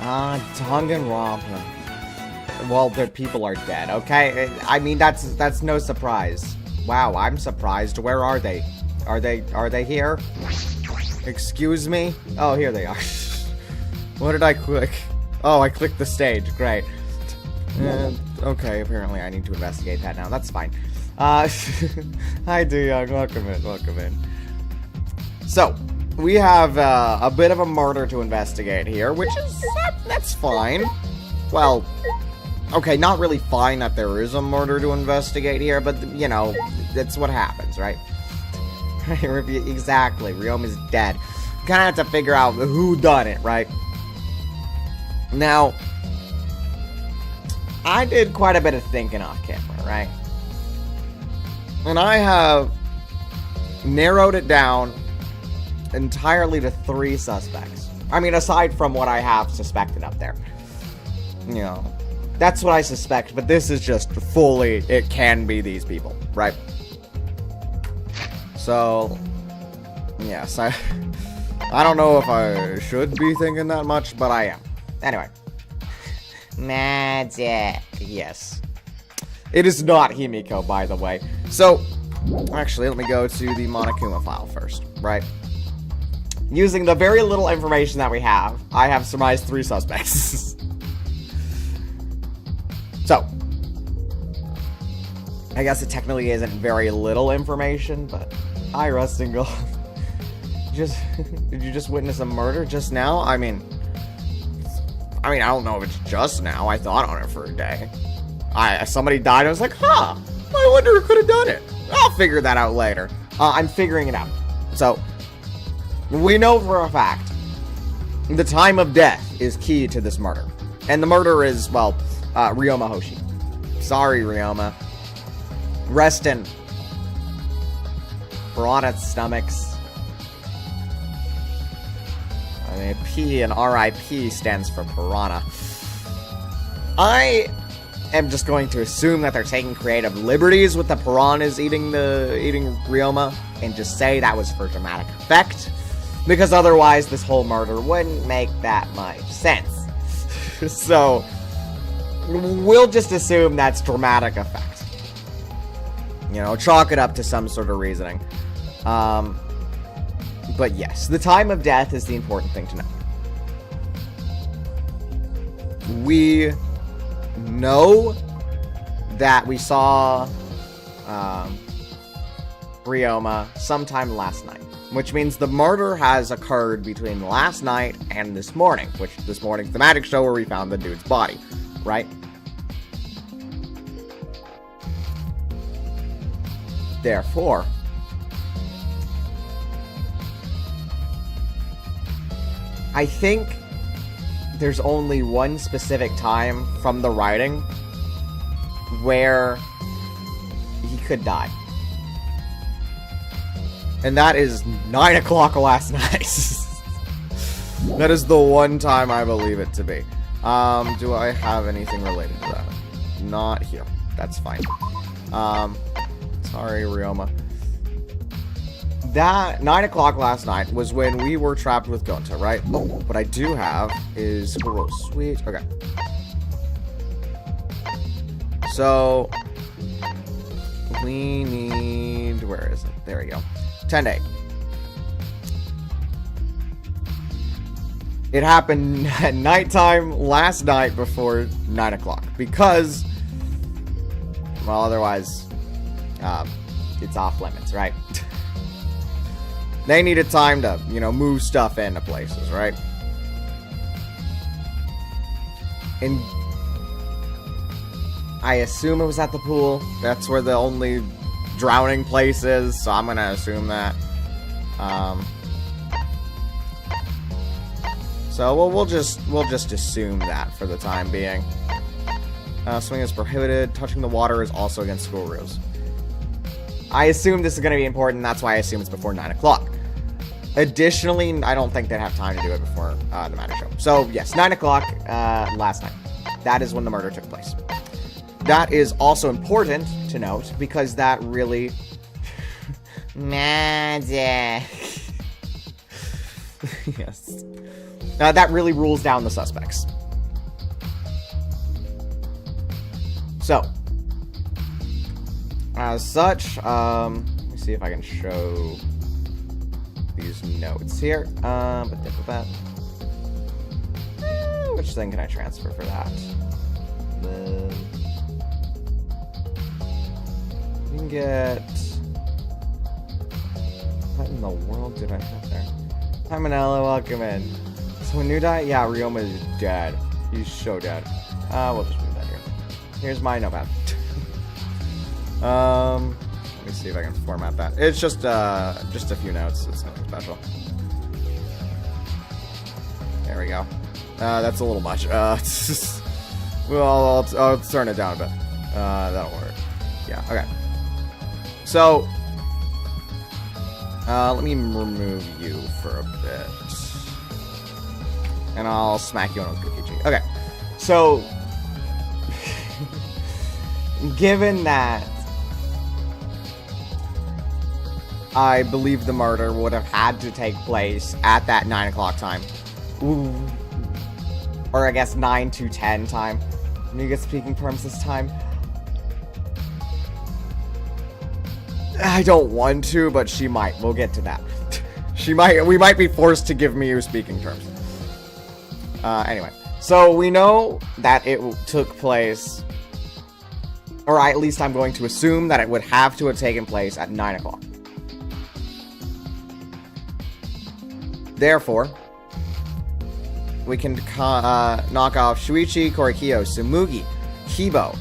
Danganronpa. Well, their people are dead, okay? I mean, that's no surprise. Wow, I'm surprised. Where are they? Are they here? Excuse me? Oh, here they are. What did I click? Oh, I clicked the stage. Great. Okay, apparently I need to investigate that now. That's fine. Hi, Young. Welcome in. So, we have a bit of a murder to investigate here, which is... that's fine. Well, okay, not really fine that there is a murder to investigate here, but, you know, that's what happens, right? Exactly, Ryoma's dead. Kinda have to figure out who done it, right? Now, I did quite a bit of thinking off camera, right? And I have narrowed it down entirely to 3 suspects. I mean, aside from what I have suspected up there. You know, that's what I suspect, but this is just fully, it can be these people, right? So, yes, I don't know if I should be thinking that much, but I am. Anyway. Magic. Yes. It is not Himiko, by the way. So, actually, let me go to the Monokuma file first, right? Using the very little information that we have, I have surmised 3 suspects. So, I guess it technically isn't very little information, but hi, Rusting Gold. Did you just witness a murder just now? I mean, I don't know if it's just now. I thought on it for a day. Somebody died. I was like, huh, I wonder who could have done it. I'll figure that out later. I'm figuring it out. So, we know for a fact the time of death is key to this murder. And the murder is, well, Ryoma Hoshi. Sorry, Ryoma. Rest in piranha stomachs. I mean, P and RIP stands for piranha. I am just going to assume that they're taking creative liberties with the piranhas eating Ryoma, and just say that was for dramatic effect, because otherwise this whole murder wouldn't make that much sense. So, we'll just assume that's dramatic effect. You know, chalk it up to some sort of reasoning. But yes, the time of death is the important thing to know. We know that we saw Ryoma sometime last night, which means the murder has occurred between last night and this morning, which this morning's the magic show where we found the dude's body, right? Therefore, I think there's only one specific time from the writing where he could die. And that is 9 o'clock last night. That is the one time I believe it to be. Do I have anything related to that? Not here. That's fine. Sorry, Ryoma. That 9 o'clock last night was when we were trapped with Gonta, right? Oh, what I do have is... oh, sweet. Okay. So, we need... where is it? There we go. 10-8. It happened at nighttime last night before 9 o'clock. Because, well, otherwise, it's off limits, right? They needed time to, you know, move stuff into places, right? And I assume it was at the pool. That's where the only drowning place is, so I'm gonna assume that. So we'll just assume that for the time being. Swimming is prohibited. Touching the water is also against school rules. I assume this is going to be important, that's why I assume it's before 9 o'clock. Additionally, I don't think they'd have time to do it before the magic show. So, yes, 9 o'clock last night. That is when the murder took place. That is also important to note, because that really... magic. Yes. That really rules down the suspects. So, as such, let me see if I can show these notes here. Which thing can I transfer for that? You can get... What in the world did I have there? Hi, Manella, welcome in. So when you die, yeah, Ryoma is dead. He's so dead. We'll just move that here. Here's my notepad. Let me see if I can format that. It's just a few notes. It's nothing special. There we go. That's a little much. Well, I'll turn it down a bit. That'll work. Yeah, okay. So, let me remove you for a bit. And I'll smack you on with Kokichi. Okay, so, given that I believe the murder would have had to take place at that 9 o'clock time. Ooh. Or I guess 9 to 10 time. Let me get speaking terms this time. I don't want to, but she might. We'll get to that. We might be forced to give Miyu speaking terms. Anyway. So we know that it took place, or at least I'm going to assume that it would have to have taken place at 9 o'clock. Therefore, we can knock off Shuichi, Korikyo, Tsumugi, Kibo,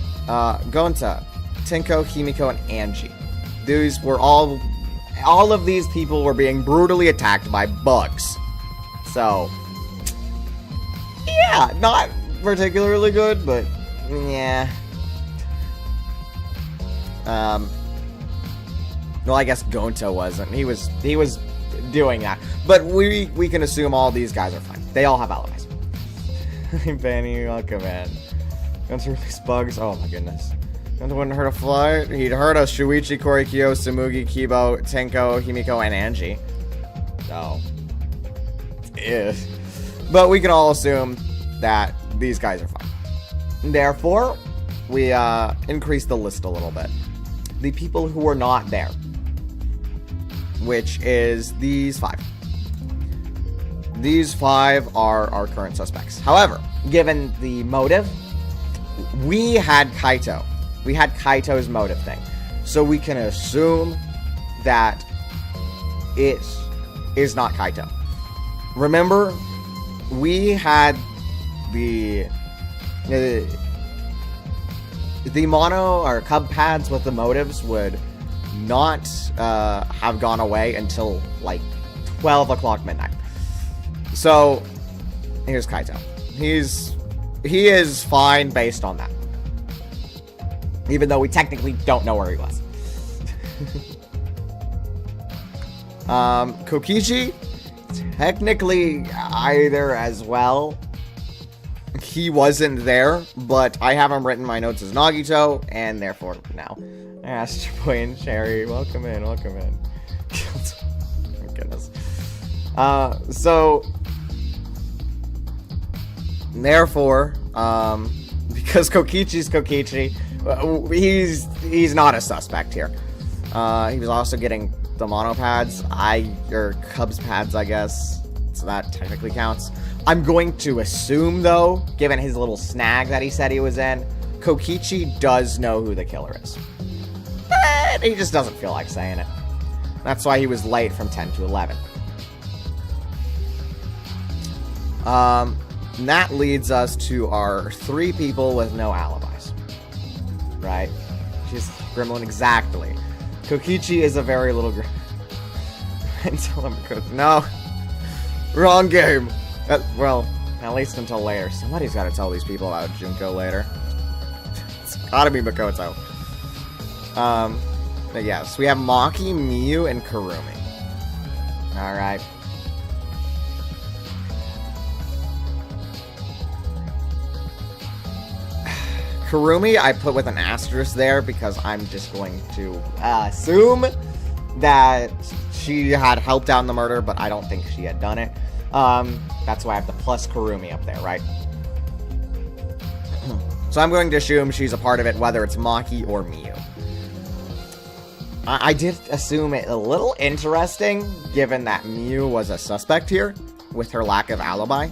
Gonta, Tenko, Himiko, and Angie. These were all of these people were being brutally attacked by bugs. So, yeah, not particularly good, but yeah. Well, I guess Gonta wasn't. He was doing that. But we can assume all these guys are fine. They all have alibis. Benny, welcome in. Gonta release bugs. Oh my goodness. Gonta wouldn't hurt a fly. He'd hurt us. Shuichi, Korikyo, Tsumugi, Kibo, Tenko, Himiko, and Angie. So, yeah. But we can all assume that these guys are fine. Therefore, we increase the list a little bit. The people who were not there, which is these 5. These 5 are our current suspects. However, given the motive, we had Kaito. We had Kaito's motive thing. So we can assume that it is not Kaito. Remember, we had the mono or cub pads with the motives would not have gone away until like 12 o'clock midnight. So here's Kaito. He is fine based on that, even though we technically don't know where he was. Kokichi, technically either as well. He wasn't there, but I have him written in my notes as Nagito, and therefore now. Astro Boy and Cherry, welcome in, welcome in. Oh my goodness. So, therefore, because Kokichi's Kokichi, he's not a suspect here. He was also getting the mono pads, or Cubs pads, I guess. So that technically counts. I'm going to assume, though, given his little snag that he said he was in, Kokichi does know who the killer is. But he just doesn't feel like saying it. That's why he was late from 10 to 11. And that leads us to our 3 people with no alibis. Right? She's Gremlin, exactly. Kokichi is a very little until no. Wrong game. Well, at least until later. Somebody's got to tell these people about Junko later. It's gotta be Makoto. But yes, we have Maki, Miyu, and Kurumi. Alright. Kurumi, I put with an asterisk there because I'm just going to assume that she had helped out in the murder, but I don't think she had done it. That's why I have the plus Kurumi up there, right? So I'm going to assume she's a part of it, whether it's Maki or Miu. I did assume it a little interesting, given that Miu was a suspect here, with her lack of alibi.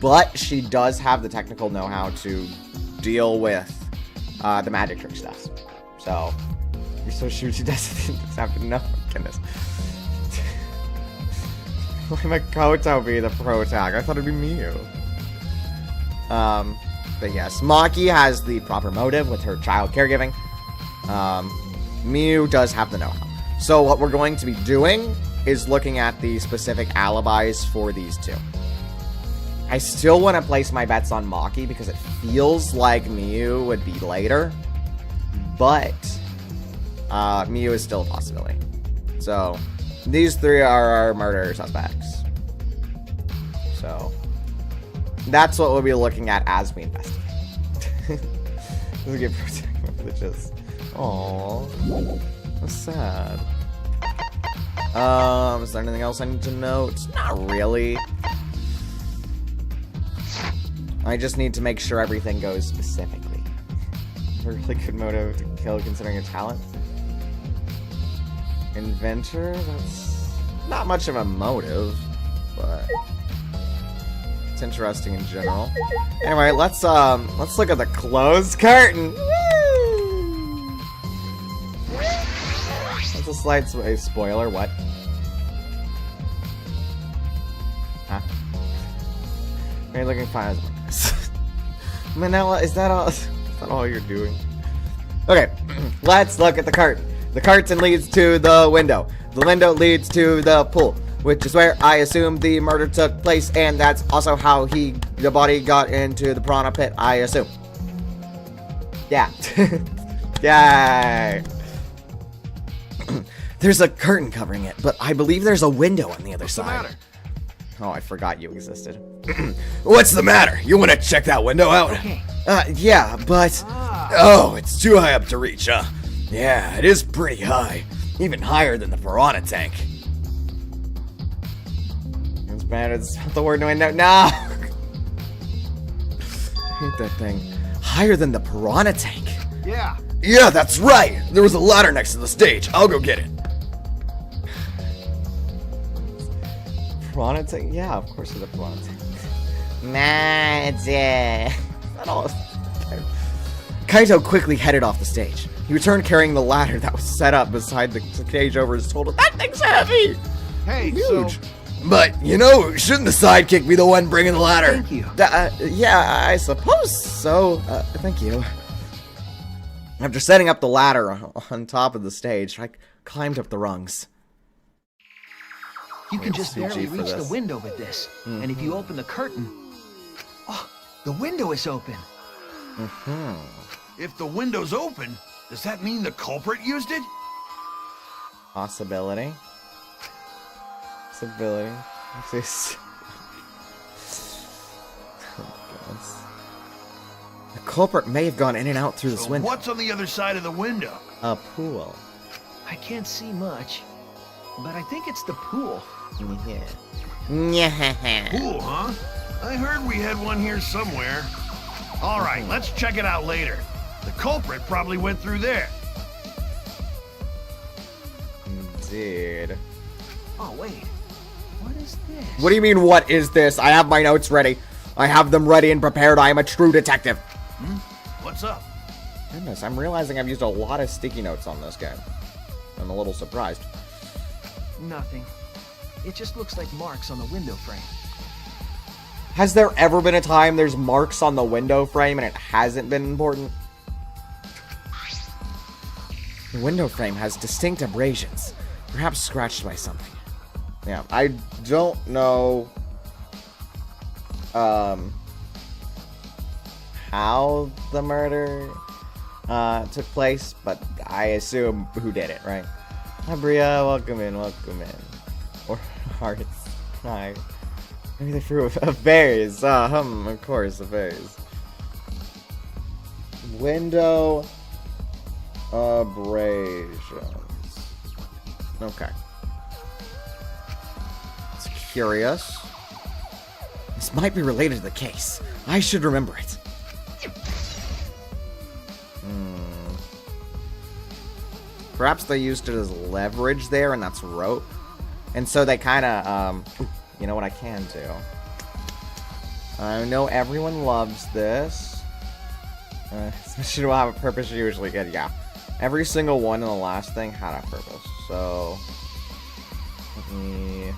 But she does have the technical know-how to deal with the magic trick stuff. So she doesn't have to know. Goodness. Why Makoto be the pro tag? I thought it'd be Miu. But yes, Maki has the proper motive with her child caregiving. Miu does have the know-how. So what we're going to be doing is looking at the specific alibis for these two. I still want to place my bets on Maki because it feels like Miu would be later. But Miu is still a possibility. So these three are our murder suspects. So that's what we'll be looking at as we investigate. This is a good protect. Aww. That's sad. Is there anything else I need to note? Not really. I just need to make sure everything goes specifically. A really good motive to kill considering your talent. Inventor? That's not much of a motive, but it's interesting in general. Anyway, let's look at the closed curtain. Woo! That's a slight spoiler. What? Huh? Are you looking fine as Manila? Is that all you're doing? Okay, let's look at the curtain. The curtain leads to the window. The window leads to the pool, which is where I assume the murder took place, and that's also how the body got into the piranha pit, I assume. Yeah. Yay! There's a curtain covering it, but I believe there's a window on the other side. What's the matter? Oh, I forgot you existed. What's the matter? You want to check that window out? Okay. Yeah, but... Oh, it's too high up to reach, huh? Yeah, it is pretty high. Even higher than the piranha tank. It's bad. It's not the word window. No! I hate that thing. Higher than the piranha tank. Yeah. Yeah, that's right. There was a ladder next to the stage. I'll go get it. Piranha tank? Yeah, of course it's a piranha tank. Nah, it's not all. Kaito quickly headed off the stage. He returned carrying the ladder that was set up beside the cage over his shoulder. That thing's heavy! Hey, huge. So... But, you know, shouldn't the sidekick be the one bringing the ladder? Thank you. Yeah, I suppose so. Thank you. After setting up the ladder on top of the stage, I climbed up the rungs. You can just barely reach the window with this. Mm-hmm. And if you open the curtain... Oh, the window is open. Mm-hmm. If the window's open, does that mean the culprit used it? Possibility. Possibility. The culprit may have gone in and out through this window. What's on the other side of the window? A pool. I can't see much, but I think it's the pool. Yeah. Pool, huh? I heard we had one here somewhere. All right, let's check it out later. The culprit probably went through there. Indeed. Oh, wait. What is this? What do you mean, what is this? I have my notes ready. I have them ready and prepared. I am a true detective. What's up? Goodness, I'm realizing I've used a lot of sticky notes on this game. I'm a little surprised. Nothing. It just looks like marks on the window frame. Has there ever been a time there's marks on the window frame and it hasn't been important? The window frame has distinct abrasions, perhaps scratched by something. Yeah, I don't know how the murder took place, but I assume who did it, right? Hi, Bria, welcome in. Or hearts. Hi. Maybe they threw a vase. Of course, a vase. Window abrasions. Okay. It's curious. This might be related to the case. I should remember it. Perhaps they used it as leverage there, and that's rope. And so they kind of, you know what I can do? I know everyone loves this. Especially will have a purpose you usually get, yeah. Every single one in the last thing had a purpose. So, let me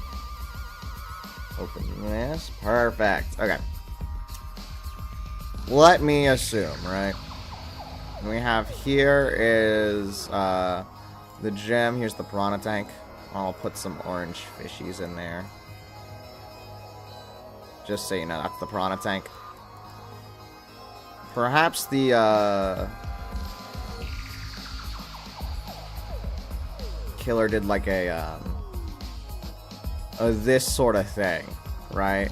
open this. Perfect. Okay. Let me assume, right? What we have here is the gem. Here's the piranha tank. I'll put some orange fishies in there. Just so you know, that's the piranha tank. Perhaps the killer did like a this sort of thing, right?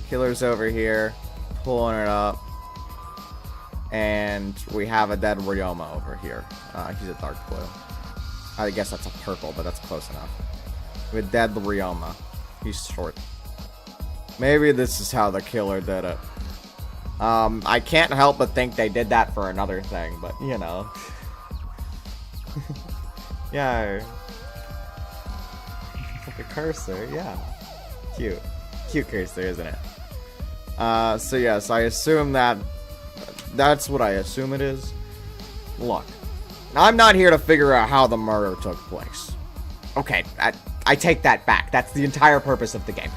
Killer's over here, pulling it up. And we have a dead Ryoma over here. He's a dark blue. I guess that's a purple, but that's close enough. With dead Ryoma. He's short. Maybe this is how the killer did it. I can't help but think they did that for another thing, but you know. Yeah. Like a cursor, yeah. Cute. Cute cursor, isn't it? So yes, I assume that that's what I assume it is. Look, I'm not here to figure out how the murder took place. Okay, I take that back. That's the entire purpose of the game.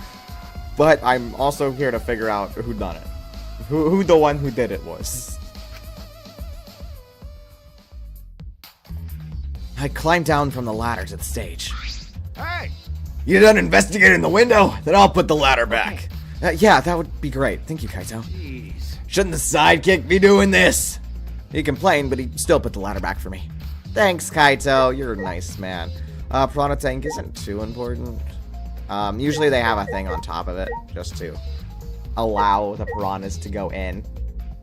But I'm also here to figure out who done it. Who the one who did it was. I climbed down from the ladder to the stage. Hey! You done investigating the window? Then I'll put the ladder back. Yeah, that would be great. Thank you, Kaito. Jeez. Shouldn't the sidekick be doing this? He complained, but he still put the ladder back for me. Thanks, Kaito. You're a nice man. Piranha tank isn't too important. Usually they have a thing on top of it, just to allow the piranhas to go in.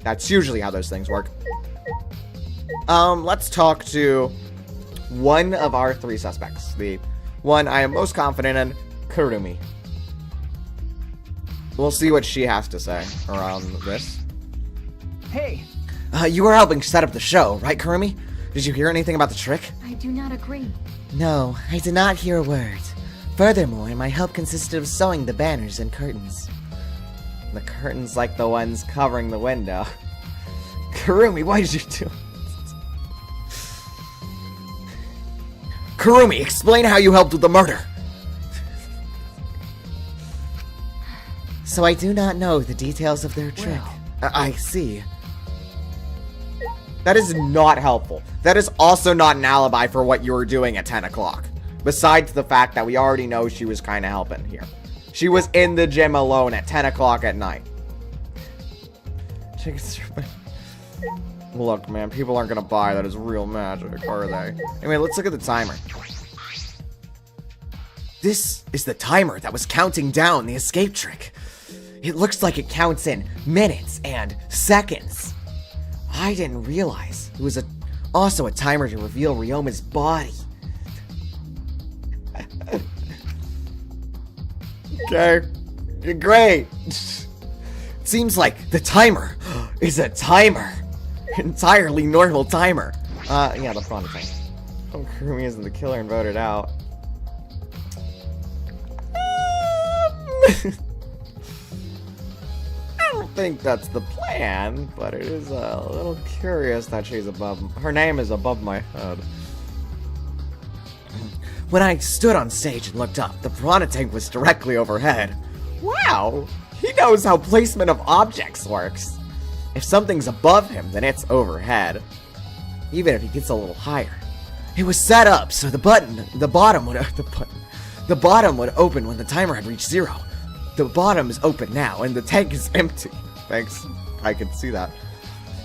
That's usually how those things work. Let's talk to one of our three suspects. The one I am most confident in, Kurumi. We'll see what she has to say around this. Hey! You were helping set up the show, right, Kurumi? Did you hear anything about the trick? I do not agree. No, I did not hear a word. Furthermore, my help consisted of sewing the banners and curtains. The curtains like the ones covering the window. Kurumi, why did you do it? Kurumi, explain how you helped with the murder. So I do not know the details of their trick. I see. That is not helpful. That is also not an alibi for what you were doing at 10 o'clock. Besides the fact that we already know she was kind of helping here. She was in the gym alone at 10 o'clock at night. Look, man, people aren't going to buy that as real magic, are they? Anyway, let's look at the timer. This is the timer that was counting down the escape trick. It looks like it counts in minutes and seconds. I didn't realize it was also a timer to reveal Ryoma's body. Okay, you're great. It seems like the timer is a timer. Entirely normal timer. Yeah, the front thing. Oh, Kurumi isn't the killer and voted out. I don't think that's the plan, but it is a little curious that she's above. Her name is above my head. When I stood on stage and looked up, the piranha tank was directly overhead. Wow! He knows how placement of objects works. If something's above him, then it's overhead. Even if he gets a little higher. It was set up so the bottom would open when the timer had reached 0. The bottom is open now, and the tank is empty. Thanks. I can see that.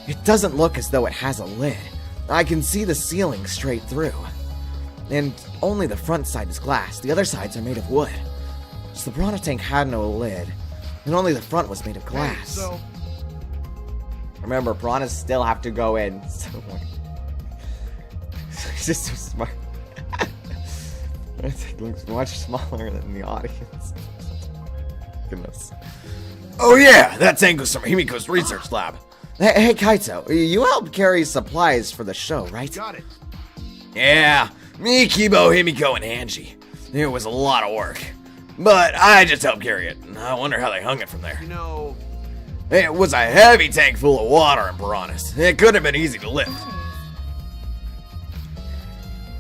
It doesn't look as though it has a lid. I can see the ceiling straight through. And only the front side is glass. The other sides are made of wood. So the piranha tank had no lid. And only the front was made of glass. Hey, so... Remember, piranhas still have to go in. He's just so smart. The tank looks much smaller than the audience. Goodness. Oh yeah, that tank was from Himiko's research lab. Hey, Kaito, you helped carry supplies for the show, right? Got it. Yeah, me, Kibo, Himiko, and Angie. It was a lot of work. But I just helped carry it. I wonder how they hung it from there. You know, It was a heavy tank full of water and piranhas. It couldn't have been easy to lift.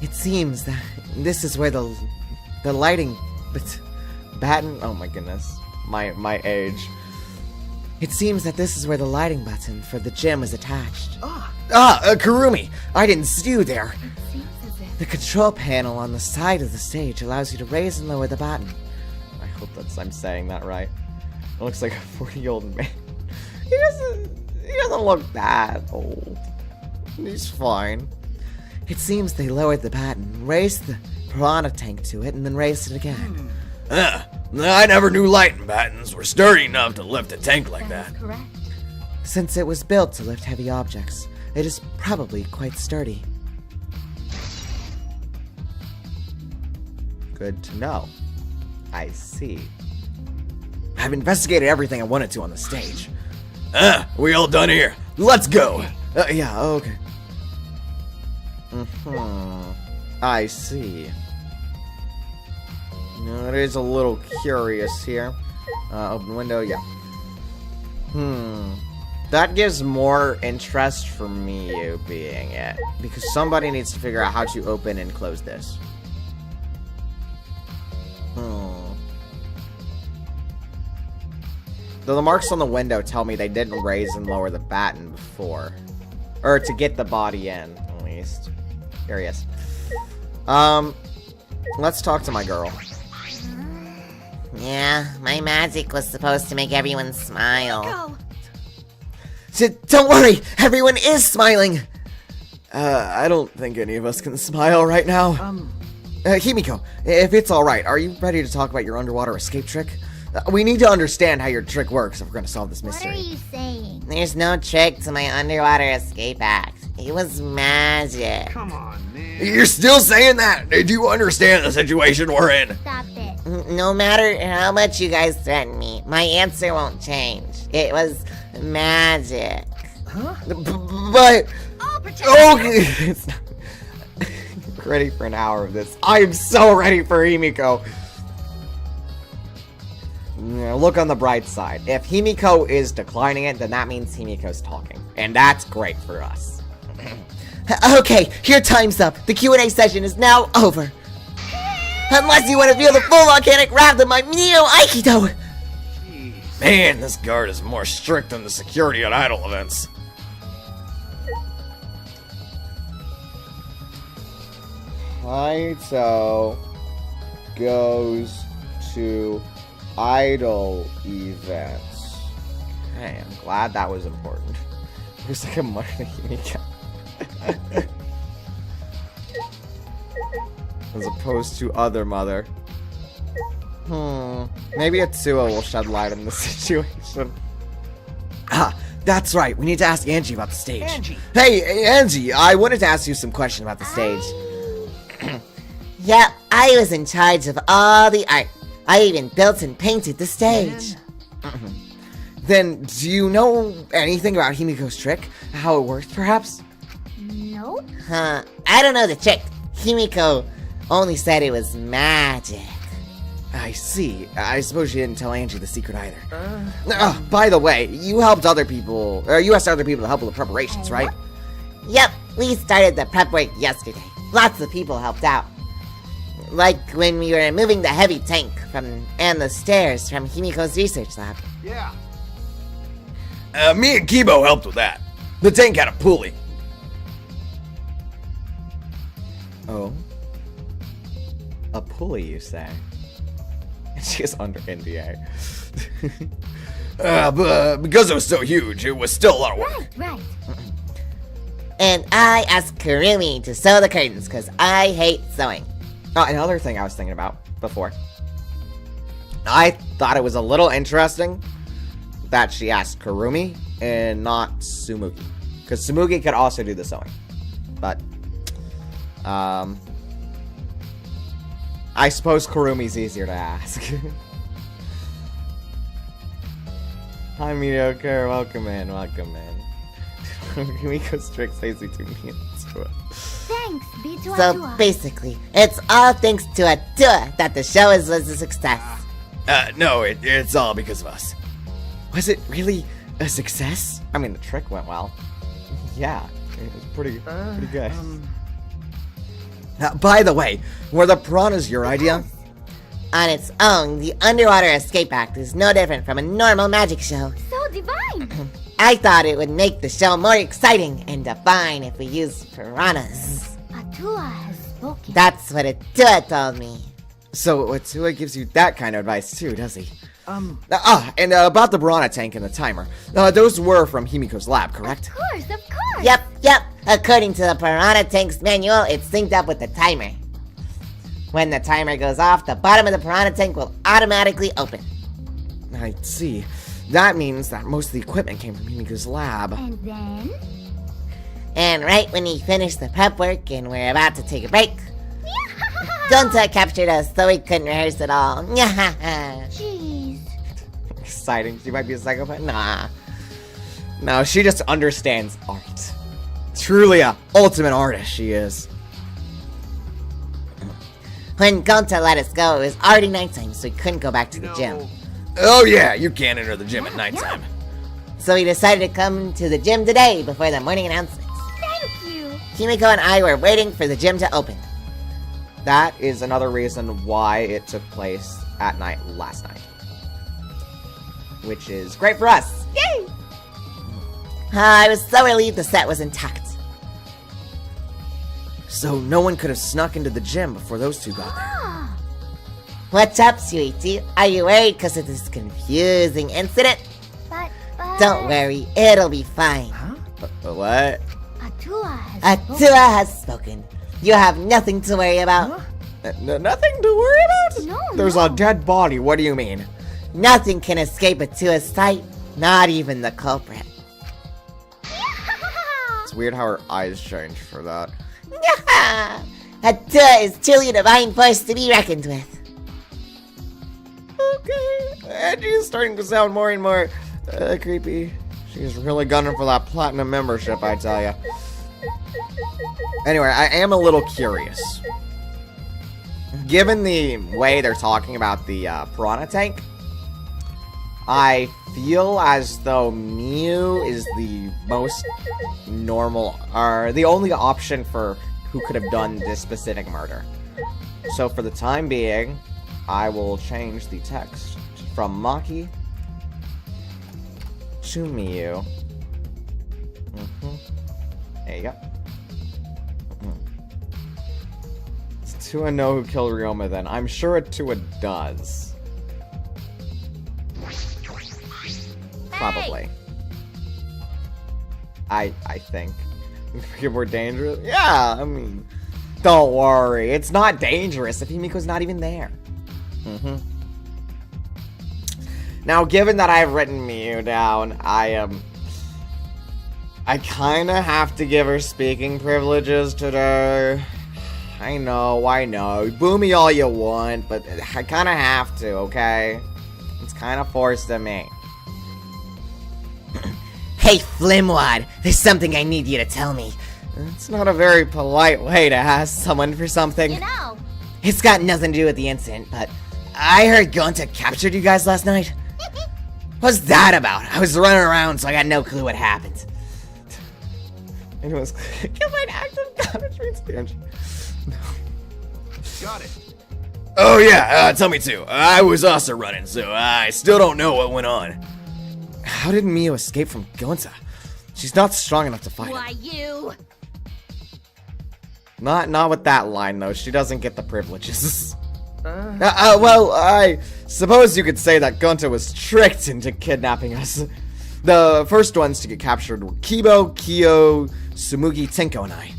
It seems that this is where the lighting button. Oh my goodness, my age. It seems that this is where the lighting button for the gym is attached. Kurumi, I didn't see you there. It seems as if The control panel on the side of the stage allows you to raise and lower the button. I hope I'm saying that right. It looks like a 40-year-old man. He doesn't look that old. He's fine. It seems they lowered the button, raised the piranha tank to it, and then raised it again. I never knew lighting buttons were sturdy enough to lift a tank like that. that's correct. Since it was built to lift heavy objects, it is probably quite sturdy. Good to know. I see. I've investigated everything I wanted to on the stage. We all done here. Let's go. Yeah, okay. I see. No, it is a little curious here. Open window, yeah. That gives more interest for me, you being it. Because somebody needs to figure out how to open and close this. Though the marks on the window tell me they didn't raise and lower the batten before. Or to get the body in, at least. Curious. Let's talk to my girl. Yeah, my magic was supposed to make everyone smile. Go. Don't worry, everyone is smiling. I don't think any of us can smile right now. Himiko, if it's alright, are you ready to talk about your underwater escape trick? We need to understand how your trick works if we're gonna solve this What are mystery. you saying? There's no trick to my underwater escape act. It was magic. come on, man. You're still saying that? Do you understand the situation we're in? Stop it. No matter how much you guys threaten me, my answer won't change. It was magic. But I'll protect okay, it's not ready for an hour of this. I am so ready for Himiko. Yeah, look on the bright side. If Himiko is declining it, then that means Himiko's talking, and that's great for us. Okay, your time's up. The Q&A session is now over. Unless you want to feel the full volcanic wrath of my Neo Aikido. Man, this guard is more strict than the security at idol events. Kaito goes to idol events. Okay, I'm glad that was important. There's like a money Himiko. As opposed to other mother. Maybe Atsuo will shed light on the situation. Ah, that's right. We need to ask Angie about the stage. Angie. Hey, Angie, I wanted to ask you some questions about the stage. Yep, I was in charge of all the art. I even built and painted the stage. Then, do you know anything about Himiko's trick? How it works, perhaps? Nope. Huh, I don't know the trick. Himiko only said it was magic. I see. I suppose you didn't tell Angie the secret either. By the way, you helped other people, or you asked other people to help with the preparations, right? Yep, we started the prep work yesterday. Lots of people helped out. Like when we were moving the heavy tank and the stairs from Himiko's research lab. Yeah. Me and Kibo helped with that. The tank had a pulley. Oh. A pulley, you say? She is under NDA. But because it was so huge, it was still a lot of work. Right. And I asked Kurumi to sew the curtains because I hate sewing. Oh, another thing I was thinking about before. I thought it was a little interesting that she asked Kurumi and not Tsumugi. Because Tsumugi could also do the sewing. But, I suppose Kurumi's easier to ask. Hi, mediocre. Welcome in. Welcome in. Himiko's trick says to me. Thanks, B2 So basically, it's all thanks to Atua that the show was a success. No, it's all because of us. Was it really a success? I mean, the trick went well. Yeah, it was pretty good. By the way, were the piranhas your idea? On its own, the Underwater Escape Act is no different from a normal magic show. So divine. I thought it would make the show more exciting and divine if we used piranhas. Atua has spoken. That's what Atua told me. So Atua gives you that kind of advice too, does he? Um, About the piranha tank and the timer. Those were from Himiko's lab, correct? Of course. Yep. According to the Piranha Tank's manual, it's synced up with the timer. When the timer goes off, the bottom of the Piranha Tank will automatically open. I see. That means that most of the equipment came from Himiko's lab. And then? And right when he finished the prep work and we're about to take a break, Gonta captured us so we couldn't rehearse at all. Jeez. Exciting. She might be a psychopath? Nah. No, she just understands art. Truly a ultimate artist, she is. When Gonta let us go, it was already nighttime, so we couldn't go back to the gym. Oh yeah, you can't enter the gym at nighttime. So we decided to come to the gym today before the morning announcements. Thank you. Himiko and I were waiting for the gym to open. That is another reason why it took place at night last night. Which is great for us. Yay! I was so relieved the set was intact. So no one could have snuck into the gym before those two got there. Ah, What's up, sweetie? Are you worried because of this confusing incident? but Don't worry, it'll be fine. What? Atua has spoken. Atua has spoken. You have nothing to worry about. Nothing to worry about? No, There's no. a dead body. What do you mean? Nothing can escape Atua's sight, not even the culprit. It's weird how her eyes changed for that. Atua is truly a divine force to be reckoned with. Okay. Angie's starting to sound more and more creepy. She's really gunning for that platinum membership, I tell ya. Anyway, I am a little curious. Given the way they're talking about the piranha tank, I feel as though Miu is the most normal, or the only option for who could have done this specific murder. So for the time being, I will change the text from Maki to Miu. There you go. Does Tua know who killed Ryoma then? I'm sure Tua does. Probably. I think. If we're dangerous? Yeah, I mean, don't worry. It's not dangerous if Himiko's not even there. Now, given that I've written Miu down, I kind of have to give her speaking privileges today. I know. Boo me all you want, but I kind of have to, okay? It's kind of forced on me. Hey, Flimwad, there's something I need you to tell me. It's not a very polite way to ask someone for something. You know. It's got nothing to do with the incident, but I heard Gonta captured you guys last night. What's that about? I was running around, so I got no clue what happened. It was an act of God transparency. Got it. Oh yeah, tell me too. I was also running, so I still don't know what went on. How did Miu escape from Gonta? She's not strong enough to fight Why him. you? Not with that line though. She doesn't get the privileges. Well, I suppose you could say that Gonta was tricked into kidnapping us. The first ones to get captured were Kibo, Kyo, Sumugi, Tenko, and I.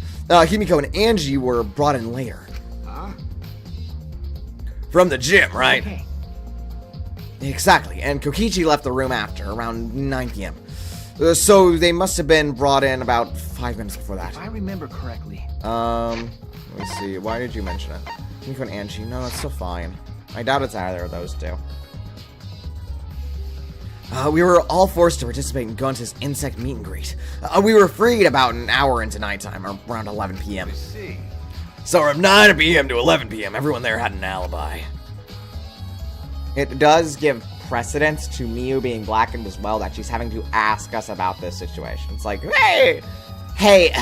Himiko and Angie were brought in later. From the gym, right? Okay. Exactly, and Kokichi left the room after, around 9 p.m. So they must have been brought in about 5 minutes before that. If I remember correctly. Let me see, why did you mention it? Himiko and Angie, no, it's still fine. I doubt it's either of those two. We were all forced to participate in Gonta's insect meet and greet. We were freed about an hour into nighttime, or around 11 p.m. I see. So from 9 p.m. to 11 p.m., everyone there had an alibi. It does give precedence to Miu being blackened as well, that she's having to ask us about this situation. It's like, hey! Hey,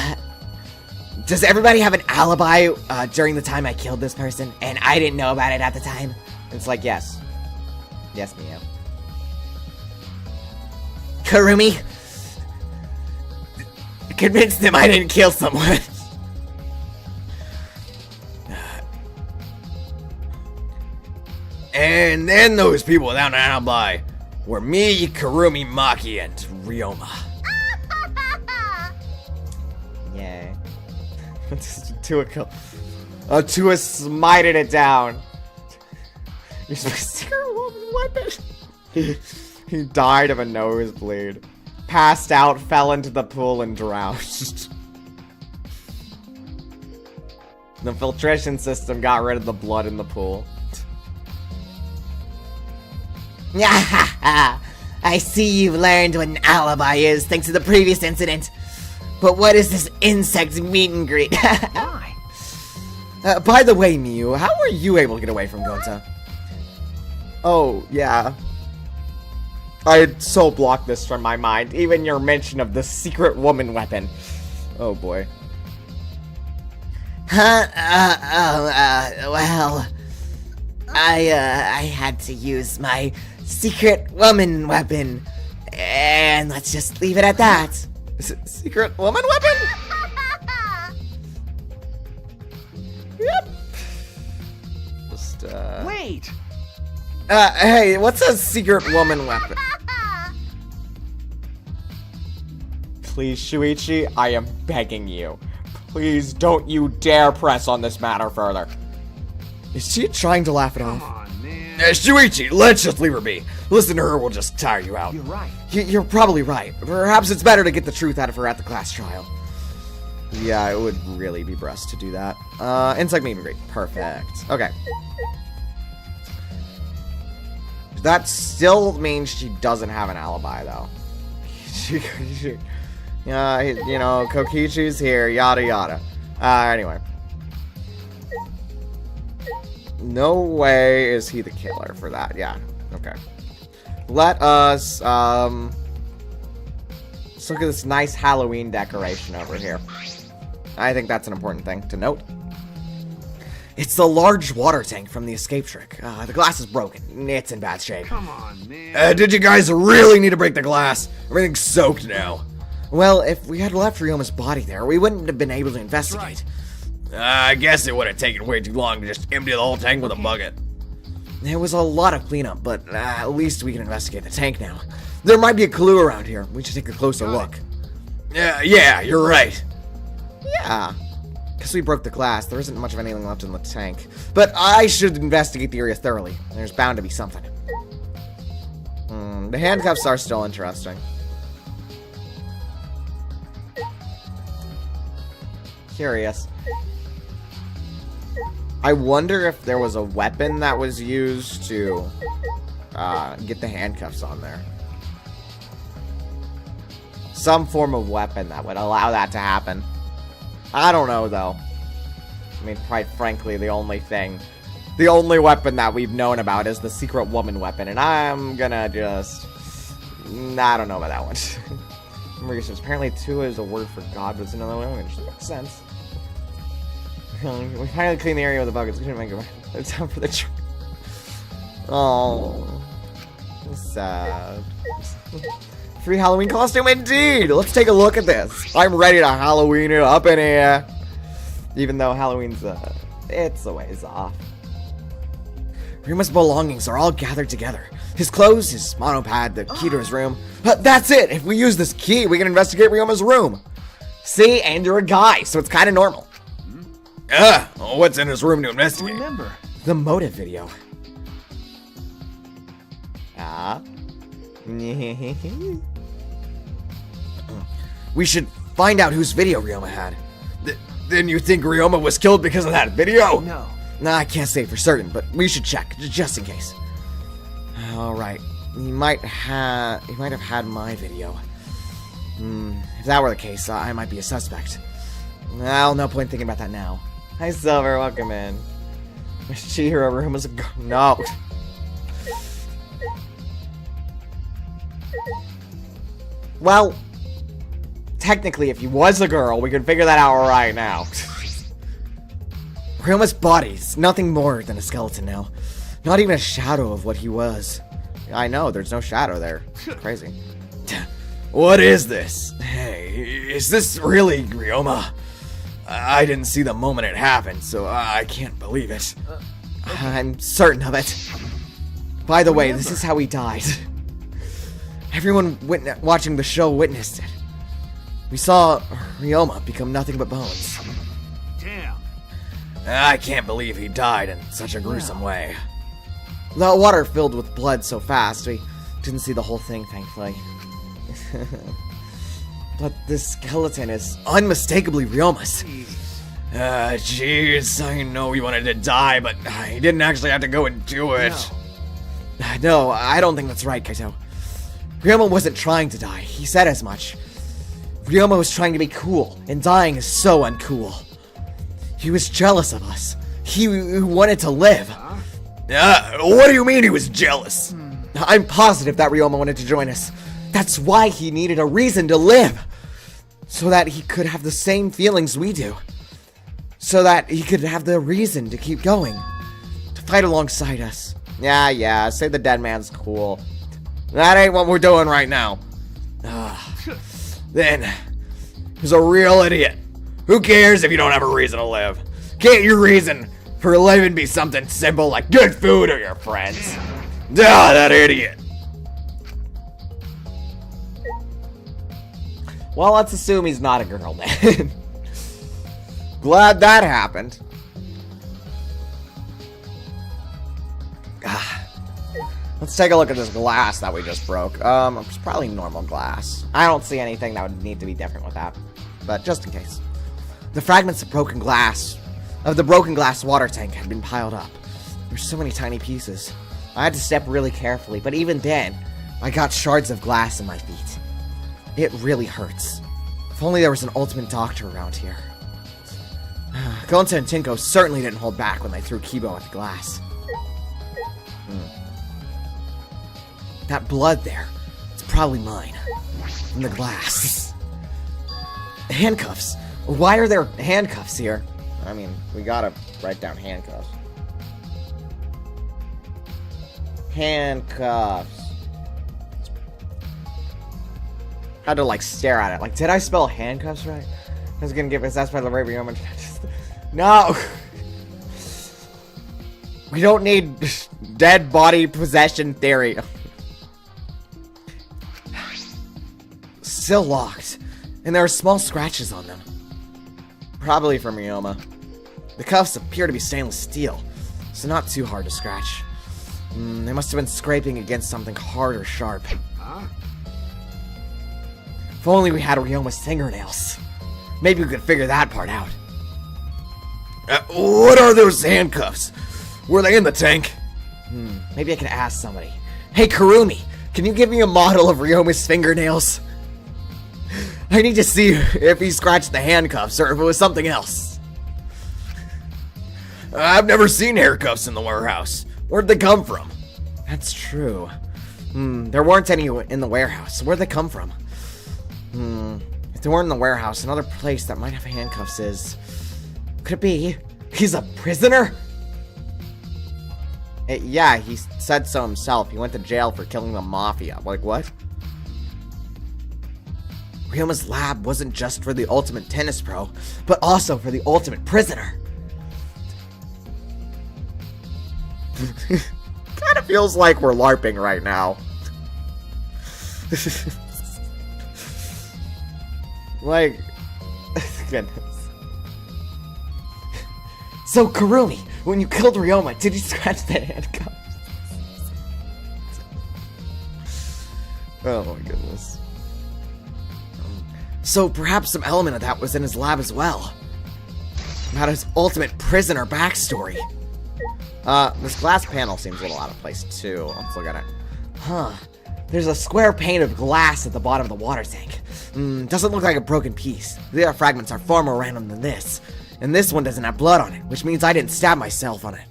does everybody have an alibi during the time I killed this person and I didn't know about it at the time? It's like, yes. Yes, Miu. Karumi? Convince them I didn't kill someone. And then those people without an alibi were me, Karumi, Maki, and Ryoma. Yay. Tua smited it down. You're supposed to weapon. He died of a nosebleed. Passed out, fell into the pool, and drowned. The filtration system got rid of the blood in the pool. I see you've learned what an alibi is thanks to the previous incident. But what is this insect meet and greet? Why? By the way, Miu, how were you able to get away from Gonta? Oh, yeah. I had so blocked this from my mind. Even your mention of the secret woman weapon. Oh, boy. Well, I had to use my secret woman weapon. And let's just leave it at that. Secret woman weapon? Yep. Just, Wait! hey, what's a secret woman weapon? Please, Shuichi, I am begging you. Please don't you dare press on this matter further. Is she trying to laugh it Come off? on, man. Shuichi, let's just leave her be. Listen to her will just tire you out. You're right. You're probably right. Perhaps it's better to get the truth out of her at the class trial. Yeah, it would really be best to do that. Insect meet and greet. Perfect. Okay. That still means she doesn't have an alibi, though. Yeah, you know, Kokichi's here, yada yada. Anyway. No way is he the killer for that. Yeah, okay. Let us, let's look at this nice Halloween decoration over here. I think that's an important thing to note. It's the large water tank from the escape trick. The glass is broken. It's in bad shape. Come on, man. Did you guys really need to break the glass? Everything's soaked now. Well, if we had left Ryoma's body there, we wouldn't have been able to investigate. I guess it would have taken way too long to just empty the whole tank with a bucket. There was a lot of cleanup, but at least we can investigate the tank now. There might be a clue around here. We should take a closer look. Yeah, you're right. Yeah. Because we broke the glass, there isn't much of anything left in the tank. But I should investigate the area thoroughly. There's bound to be something. The handcuffs are still interesting. Curious. I wonder if there was a weapon that was used to get the handcuffs on there. Some form of weapon that would allow that to happen. I don't know, though. I mean, quite frankly, the only weapon that we've known about is the secret woman weapon, and I'm gonna just... I don't know about that one. Research. Apparently, two is a word for God, but it's another language. That makes sense. We finally cleaned the area with the buckets. We didn't make it. It's time for the trip. Oh, sad. Free Halloween costume indeed. Let's take a look at this. I'm ready to Halloween it up in here. Even though Halloween's it's a ways off. Ryuma's belongings are all gathered together. His clothes, his monopad, the key to his room. That's it. If we use this key, we can investigate Ryuma's room. See, and you're a guy, so it's kind of normal. What's in his room to investigate? Remember. The motive video. We should find out whose video Ryoma had. Then you think Ryoma was killed because of that video? No. Nah, I can't say for certain, but we should check, just in case. Alright. he might have had my video. If that were the case, I might be a suspect. Well, no point thinking about that now. Hi, Silver. Welcome in. Chihiro room was a no. Well, technically, if he was a girl, we could figure that out right now. Ryoma's body's nothing more than a skeleton now. Not even a shadow of what he was. I know, there's no shadow there. It's crazy. What is this? Hey, is this really Ryoma? I didn't see the moment it happened, so I can't believe it. I'm certain of it. By the way, this is how he died. Everyone watching the show witnessed it. We saw Ryoma become nothing but bones. Damn. I can't believe he died in such a gruesome way. The water filled with blood so fast, we didn't see the whole thing, thankfully. But this skeleton is unmistakably Ryoma's. Jeez, I know he wanted to die, but he didn't actually have to go and do it. No, I don't think that's right, Kaito. Ryoma wasn't trying to die. He said as much. Ryoma was trying to be cool, and dying is so uncool. He was jealous of us. He wanted to live. What do you mean he was jealous? I'm positive that Ryoma wanted to join us. That's why he needed a reason to live. So that he could have the same feelings we do. So that he could have the reason to keep going. To fight alongside us. Yeah, say the dead man's cool. That ain't what we're doing right now. Then, he's a real idiot. Who cares if you don't have a reason to live? Can't your reason for living be something simple like good food or your friends? That idiot. Well, let's assume he's not a girl then. Glad that happened. Let's take a look at this glass that we just broke. It's probably normal glass. I don't see anything that would need to be different with that. But just in case. The fragments of broken glass, of the broken glass water tank had been piled up. There's so many tiny pieces. I had to step really carefully, but even then, I got shards of glass in my feet. It really hurts. If only there was an ultimate doctor around here. Gonta and Tinko certainly didn't hold back when they threw Kibo at the glass. That blood there, it's probably mine. From the glass. Handcuffs. Why are there handcuffs here? I mean, we gotta write down handcuffs. Handcuffs. Had to like stare at it. Like, did I spell handcuffs right? I was gonna get possessed by the Ryoma. No! We don't need dead body possession theory. Still locked. And there are small scratches on them. Probably from Ryoma. The cuffs appear to be stainless steel, so not too hard to scratch. They must have been scraping against something hard or sharp. If only we had Ryoma's fingernails. Maybe we could figure that part out. What are those handcuffs? Were they in the tank? Maybe I could ask somebody. Hey, Kurumi, can you give me a model of Ryoma's fingernails? I need to see if he scratched the handcuffs or if it was something else. I've never seen handcuffs in the warehouse. Where'd they come from? That's true. There weren't any in the warehouse. Where'd they come from? If they weren't in the warehouse, another place that might have handcuffs is... Could it be? He's a prisoner? Yeah, he said so himself. He went to jail for killing the mafia. Like, what? Ryoma's lab wasn't just for the ultimate tennis pro, but also for the ultimate prisoner. Kind of feels like we're LARPing right now. Like, goodness. So, Kurumi, when you killed Ryoma, did you scratch the handcuffs? Oh my goodness. So perhaps some element of that was in his lab as well. About his ultimate prisoner backstory. This glass panel seems a little out of place too. Let's look at it. There's a square pane of glass at the bottom of the water tank. Doesn't look like a broken piece. The other fragments are far more random than this. And this one doesn't have blood on it, which means I didn't stab myself on it.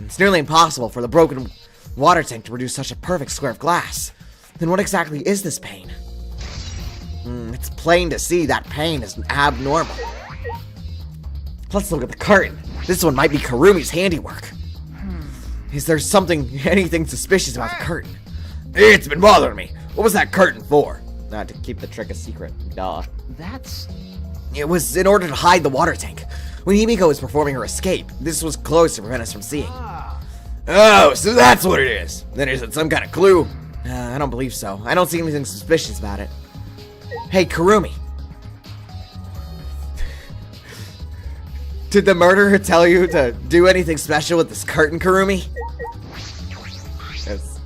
It's nearly impossible for the broken water tank to produce such a perfect square of glass. Then what exactly is this pane? It's plain to see that pane is abnormal. Let's look at the curtain. This one might be Kurumi's handiwork. Is there anything suspicious about the curtain? It's been bothering me. What was that curtain for? To keep the trick a secret. Duh. That's... It was in order to hide the water tank. When Himiko was performing her escape, this was closed to prevent us from seeing. Oh, so that's what it is. Then is it some kind of clue? I don't believe so. I don't see anything suspicious about it. Hey, Kurumi. Did the murderer tell you to do anything special with this curtain, Kurumi? Yes.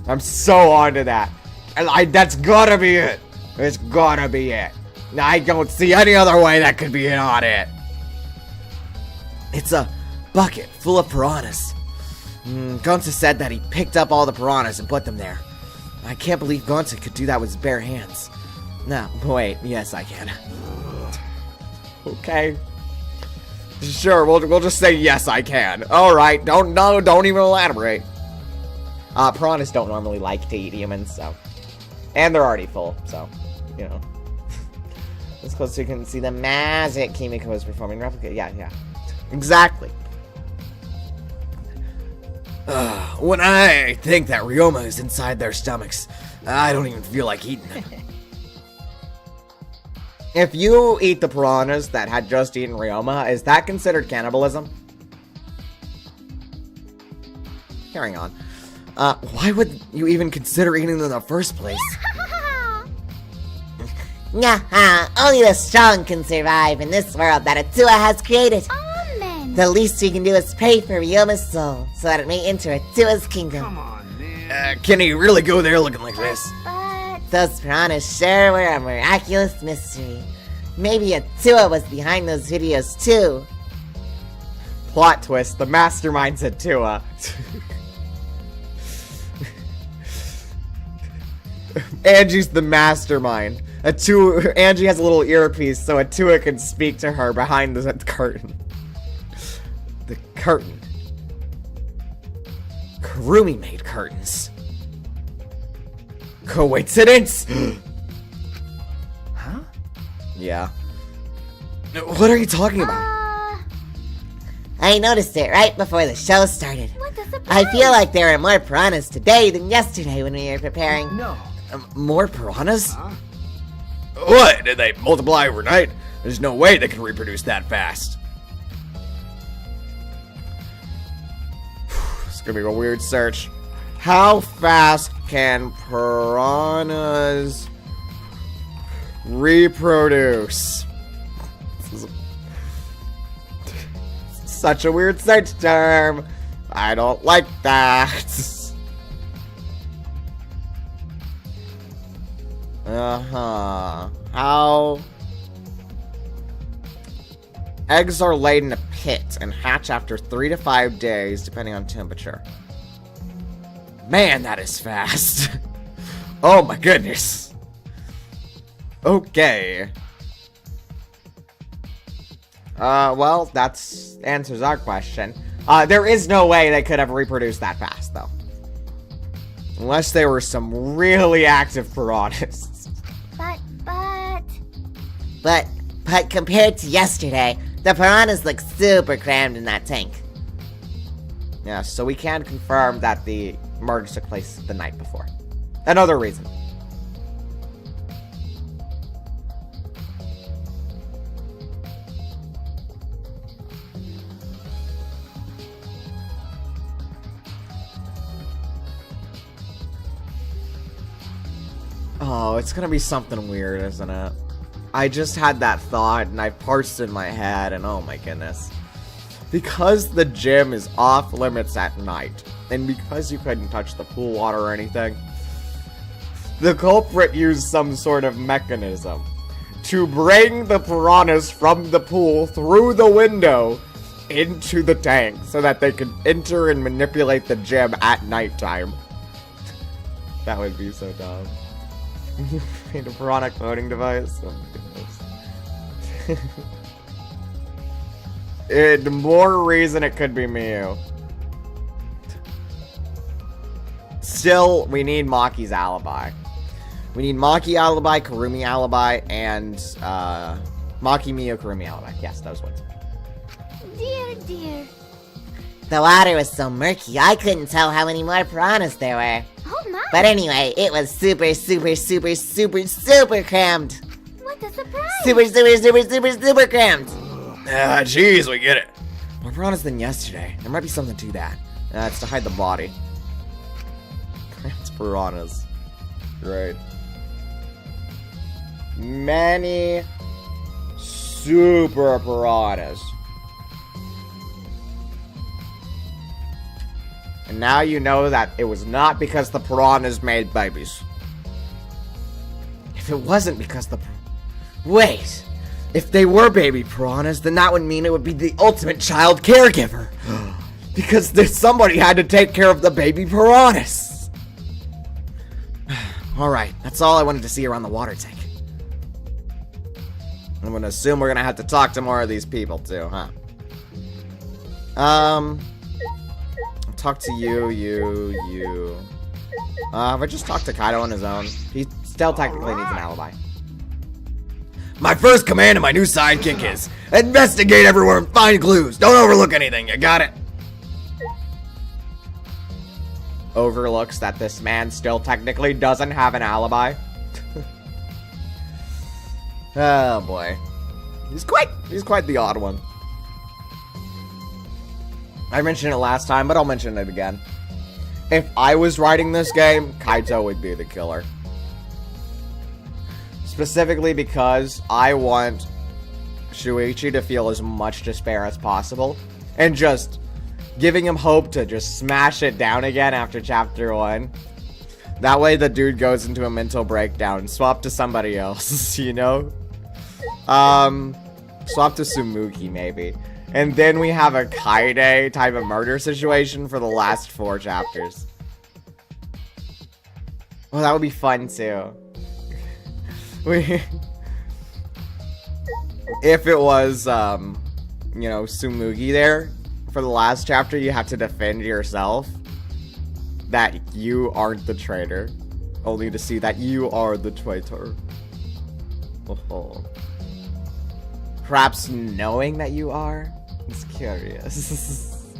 I'm so onto that. That's gotta be it. It's gotta be it. I don't see any other way that could be not it. It's a bucket full of piranhas. Gonta said that he picked up all the piranhas and put them there. I can't believe Gonta could do that with his bare hands. No, wait, yes I can. Okay. Sure, we'll just say yes I can. Alright, don't even elaborate. Piranhas don't normally like to eat humans, so. And they're already full, so, you know. As close so you can see the magic Kimiko is performing. Replica, yeah. Exactly. When I think that Ryoma is inside their stomachs, I don't even feel like eating them. If you eat the piranhas that had just eaten Ryoma, is that considered cannibalism? Carrying on. Why would you even consider eating them in the first place? Only the strong can survive in this world that Atua has created. Amen. The least we can do is pray for Ryoma's soul, so that it may enter Atua's kingdom. Come on, man. Can he really go there looking like this? But Those piranhas sure were a miraculous mystery. Maybe Atua was behind those videos too. Plot twist, the mastermind's Atua. Angie's the mastermind. Angie has a little earpiece so Atua can speak to her behind the curtain. The curtain. Kurumi made curtains. Coincidence? Huh? Yeah. What are you talking about? I noticed it right before the show started. what a surprise. I feel like there are more piranhas today than yesterday when we were preparing. No. More piranhas? What? Did they multiply overnight? There's no way they can reproduce that fast. It's gonna be a weird search. How fast can piranhas reproduce? This is such a weird search term. I don't like that. How? Eggs are laid in a pit and hatch after 3 to 5 days, depending on temperature. Man, that is fast. Oh my goodness. Okay. Well, that's answers our question. There is no way they could have reproduced that fast, though. Unless they were some really active piranhas. But compared to yesterday, the piranhas look super crammed in that tank. Yeah, so we can confirm that the murder took place the night before. Another reason. Oh, it's gonna be something weird, isn't it? I just had that thought and I parsed in my head and oh my goodness. Because the gym is off limits at night, and because you couldn't touch the pool water or anything, the culprit used some sort of mechanism to bring the piranhas from the pool through the window into the tank so that they could enter and manipulate the gym at nighttime. That would be so dumb. Made a piranha cloning device? Oh my goodness. The more reason it could be Miyu. Still, we need Maki's alibi. We need Maki alibi, Kurumi alibi, and Maki, Miyu, Kurumi alibi. Yes, those ones. Dear, dear. The water was so murky, I couldn't tell how many more piranhas there were. Oh my. But anyway, it was super crammed. What a surprise. Super crammed. Ah, jeez, we get it. More piranhas than yesterday. There might be something to that. It's to hide the body. It's piranhas. Right. Many super piranhas. And now you know that it was not because the piranhas made babies. If it wasn't because the... Wait! If they were baby piranhas, then that would mean it would be the ultimate child caregiver. Because somebody had to take care of the baby piranhas. Alright, that's all I wanted to see around the water tank. I'm gonna assume we're gonna have to talk to more of these people too, huh? I'll talk to you. If I just talk to Kaido on his own, he still technically needs an alibi. My first command to my new sidekick is investigate everywhere and find clues. Don't overlook anything, you got it? Overlooks that this man still technically doesn't have an alibi. Oh boy. He's quite the odd one. I mentioned it last time, but I'll mention it again. If I was writing this game, Kaito would be the killer. Specifically because I want Shuichi to feel as much despair as possible. And just giving him hope to just smash it down again after chapter 1. That way the dude goes into a mental breakdown and swap to somebody else, you know? Swap to Tsumugi maybe. And then we have a Kaide type of murder situation for the last 4 chapters. Well, that would be fun too. If it was, you know, Tsumugi there, for the last chapter, you have to defend yourself that you aren't the traitor, only to see that you are the traitor. Oh. Perhaps knowing that you are is curious.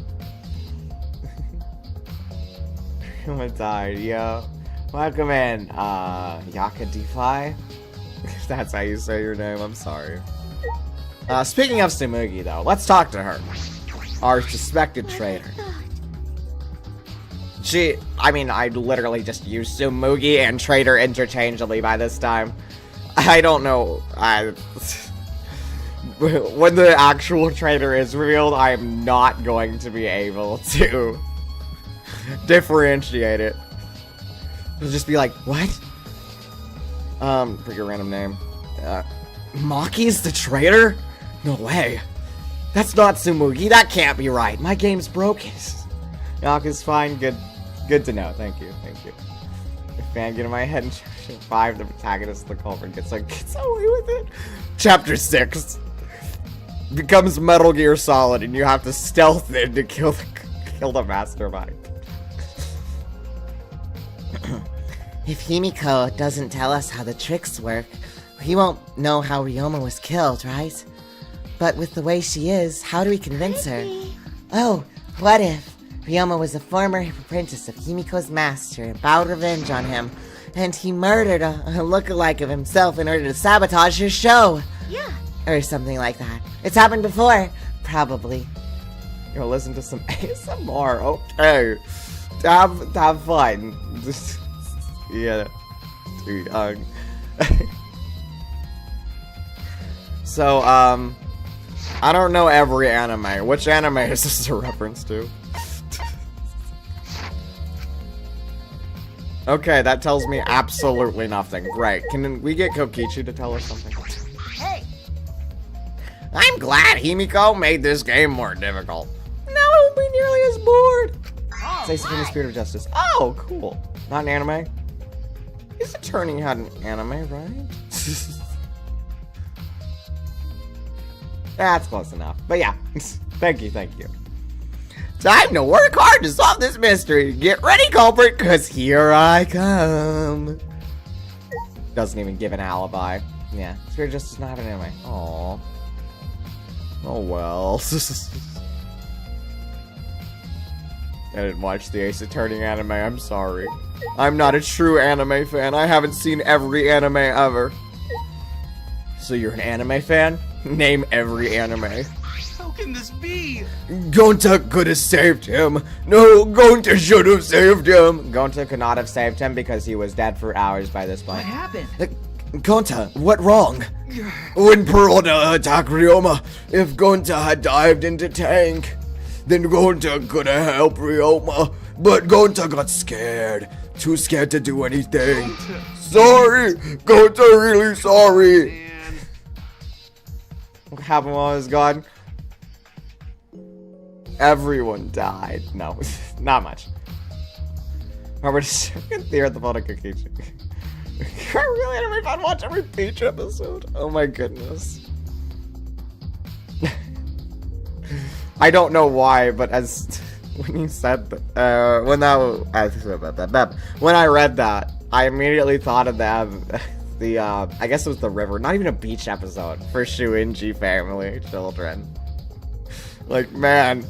I'm gonna die, yo. Welcome in, Yaka DeFi. If that's how you say your name, I'm sorry. Speaking of Tsumugi, though, let's talk to her. Our suspected traitor. I literally just used Tsumugi and traitor interchangeably by this time. I don't know. When the actual traitor is revealed, I am not going to be able to differentiate it. It'll just be like, what? Pick a random name. Maki's the traitor? No way. That's not Tsumugi. That can't be right. My game's broken. Yaka's fine. Good to know. Thank you. Fan get in my head in chapter 5, the protagonist of the culprit gets away with it. Chapter 6 becomes Metal Gear Solid, and you have to stealth in to kill the mastermind. If Himiko doesn't tell us how the tricks work, we won't know how Ryoma was killed, right? But with the way she is, how do we convince her? Oh, what if Ryoma was a former apprentice of Himiko's master and vowed revenge on him, and he murdered a lookalike of himself in order to sabotage her show? Yeah. Or something like that. It's happened before. Probably. Yo, listen to some ASMR. Okay. Have fun. Yeah. Too young. So, I don't know every anime. Which anime is this a reference to? Okay, that tells me absolutely nothing. Great. Can we get Kokichi to tell us something? Hey. I'm glad Himiko made this game more difficult. Now I won't be nearly as bored. Say something in the spirit of justice. Oh, cool. Not an anime? Ace Attorney had an anime, right? That's close enough. But yeah, thank you. Time to work hard to solve this mystery. Get ready, culprit, because here I come. Doesn't even give an alibi. Yeah, Spirit Justice does not have an anime. Aww. Oh well. I didn't watch the Ace Attorney anime, I'm sorry. I'm not a true anime fan. I haven't seen every anime ever. So you're an anime fan? Name every anime. How can this be? Gonta could have saved him. No, Gonta should have saved him. Gonta could not have saved him because he was dead for hours by this What point. happened? Gonta, what wrong? When Piranha attacked Ryoma, if Gonta had dived into tank, then Gonta could have helped Ryoma. But Gonta got scared. Too scared to do anything. Sorry! Gonta really sorry! Man. What happened while I was gone? Everyone died. No, not much. Robert is there at the bottom of Kikichi. I really had to fun watch every Peach episode. Oh my goodness. I don't know why, but as when you said that, when I read that, I immediately thought of the I guess it was the river, not even a beach episode for Shuinji family children. Like, man,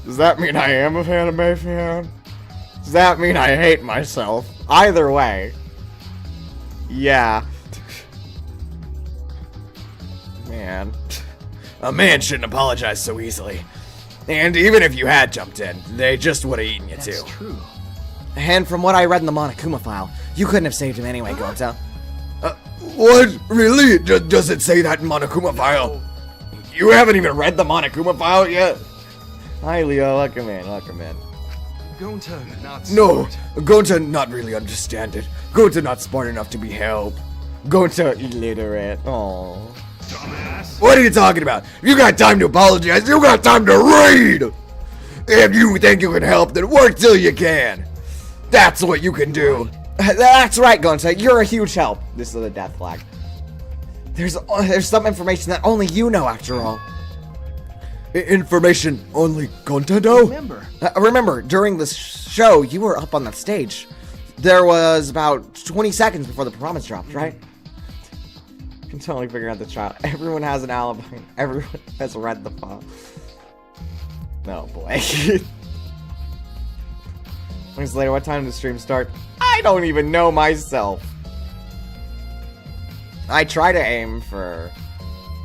does that mean I am a anime fan? Does that mean I hate myself? Either way. Yeah. Man. A man shouldn't apologize so easily. And even if you had jumped in, they just would have eaten you That's too. true. And from what I read in the Monokuma file, you couldn't have saved him anyway, Gonta. What? Really? Does it say that in Monokuma file? You haven't even read the Monokuma file yet? Hi, Leo. Welcome in. Gonta, not No, smart. Gonta not really understand it. Gonta not smart enough to be helped. Gonta illiterate. Oh. Dumbass. What are you talking about? You got time to apologize. You got time to read. If you think you can help, then work till you can. That's what you can do. That's right, Gonta. You're a huge help. This is the death flag. There's some information that only you know, after all. Information only Gonta know? Remember, Remember, during the show, you were up on that stage. There was about 20 seconds before the promise dropped, right? I can totally figure out the child. Everyone has an alibi. Everyone has read the file. Oh boy. Weeks later, what time did the stream start? I don't even know myself. I try to aim for,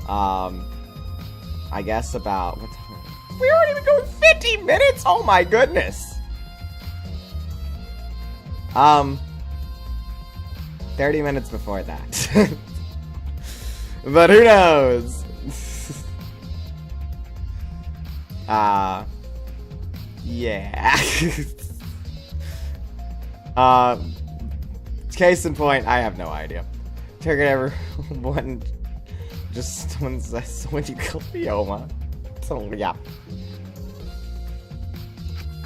I guess about, what time? We already been going 50 minutes? Oh my goodness. 30 minutes before that. But who knows? Yeah. Case in point, I have no idea. Target everyone. Just someone says when you kill Ryoma. So yeah.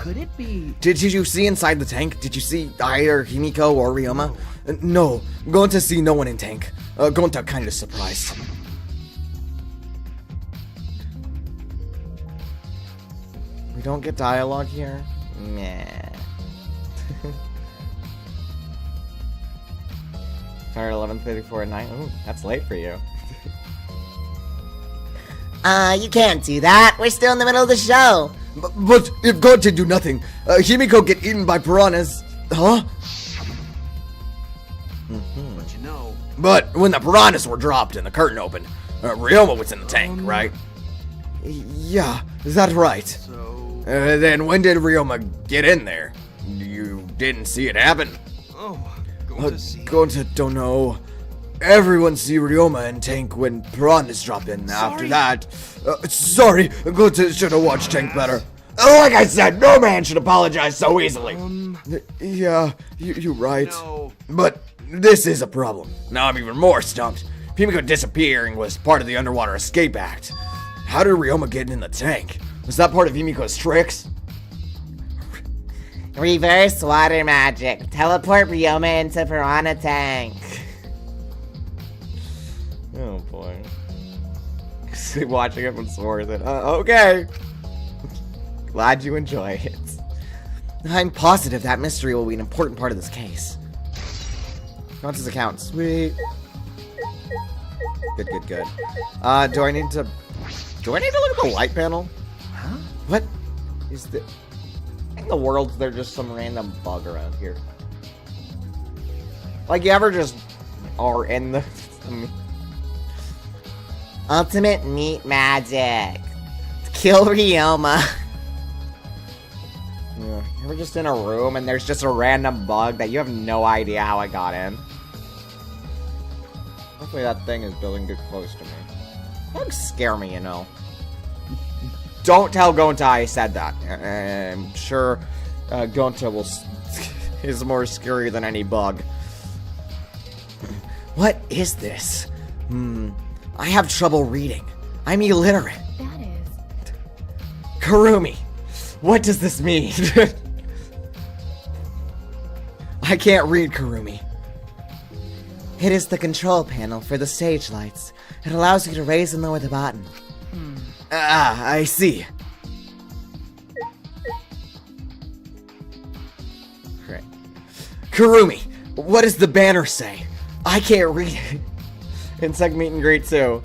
could it be? Did you see inside the tank? Did you see either Himiko or Ryoma? No. Going to see no one in tank. Going to kind of surprised. We don't get dialogue here? Meh. Sorry, 11:34 at night. Ooh, that's late for you. You can't do that. We're still in the middle of the show. But if God did do nothing, Himiko get eaten by piranhas. Huh? But you know, But when the piranhas were dropped and the curtain opened, Ryoma was in the tank, right? Yeah, is that right? so... Then when did Ryoma get in there? You didn't see it happen? Oh, going to see... Gonta don't know. Everyone see Ryoma in tank when piranhas drop in. After that, sorry, Gonta should have watched tank better. Like I said, no man should apologize so easily. Yeah, you're right. No. But this is a problem. Now I'm even more stumped. Himiko disappearing was part of the Underwater Escape Act. How did Ryoma get in the tank? Was that part of Himiko's tricks? Reverse water magic. Teleport Ryoma into Piranha Tank. Oh boy. Watching it was worth it. Okay. Glad you enjoy it. I'm positive that mystery will be an important part of this case. What's his account? Sweet. Good, good, good. Do I need to look at the light panel? Huh? What is the... In the world, there's just some random bug around here. Like, you ever just are in the... Ultimate meat magic. Kill Ryoma. Yeah, you're just in a room and there's just a random bug that you have no idea how it got in. Hopefully that thing is building too close to me. Bugs scare me, you know. Don't tell Gonta I said that. I'm sure Gonta is more scary than any bug. What is this? I have trouble reading. I'm illiterate. That is. Kurumi, what does this mean? I can't read, Kurumi. It is the control panel for the stage lights. It allows you to raise and lower the button. Ah, I see. Great. Kurumi, what does the banner say? I can't read it. Insect meet and greet too.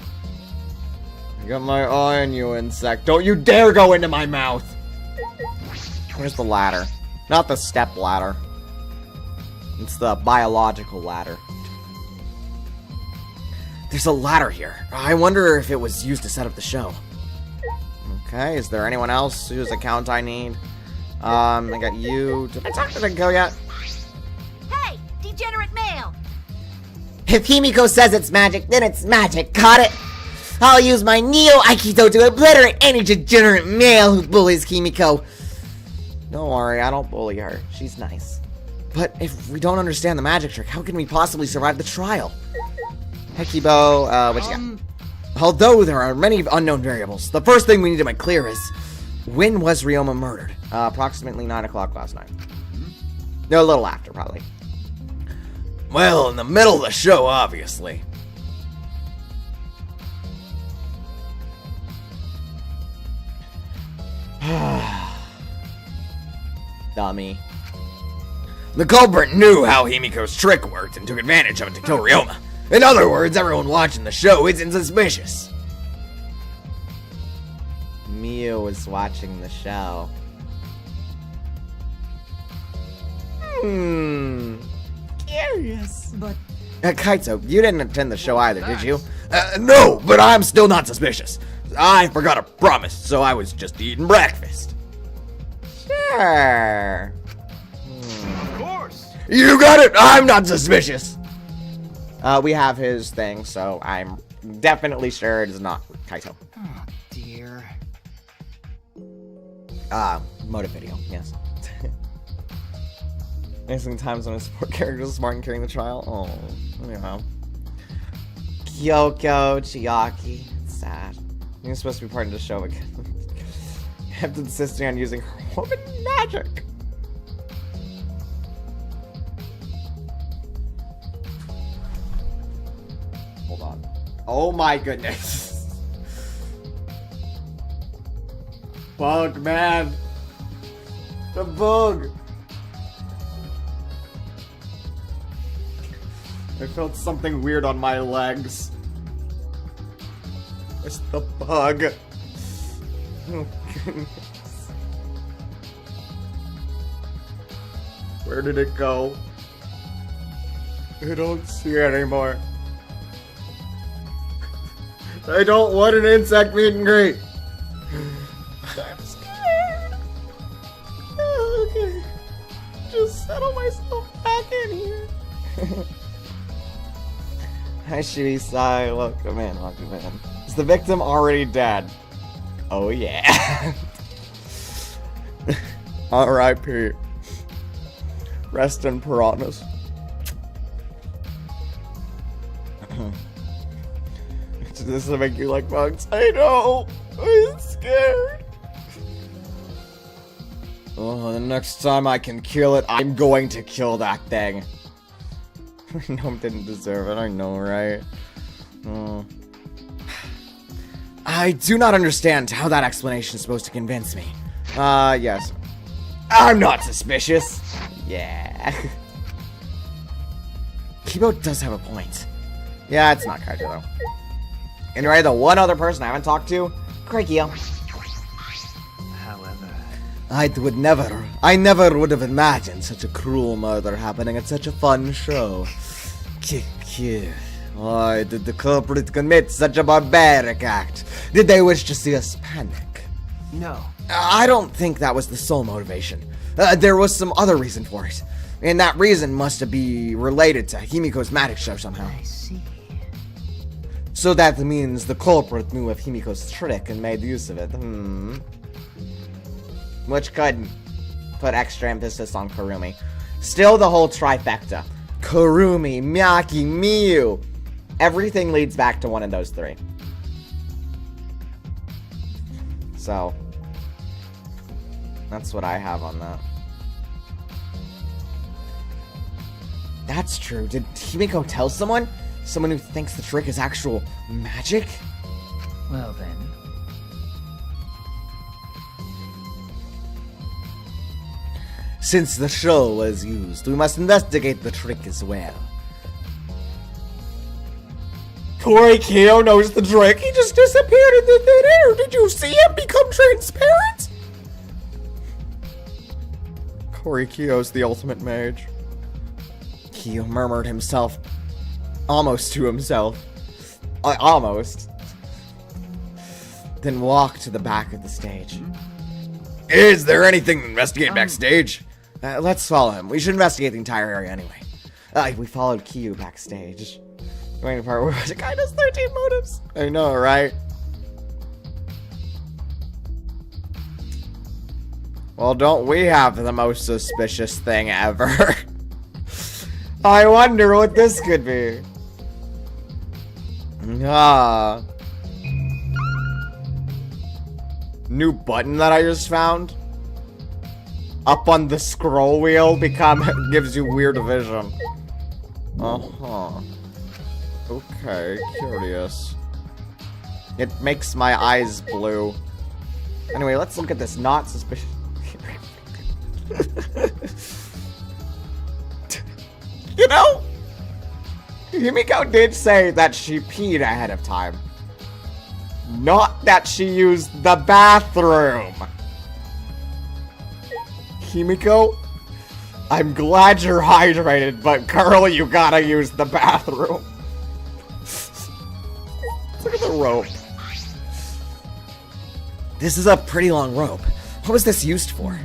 I got my eye on you, insect. Don't you dare go into my mouth! Where's the ladder? Not the step ladder. It's the biological ladder. There's a ladder here. I wonder if it was used to set up the show. Okay, is there anyone else whose account I need? I got you. Did I talk to the go yet? Hey, degenerate male! If Himiko says it's magic, then it's magic. Got it? I'll use my Neo Aikido to obliterate any degenerate male who bullies Himiko. Don't worry, I don't bully her. She's nice. But if we don't understand the magic trick, how can we possibly survive the trial? Hekibo, what you got? Although there are many unknown variables, the first thing we need to make clear is, when was Ryoma murdered? Approximately 9 o'clock last night. No, a little after, probably. Well, in the middle of the show, obviously. Dummy. The culprit knew how Himiko's trick worked and took advantage of it to kill Ryoma. In other words, everyone watching the show isn't suspicious. Mia was watching the show. Curious. But Kaito, you didn't attend the show either, did you? No, but I'm still not suspicious. I forgot a promise, so I was just eating breakfast. Sure. Of course. You got it! I'm not suspicious! We have his thing, so I'm definitely sure it is not Kaito. oh dear. Motive video, yes. Missing times when a support character is smart and carrying the trial. Oh, you know. Kyoko, Chiaki. It's sad. You're supposed to be part of the show again. Kept insisting on using her woman magic. Hold on. Oh my goodness. Bug, man. The bug. I felt something weird on my legs. It's the bug. Oh, goodness. Where did it go? I don't see it anymore. I don't want an insect meet and greet. I'm scared. Okay. Just settle myself back in here. Hi, Shuisai. Welcome in, welcome in. Is the victim already dead? Oh, yeah. R.I.P. Rest in piranhas. Does this make you like bugs? I know. I'm scared. Oh, the next time I can kill it, I'm going to kill that thing. Gnome didn't deserve it, I know, right? Oh. I do not understand how that explanation is supposed to convince me. Yes. I'm not suspicious. Yeah. Kibo does have a point. Yeah, it's not Kaiju, though. Anyway, the one other person I haven't talked to, Craigio. However, I never would have imagined such a cruel murder happening at such a fun show. Why did the culprit commit such a barbaric act? Did they wish to see us panic? no. I don't think that was the sole motivation. There was some other reason for it. And that reason must be related to Himiko's magic show somehow. I see. So that means the culprit knew of Himiko's trick and made use of it. Which could put extra emphasis on Kurumi. Still the whole trifecta. Kurumi, Miyaki, Miyu. Everything leads back to one of those three. So, that's what I have on that. That's true. Did Himiko tell someone? Someone who thinks the trick is actual magic? Well then. Since the show was used, we must investigate the trick as well. Korekiyo knows the trick. He just disappeared into thin air. Did you see him become transparent? Korekiyo's the ultimate mage. Kiyo murmured himself. Almost to himself. Almost. Then walked to the back of the stage. Is there anything to investigate backstage? Let's follow him. We should investigate the entire area anyway. We followed Kiyu backstage. Going to part where the guy does 13 motives. I know, right? Well, don't we have the most suspicious thing ever? I wonder what this could be. New button that I just found. Up on the scroll wheel gives you weird vision. Okay, curious. It makes my eyes blue. Anyway, let's look at this not suspicious. You know, Himiko did say that she peed ahead of time. Not that she used the bathroom. Himiko, I'm glad you're hydrated, but girl, you gotta use the bathroom. Look at the rope. This is a pretty long rope. What was this used for?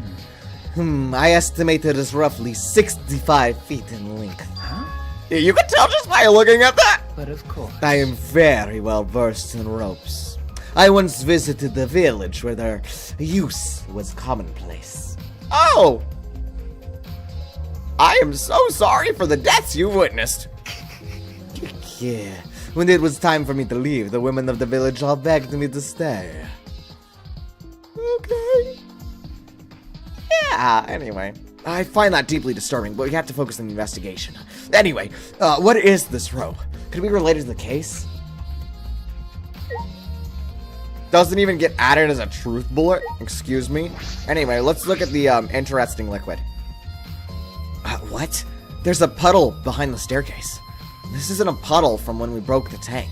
I estimate it is roughly 65 feet in length. Huh? You can tell just by looking at that. But of course. I am very well versed in ropes. I once visited the village where their use was commonplace. Oh! I am so sorry for the deaths you witnessed. Yeah. When it was time for me to leave, the women of the village all begged me to stay. Okay. Yeah, anyway. I find that deeply disturbing, but we have to focus on the investigation. Anyway, what is this rope? Could it be related to the case? Doesn't even get added as a truth bullet? Excuse me? Anyway, let's look at the interesting liquid. What? There's a puddle behind the staircase. This isn't a puddle from when we broke the tank.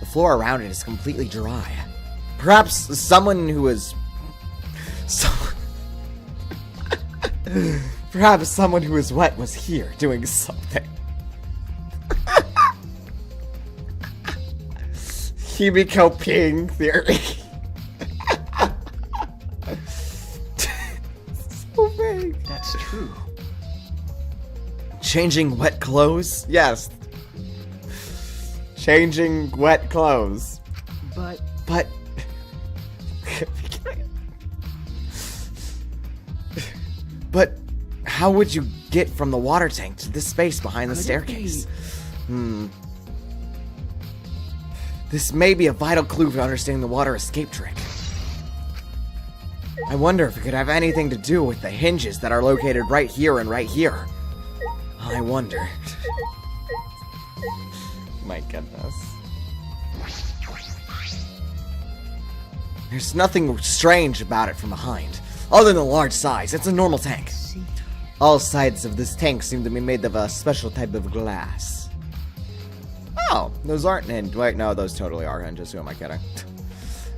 The floor around it is completely dry. Perhaps someone who is... Perhaps someone who is wet was here doing something. Himiko peeing theory. So vague. That's true. Changing wet clothes? Yes. Changing wet clothes. But But how would you get from the water tank to this space behind the Could it staircase? This may be a vital clue for understanding the water escape trick. I wonder if it could have anything to do with the hinges that are located right here and right here. I wonder. My goodness. There's nothing strange about it from behind, other than the large size. It's a normal tank. All sides of this tank seem to be made of a special type of glass. Oh, those aren't hinges. Wait, no, those totally are hinges. Who am I kidding?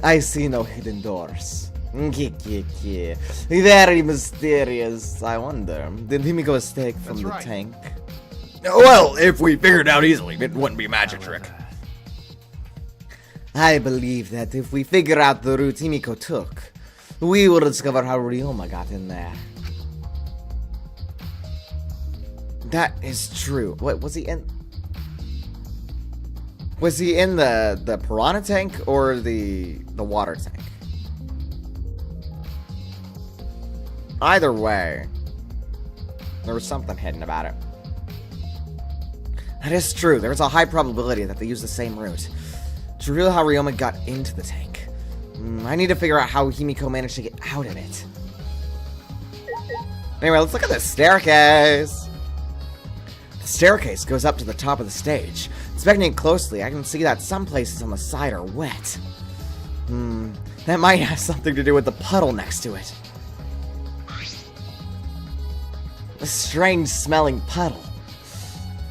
I see no hidden doors. Very mysterious. I wonder, did Himiko escape from That's the right. tank? Well, if we figured it out easily, it wouldn't be a magic trick. I believe that if we figure out the route Himiko took, we will discover how Ryoma got in there. That is true. What was he in? Was he in the piranha tank or the water tank? Either way, there was something hidden about it. That is true. There is a high probability that they use the same route. To reveal how Ryoma got into the tank, I need to figure out how Himiko managed to get out of it. Anyway, let's look at this staircase. The staircase goes up to the top of the stage. Inspecting it closely, I can see that some places on the side are wet. That might have something to do with the puddle next to it. A strange smelling puddle.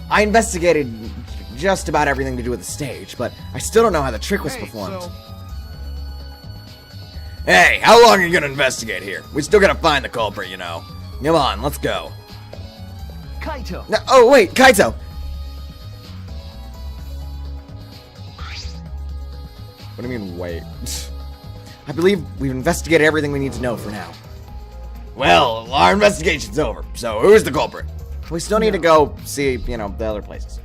I investigated just about everything to do with the stage, but I still don't know how the trick was performed. Hey, how long are you gonna investigate here? We still gotta find the culprit, you know. Come on, let's go. Kaito! No, oh wait, Kaito! What do you mean, wait? I believe we've investigated everything we need to know for now. Well, our investigation's over, so who's the culprit? We still need to go see, you know, the other places.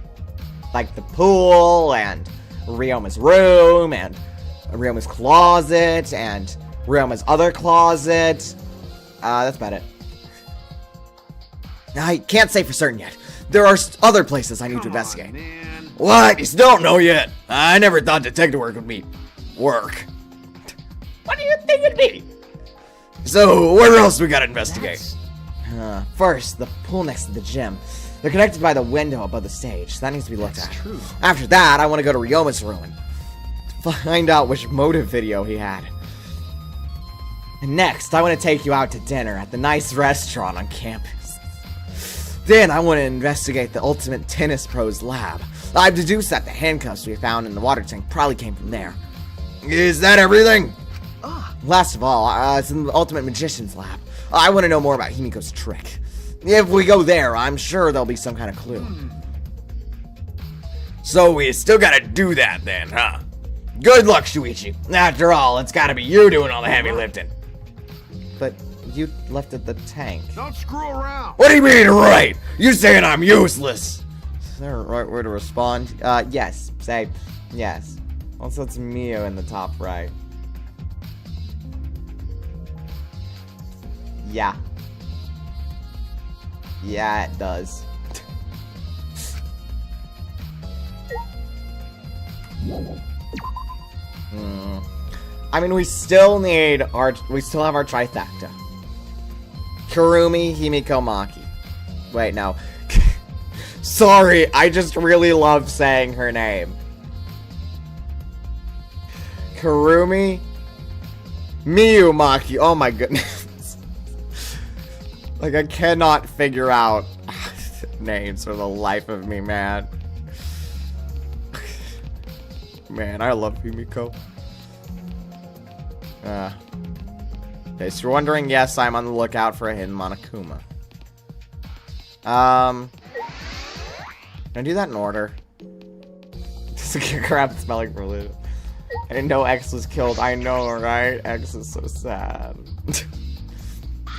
Like the pool, and Ryoma's room, and Ryoma's closet, and Ryoma's other closet. That's about it. I can't say for certain yet. There are other places I need to investigate. Man. What? You still don't know yet? I never thought detective work would be work. What do you think it'd be? So, where else we gotta investigate? First, the pool next to the gym. They're connected by the window above the stage, so that needs to be looked at. True. After that, I want to go to Ryoma's room and find out which motive video he had. And next, I want to take you out to dinner at the nice restaurant on campus. Then, I want to investigate the Ultimate Tennis Pro's lab. I've deduced that the handcuffs we found in the water tank probably came from there. Is that everything? Last of all, it's in the Ultimate Magician's lab. I want to know more about Himiko's trick. If we go there, I'm sure there'll be some kind of clue. So we still gotta do that then, huh? Good luck, Shuichi. After all, it's gotta be you doing all the heavy lifting. But you lifted the tank. Don't screw around. What do you mean, right? You saying I'm useless? Is there a right way to respond? Yes. Say yes. Also, it's Mio in the top right. Yeah. Yeah, it does. I mean, we still have our trifecta. Kurumi, Himiko, Maki. Wait, no. Sorry, I just really love saying her name. Kurumi, Miyu, Maki. Oh my goodness. Like, I cannot figure out names for the life of me, man. Man, I love Himiko. Okay, so you're wondering, yes, I'm on the lookout for a hidden Monokuma. Can I do that in order? Crap, smelling religion. I didn't know X was killed. I know, right? X is so sad.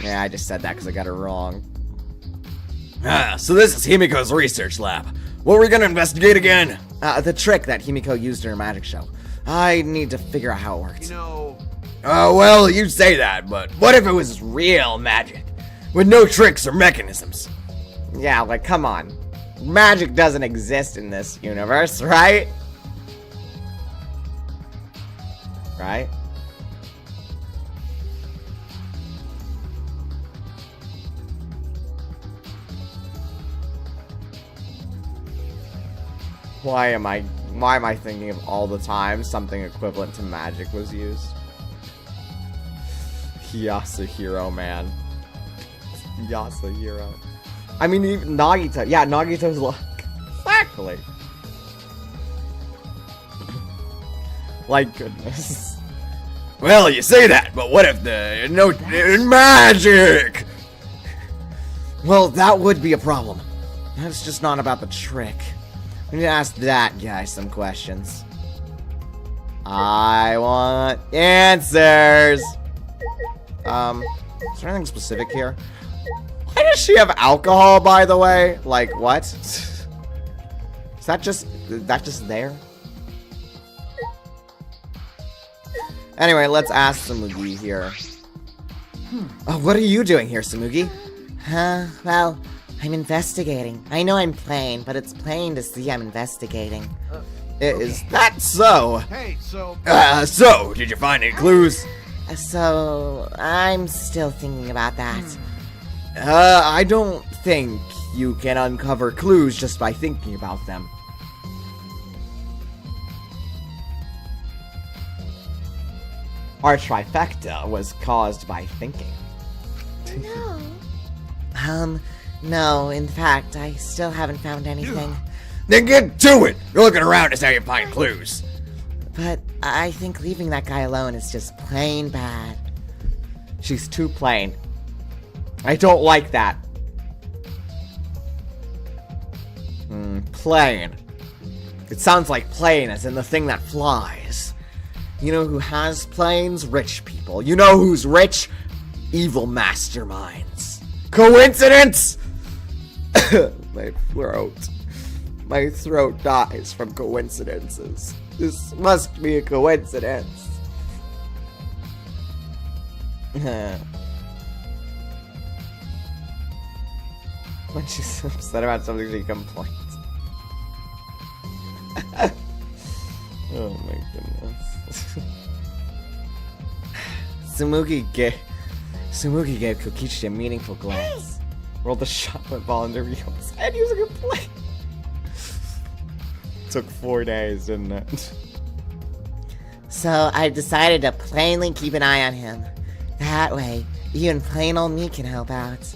Yeah, I just said that because I got it wrong. So this is Himiko's research lab. What were we gonna investigate again? The trick that Himiko used in her magic show. I need to figure out how it works. You know, Well, you say that, but what if it was real magic? With no tricks or mechanisms? Yeah, like, come on. Magic doesn't exist in this universe, right? Right? Why am I thinking of all the time something equivalent to magic was used? Yasuhiro, man. Yasuhiro. I mean, even Nagito. Yeah, Nagito's luck. Exactly. Like, goodness. Well, you say that, but what if the note in magic? Well, that would be a problem. That's just not about the trick. We need to ask that guy some questions. I want answers. Is there anything specific here? Why does she have alcohol, by the way? Like, what? Is that just there? Anyway, let's ask Tsumugi here. What are you doing here, Tsumugi? Well, I'm investigating. I know I'm plain, but it's plain to see I'm investigating. Is that so? Hey, so So, did you find any clues? So, I'm still thinking about that. I don't think you can uncover clues just by thinking about them. Our trifecta was caused by thinking. No, in fact, I still haven't found anything. Then get to it! You're looking around is how you find clues. But I think leaving that guy alone is just plain bad. She's too plain. I don't like that. Plain. It sounds like plane as in the thing that flies. You know who has planes? Rich people. You know who's rich? Evil masterminds. Coincidence? My throat. My throat dies from coincidences. This must be a coincidence. When she's upset about something, she complains. Oh my goodness. Tsumugi gave Kokichi a meaningful glance. Rolled the shot ball into Ryo's head using a plane. Took 4 days, didn't it? So I decided to plainly keep an eye on him. That way, even plain old me can help out.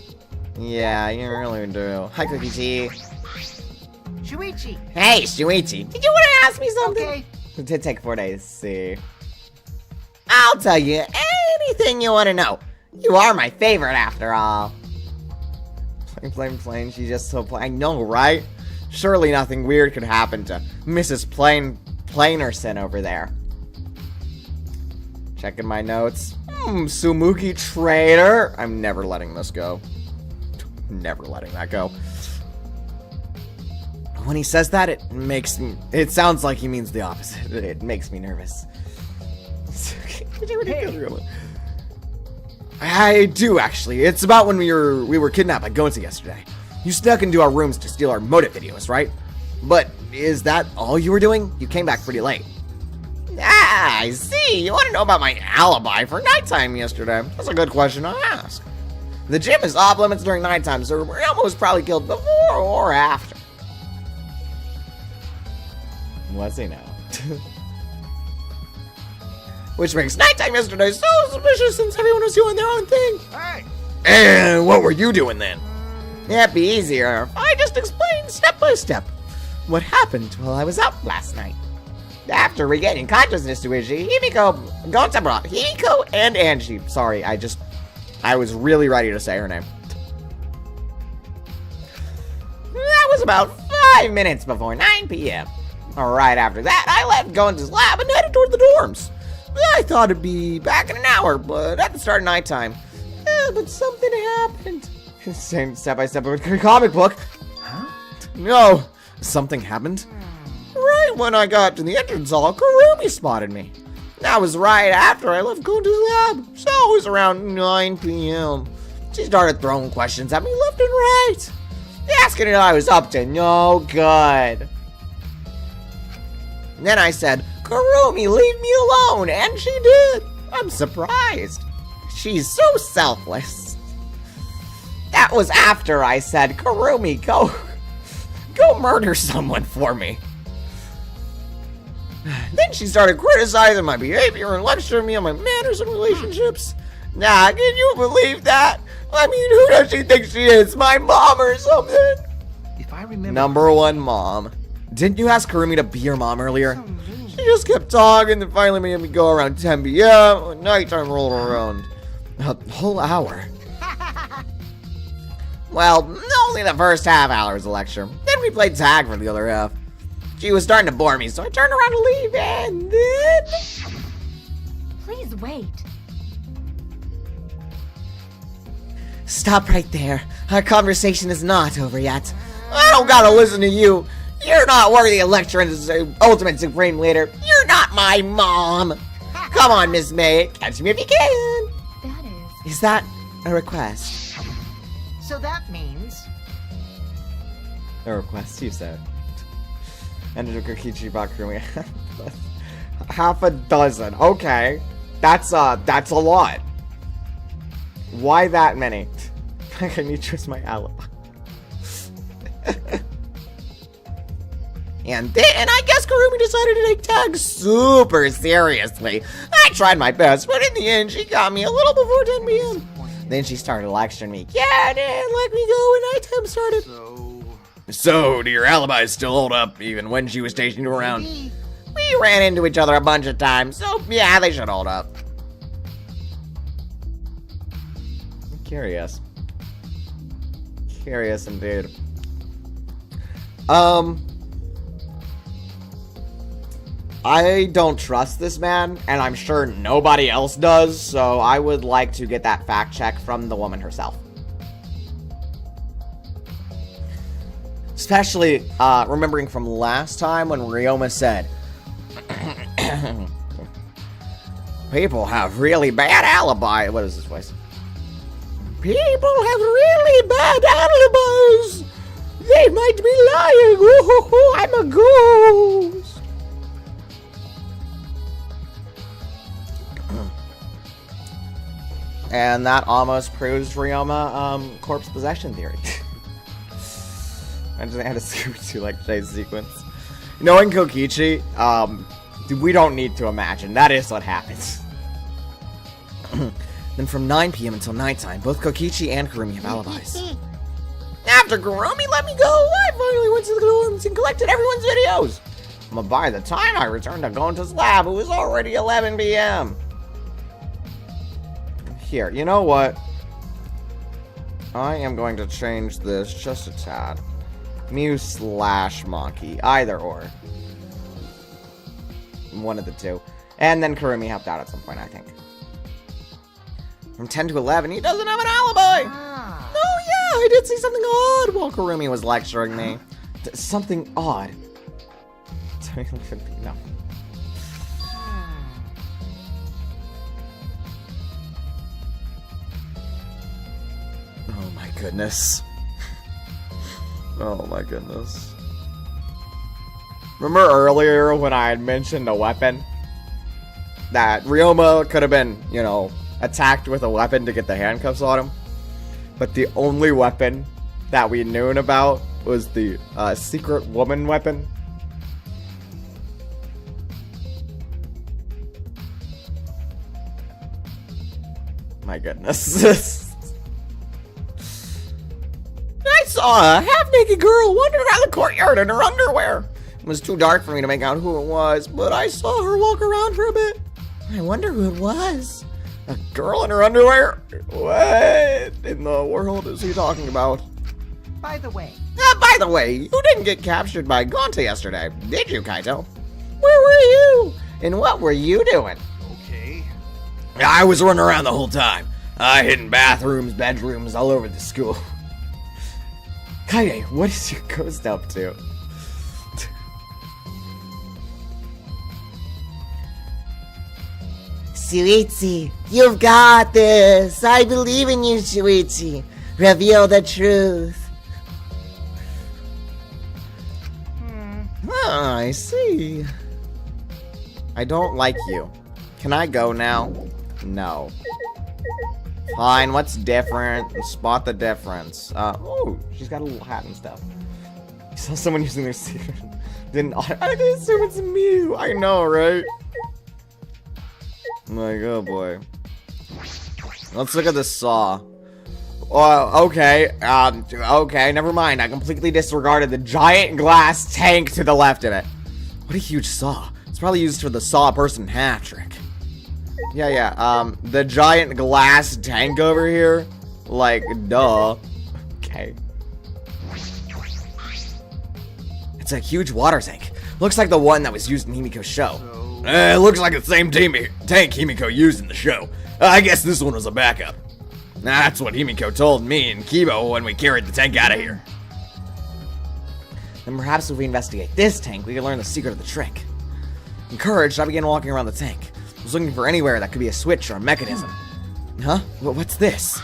Yeah, you really do. Hi, Kokichi. Shuichi! Hey, Shuichi, did you want to ask me something? Okay. It did take 4 days, see. I'll tell you anything you want to know. You are my favorite after all. Plain, she's just so plain. I know, right? Surely nothing weird could happen to Mrs. Plainerson over there. Checking my notes. Tsumugi traitor. I'm never letting this go. Never letting that go. When he says that, it sounds like he means the opposite. It makes me nervous. I do, actually. It's about when we were kidnapped by Gonza yesterday. You snuck into our rooms to steal our motive videos, right? But is that all you were doing? You came back pretty late. Ah, I see. You want to know about my alibi for nighttime yesterday. That's a good question to ask. The gym is off limits during nighttime, so Ryoma was probably killed before or after. Was he now? Which makes nighttime yesterday so suspicious since everyone was doing their own thing. hey, And what were you doing then? It'd be easier if I just explained step by step what happened while I was up last night. After regaining consciousness to Ishi, Himiko, Gonza brought Himiko and Angie. Sorry, I was really ready to say her name. That was about 5 minutes before 9 p.m. Right after that, I left Gonza's lab and headed toward the dorms. I thought it'd be back in an hour, but at the start of nighttime. But something happened. Same step-by-step with a comic book. Huh? No, something happened. Right when I got to the entrance hall, Kurumi spotted me. That was right after I left Gonza's lab, so it was around 9 p.m. She started throwing questions at me left and right, asking if I was up to no good. Then I said, Kurumi, leave me alone, and she did. I'm surprised. She's so selfless. That was after I said, Kurumi, go murder someone for me. Then she started criticizing my behavior and lecturing me on my manners and relationships. Nah, can you believe that? I mean, who does she think she is? My mom or something? If I remember... Number one mom. Didn't you ask Kurumi to be your mom earlier? She just kept talking and finally made me go around 10 p.m. when nighttime rolled around. A whole hour. Well, only the first half hour was a lecture. Then we played tag for the other half. She was starting to bore me, so I turned around to leave, and then... Please wait. Stop right there. Our conversation is not over yet. I don't gotta listen to you. You're not worthy of lecturing as the ultimate supreme leader. You're not my mom. Come on, Miss May. Catch me if you can. That is. Is that a request? So that means... A request, you said. And Kokichi Bakurumi. Half a dozen. Okay. That's a lot. Why that many? I need to choose my alibi. And then I guess Kurumi decided to take tag super seriously. I tried my best, but in the end, she got me a little before 10 p.m. Then she started lecturing me. Yeah, and let me go when nighttime started. So, do your alibis still hold up even when she was chasing you around? We ran into each other a bunch of times, so yeah, they should hold up. Curious. Curious indeed. I don't trust this man, and I'm sure nobody else does, so I would like to get that fact check from the woman herself. Especially, remembering from last time when Ryoma said, people have really bad alibi. What is this voice? People have really bad alibis. They might be lying. Ooh, I'm a ghost. And that almost proves Ryoma corpse possession theory. I just had a Scooby-Doo like chase sequence. Knowing Kokichi, we don't need to imagine. That is what happens. Then from 9 p.m. until nighttime, both Kokichi and Kurumi have alibis. After Kurumi let me go, I finally went to the dorms and collected everyone's videos. But by the time I returned to Gonta's lab, it was already 11 p.m. Here, you know what? I am going to change this just a tad. Mew/Monkey, either or. One of the two. And then Kurumi helped out at some point, I think. From 10 to 11, he doesn't have an alibi! Oh yeah, I did see something odd while Kurumi was lecturing me. Something odd. No. Oh my goodness. Oh my goodness. Remember earlier when I had mentioned a weapon? That Ryoma could have been, you know, attacked with a weapon to get the handcuffs on him? But the only weapon that we knew about was the secret woman weapon. My goodness. I saw a half-naked girl wandering around the courtyard in her underwear. It was too dark for me to make out who it was, but I saw her walk around for a bit. I wonder who it was. A girl in her underwear? What in the world is he talking about? By the way, you didn't get captured by Gonta yesterday, did you, Kaito? Where were you? And what were you doing? Okay. I was running around the whole time. I hid in bathrooms, bedrooms, all over the school. Kaide, what is your ghost up to? Shuichi, you've got this. I believe in you, Shuichi. Reveal the truth. Ah, I see. I don't like you. Can I go now? No. Fine, what's different? Spot the difference. Oh, she's got a little hat and stuff. saw someone using their secret. Didn't I assume it's Mew? I know, right? I'm like, oh boy. Let's look at the saw. Okay. Okay, never mind. I completely disregarded the giant glass tank to the left of it. What a huge saw. It's probably used for the saw a person in half trick. Yeah. The giant glass tank over here. Like, duh. Okay. It's a huge water tank. Looks like the one that was used in Himiko's show. It looks like the same tank Himiko used in the show. I guess this one was a backup. That's what Himiko told me and Kibo when we carried the tank out of here. Then perhaps if we investigate this tank, we can learn the secret of the trick. Encouraged, I began walking around the tank. I was looking for anywhere that could be a switch or a mechanism. Huh? What's this?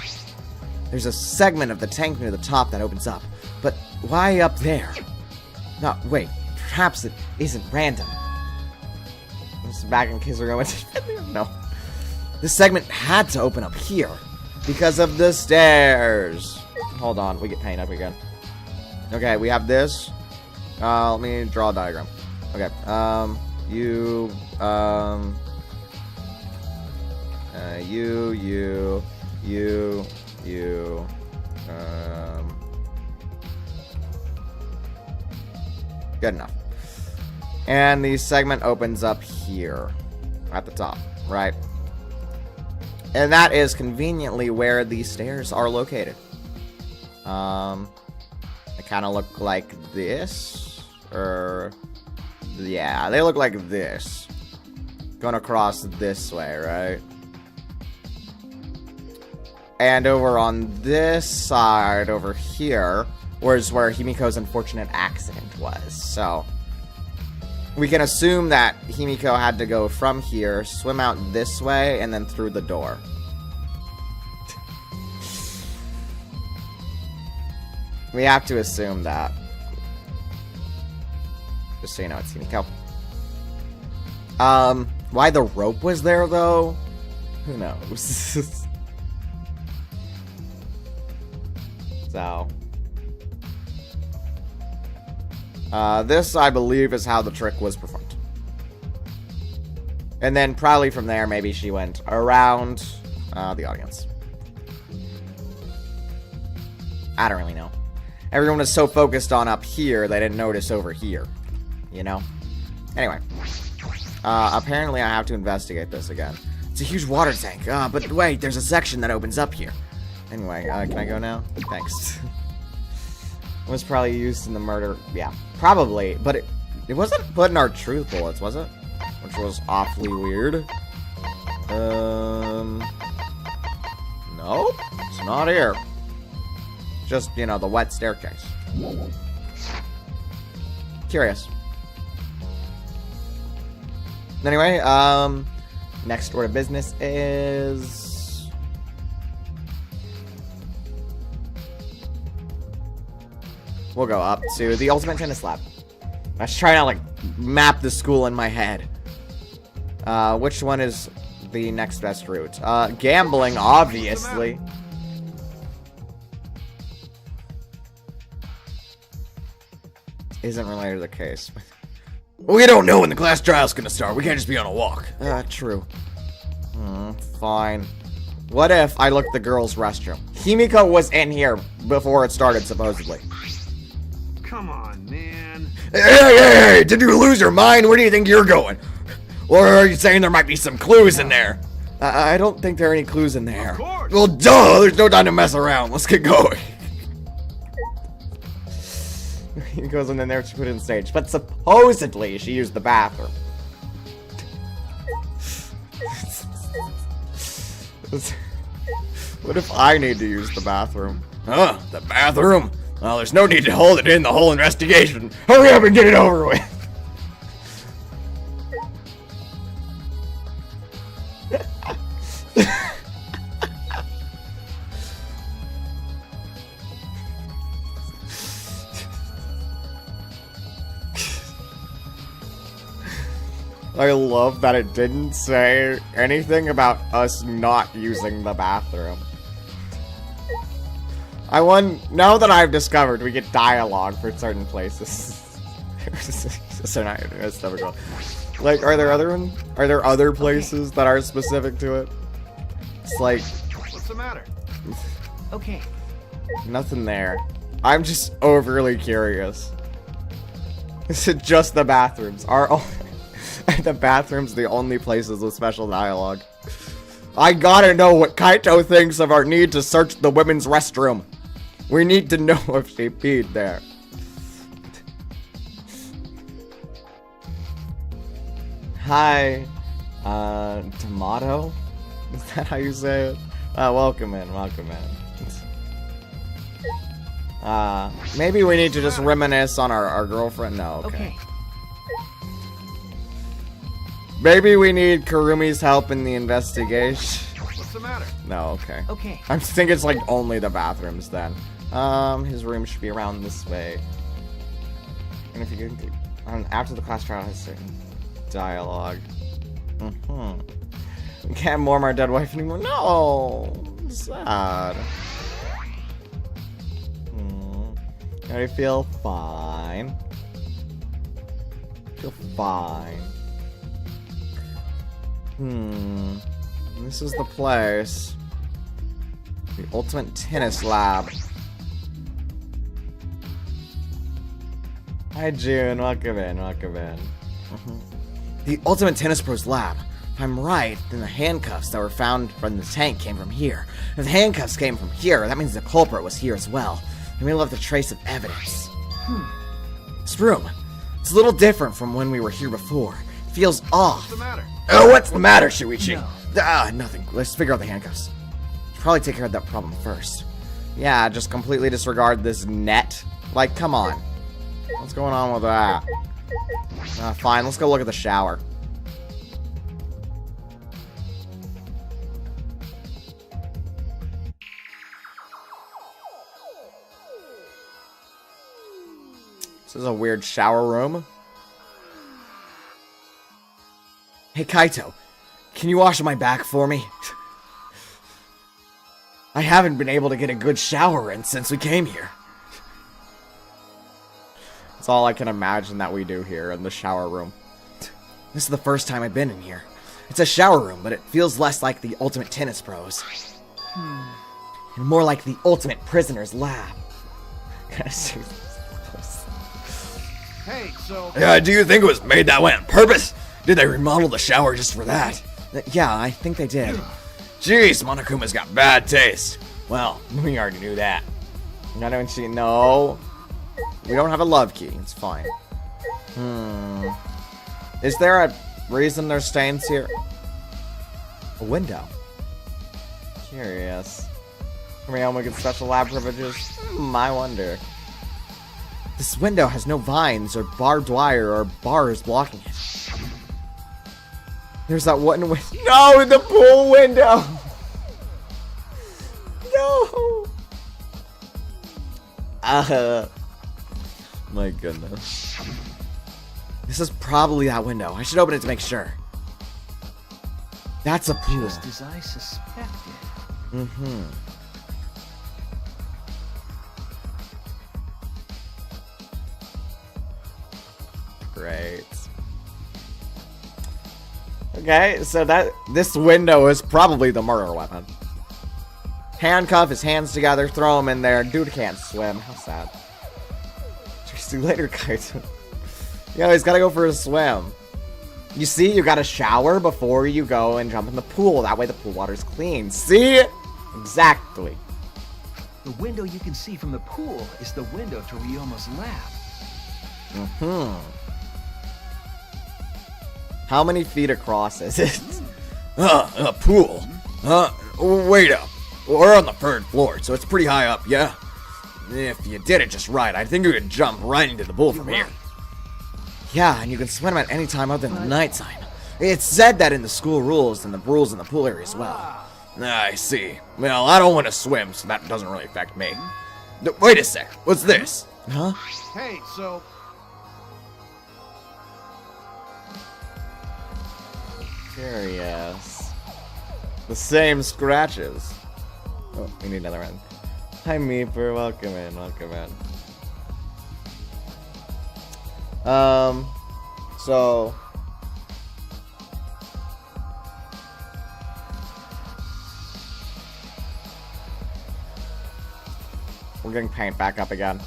There's a segment of the tank near the top that opens up. But why up there? No, wait. Perhaps it isn't random. Just back in case we're going to... No. This segment had to open up here. Because of the stairs. Hold on, we get paint up again. Okay, we have this. Let me draw a diagram. Okay, you, good enough. And the segment opens up here at the top, right? And that is conveniently where the stairs are located. They kind of look like this, or yeah, they look like this. Going across this way, right? And over on this side, over here, was where Himiko's unfortunate accident was. So we can assume that Himiko had to go from here, swim out this way, and then through the door. We have to assume that. Just so you know, it's Himiko. Why the rope was there, though? Who knows? So... this, I believe, is how the trick was performed. And then probably from there, maybe she went around the audience. I don't really know. Everyone was so focused on up here, they didn't notice over here. You know? Anyway. Apparently I have to investigate this again. It's a huge water tank. But wait, there's a section that opens up here. Anyway, can I go now? Thanks. It was probably used in the murder. Yeah, probably. But it wasn't put in our truth bullets, was it? Which was awfully weird. Nope. It's not here. Just, you know, the wet staircase. Curious. Anyway, next order of business is... we'll go up to the ultimate tennis lab. I was trying to, like, map the school in my head. Which one is the next best route? Gambling, obviously. Isn't related to the case. We don't know when the class trial's gonna start. We can't just be on a walk. True. Fine. What if I looked the girls' restroom? Himiko was in here before it started, supposedly. Come on, man. Hey, did you lose your mind? Where do you think you're going? Or are you saying there might be some clues in there? I don't think there are any clues in there. Of course. Well, duh, there's no time to mess around. Let's get going. He goes in there to put it on stage. But supposedly, she used the bathroom. What if I need to use the bathroom? Huh? The bathroom? Well, there's no need to hold it in the whole investigation. Hurry up and get it over with. I love that it didn't say anything about us not using the bathroom. Now that I've discovered we get dialogue for certain places. So not, it's never going. Like, are there other places that are specific to it? It's like, What's the matter? Okay. nothing there. I'm just overly curious. Is it just the bathrooms? Are the bathrooms the only places with special dialogue? I gotta know what Kaito thinks of our need to search the women's restroom. We need to know if she peed there. Hi, Tomato? Is that how you say it? Welcome in. Maybe we need to just reminisce on our girlfriend. No, okay. Maybe we need Kurumi's help in the investigation. What's the matter? No, okay. Okay. I think it's like only the bathrooms then. His room should be around this way. And if you can, after the class trial has certain dialogue. We can't mourn our dead wife anymore. No, sad. I feel fine. This is the place. The ultimate tennis lab. Hi, June. Welcome in. The ultimate tennis pro's lab. If I'm right, then the handcuffs that were found from the tank came from here. If the handcuffs came from here, that means the culprit was here as well. And we left a trace of evidence. This room. It's a little different from when we were here before. It feels off. What's the matter? Oh, what's the matter, Shuichi? No. Nothing. Let's figure out the handcuffs. Should probably take care of that problem first. Yeah, just completely disregard this net. Like, come on. What's going on with that? Fine, let's go look at the shower. This is a weird shower room. Hey, Kaito. Can you wash my back for me? I haven't been able to get a good shower in since we came here. That's all I can imagine that we do here in the shower room. This is the first time I've been in here. It's a shower room, but it feels less like the ultimate tennis pros. And more like the ultimate prisoner's lab. Hey, so... Do you think it was made that way on purpose? Did they remodel the shower just for that? Yeah, I think they did. Jeez, Monokuma's got bad taste. Well, we already knew that. I don't see. No. We don't have a love key. It's fine. Is there a reason there's stains here? A window. Curious. Can we all get special lab privileges? I wonder. This window has no vines or barbed wire or bars blocking it. There's that one window. No, the pool window! No! My goodness. This is probably that window. I should open it to make sure. That's a pool. Just as I suspected. Great. Okay, so this window is probably the murder weapon. Handcuff his hands together, throw him in there. Dude can't swim. How sad. See you later, guys. Yeah, he's gotta go for a swim. You see, you gotta shower before you go and jump in the pool. That way the pool water's clean. See? Exactly. The window you can see from the pool is the window to Ryoma's lab. How many feet across is it? A pool. Wait up. We're on the 3rd floor, so it's pretty high up, yeah? If you did it just right, I think you could jump right into the pool from here. Yeah, and you can swim at any time other than nighttime. It's said that in the school rules and the rules in the pool area as well. I see. Well, I don't want to swim, so that doesn't really affect me. Wait a sec. What's this? Huh? Hey, so... Curious. The same scratches. Oh, we need another one. Hi, Meeper. Welcome in. Welcome in. So... We're getting paint back up again.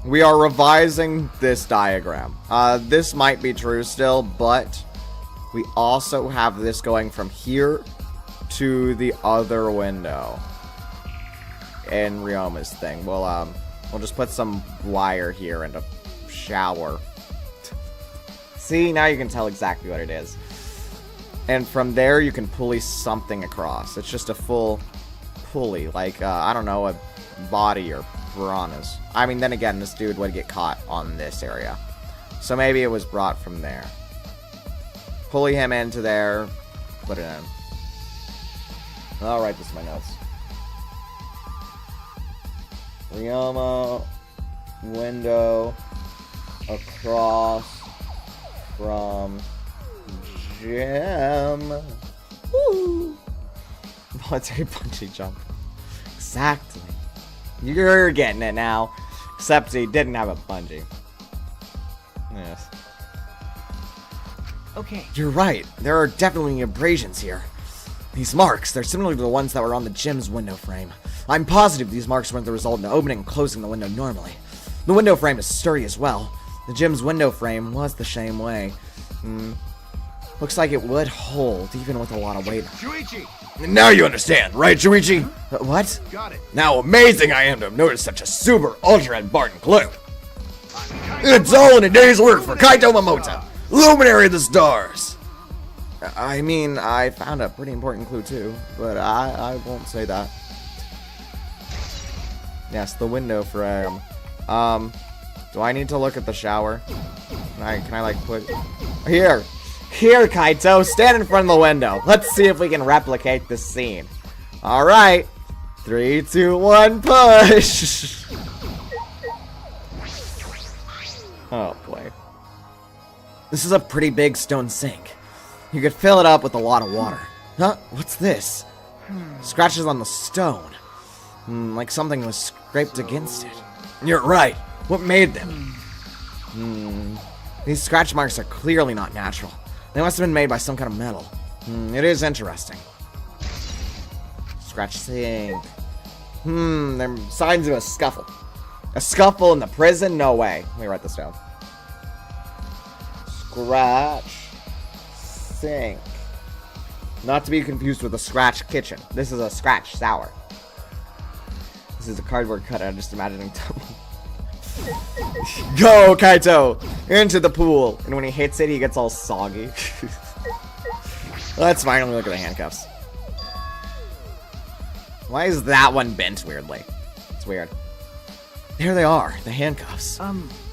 We are revising this diagram. This might be true still, but we also have this going from here to the other window in Ryoma's thing. We'll just put some wire here and a shower. See, now you can tell exactly what it is. And from there, you can pulley something across. It's just a full pulley, like, I don't know, a body or piranhas. I mean, then again, this dude would get caught on this area. So maybe it was brought from there. Pulley him into there, put it in. I'll write this in my notes. Ryoma, window, across from gem. Woo! Military bungee jump. Exactly. You're getting it now. Except he didn't have a bungee. Yes. Okay. You're right. There are definitely abrasions here. These marks, they're similar to the ones that were on the gym's window frame. I'm positive these marks weren't the result of opening and closing the window normally. The window frame is sturdy as well. The gym's window frame was the same way. Looks like it would hold, even with a lot of weight. Shuichi! Now you understand, right, Shuichi? What? Got it. Now amazing I am to have noticed such a super ultra Barton clue. It's all in a day's work for Kaito Momota, luminary of the stars. I mean, I found a pretty important clue too, but I won't say that. Yes, the window frame. Do I need to look at the shower? Can I like put... Here, Kaito, stand in front of the window. Let's see if we can replicate this scene. Alright. 3, 2, 1, push! Oh, boy. This is a pretty big stone sink. You could fill it up with a lot of water. Huh? What's this? Scratches on the stone. Like something was scraped against it. You're right. What made them? These scratch marks are clearly not natural. They must have been made by some kind of metal. It is interesting. Scratch sink. They're signs of a scuffle. A scuffle in the prison? No way. Let me write this down. Scratch sink. Not to be confused with a scratch kitchen. This is a scratch sour. This is a cardboard cutout. I'm just imagining. Go, Kaito! Into the pool. And when he hits it, he gets all soggy. Let's finally look at the handcuffs. Why is that one bent weirdly? It's weird. There they are, the handcuffs.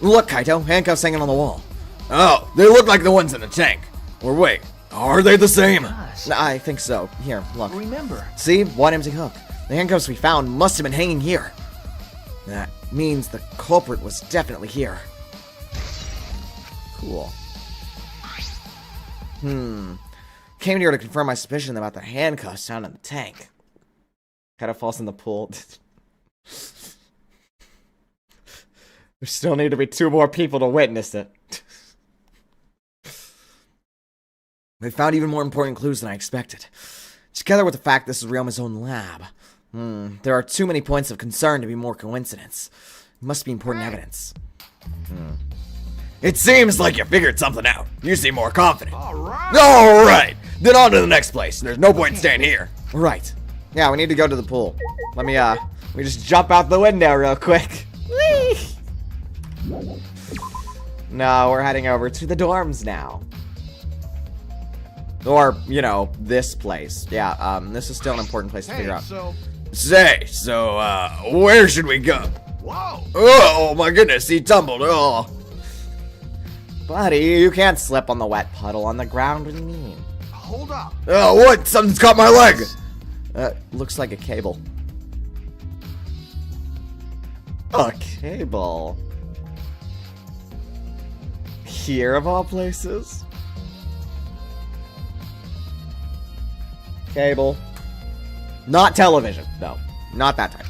Look, Kaito, handcuffs hanging on the wall. Oh, they look like the ones in the tank. Or wait, are they the same? I think so. Here, look. Remember. See? One empty hook. The handcuffs we found must have been hanging here. That means the culprit was definitely here. Cool. Came here to confirm my suspicion about the handcuffs found in the tank. Kind of falls in the pool. There still need to be 2 more people to witness it. They found even more important clues than I expected. Together with the fact this is Ryoma's own lab. There are too many points of concern to be more coincidence. It must be important evidence. It seems like you figured something out. You seem more confident. Alright! Alright! Then on to the next place. There's no point in staying here. Right. Yeah, we need to go to the pool. Let me just jump out the window real quick. Whee! No, we're heading over to the dorms now. Or, you know, this place. Yeah, this is still an important place to figure out. So, Where should we go? whoa! Oh my goodness, he tumbled. Oh. Buddy, you can't slip on the wet puddle on the ground. What do you mean? Hold up. Oh, what? Something's caught my leg. Looks like a cable. A cable? Here of all places? Cable. Not television. No, not that type.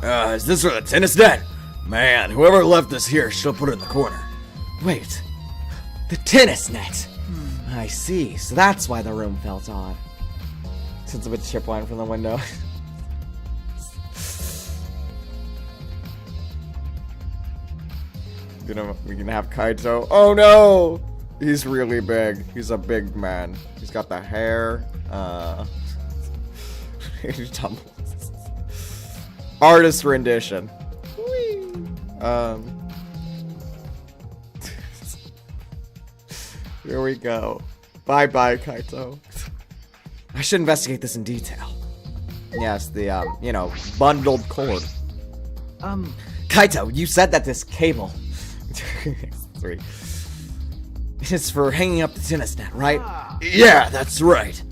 Is this for the tennis net? Man, whoever left this here should put it in the corner. Wait, the tennis net. I see. So that's why the room felt odd. Since a bit chip wine from the window. We can have Kaito. Oh no! He's really big. He's a big man. He's got the hair. He tumbles. Artist rendition. Here we go. Bye bye, Kaito. I should investigate this in detail. Yes, the, bundled cord. Kaito, you said that this cable... 3. It's for hanging up the tennis net, right? Yeah, that's right.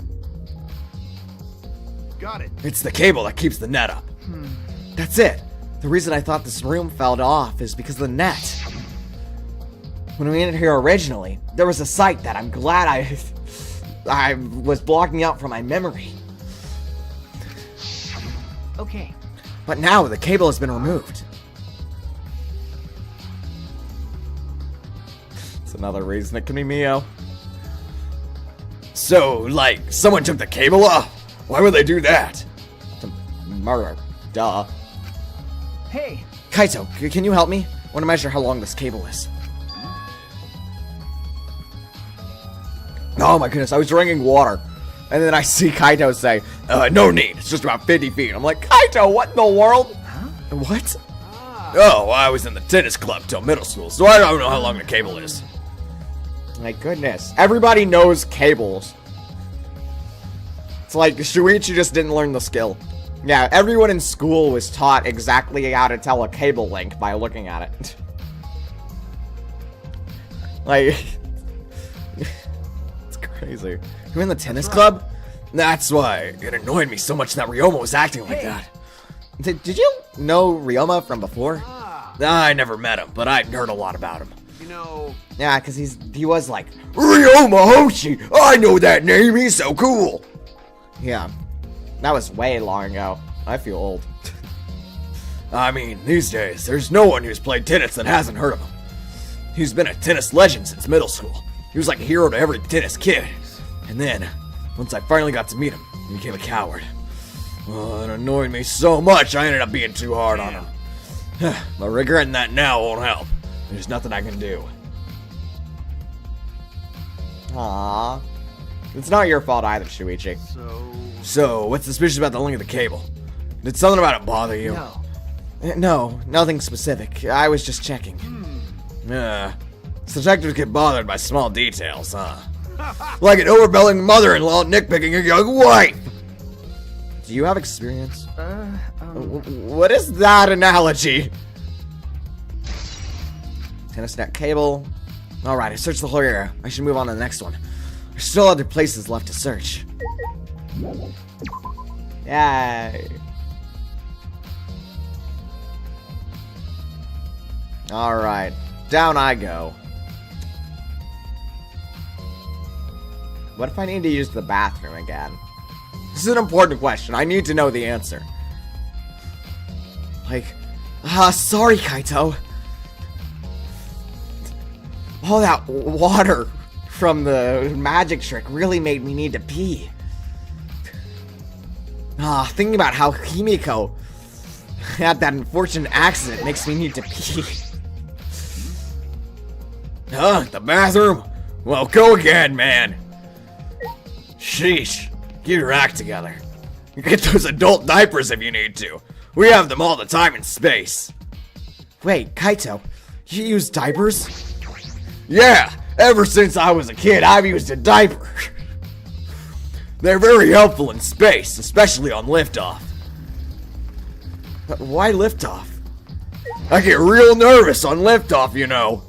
Got it. It's the cable that keeps the net up. That's it. The reason I thought this room fell off is because of the net. When we entered here originally, there was a site that I'm glad I was blocking out from my memory. Okay. But now the cable has been removed. It's another reason it can be Mio. So, like, someone took the cable off? Why would they do that? To murder. Duh. Hey, Kaito, can you help me? I want to measure how long this cable is. Oh my goodness, I was drinking water. And then I see Kaito say, No need. It's just about 50 feet. I'm like, Kaito, what in the world? What? oh, I was in the tennis club till middle school, so I don't know how long the cable is. My goodness. Everybody knows cables. It's like Shuichi just didn't learn the skill. Yeah, everyone in school was taught exactly how to tell a cable link by looking at it. Like... it's crazy. You in the tennis club? That's why it annoyed me so much that Ryoma was acting like that. Did you know Ryoma from before? I never met him, but I'd heard a lot about him. You know, Yeah, because he was like... Ryoma Hoshi! I know that name, he's so cool! Yeah. That was way long ago. I feel old. I mean, these days, there's no one who's played tennis that hasn't heard of him. He's been a tennis legend since middle school. He was like a hero to every tennis kid. And then, once I finally got to meet him, he became a coward. Oh, it annoyed me so much, I ended up being too hard on him. But regretting that now won't help. There's nothing I can do. Aww. It's not your fault either, Shuichi. So, what's suspicious about the link of the cable? Did something about it bother you? no. No, nothing specific. I was just checking. Detectives get bothered by small details, huh? Like an overbearing mother-in-law nitpicking a young wife! Do you have experience? What is that analogy? Tennis net cable. Alright, I searched the whole area. I should move on to the next one. There's still other places left to search. Yay. Alright, down I go. What if I need to use the bathroom again? This is an important question. I need to know the answer. Like, sorry, Kaito. All that water from the magic trick really made me need to pee. Thinking about how Himiko had that unfortunate accident makes me need to pee. The bathroom? Well, go again, man. Sheesh. Get your act together. Get those adult diapers if you need to. We have them all the time in space. Wait, Kaito, you use diapers? Yeah, ever since I was a kid, I've used a diaper. They're very helpful in space, especially on liftoff. But why liftoff? I get real nervous on liftoff, you know.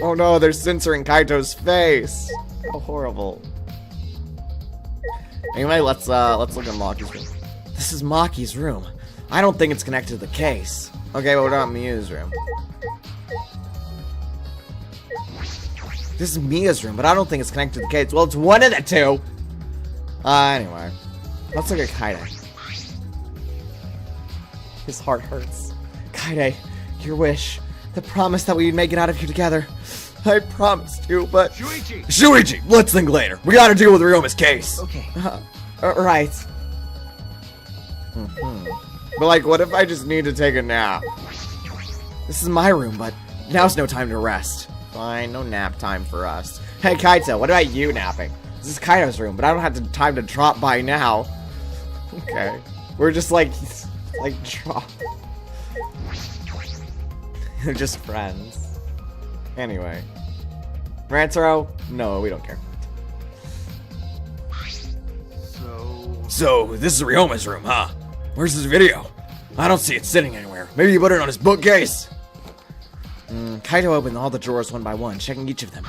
Oh no, they're censoring Kaito's face. How horrible. Anyway, let's look at Maki's room. This is Maki's room. I don't think it's connected to the case. Okay, but what about Mia's room? This is Mia's room, but I don't think it's connected to the case. Well, it's one of the two. Anyway. Let's look at Kaide. His heart hurts. Kaide, your wish. The promise that we'd make it out of here together. I promised you, but... Shuichi, let's think later. We gotta deal with Ryoma's case. Okay. Right. But like, what if I just need to take a nap? This is my room, but now's no time to rest. Fine, no nap time for us. Hey, Kaito, what about you napping? This is Kaito's room, but I don't have the time to drop by now. Okay. We're just like drop. They're just friends. Anyway. Rantaro? No, we don't care. So, this is Ryoma's room, huh? Where's his video? I don't see it sitting anywhere. Maybe you put it on his bookcase? Kaito opened all the drawers one by one, checking each of them.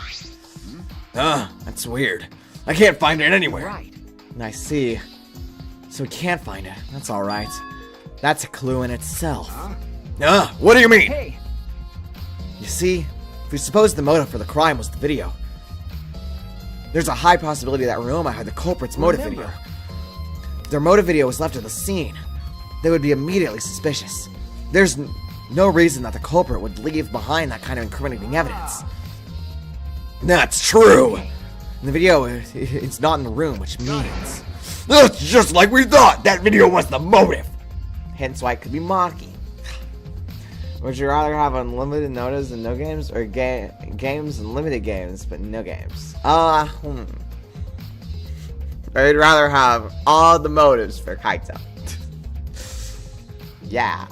That's weird. I can't find it anywhere. Right. I see. So we can't find it. That's alright. That's a clue in itself. What do you mean? Hey. You see, if we suppose the motive for the crime was the video, there's a high possibility that Ryoma had the culprit's motive video. If their motive video was left at the scene, they would be immediately suspicious. There's no reason that the culprit would leave behind that kind of incriminating evidence. That's true. In the video, it's not in the room, which means... That's just like we thought. That video was the motive. Hence why it could be Maki. Would you rather have unlimited notice and no games, or games and limited games, but no games? I'd rather have all the motives for Kaito. Yeah.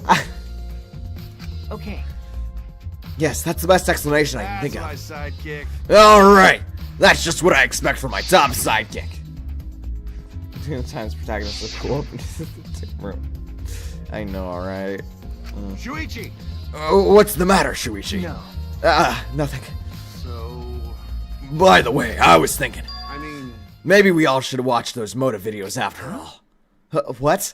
Okay. Yes, that's the best explanation I can think My of. sidekick. Alright. That's just what I expect from my top sidekick. Two times protagonist was cool. I know, alright. Shuichi. What's the matter, Shuichi? No. Nothing. So, By the way, I was thinking, I mean, maybe we all should watch those motive videos after all. What?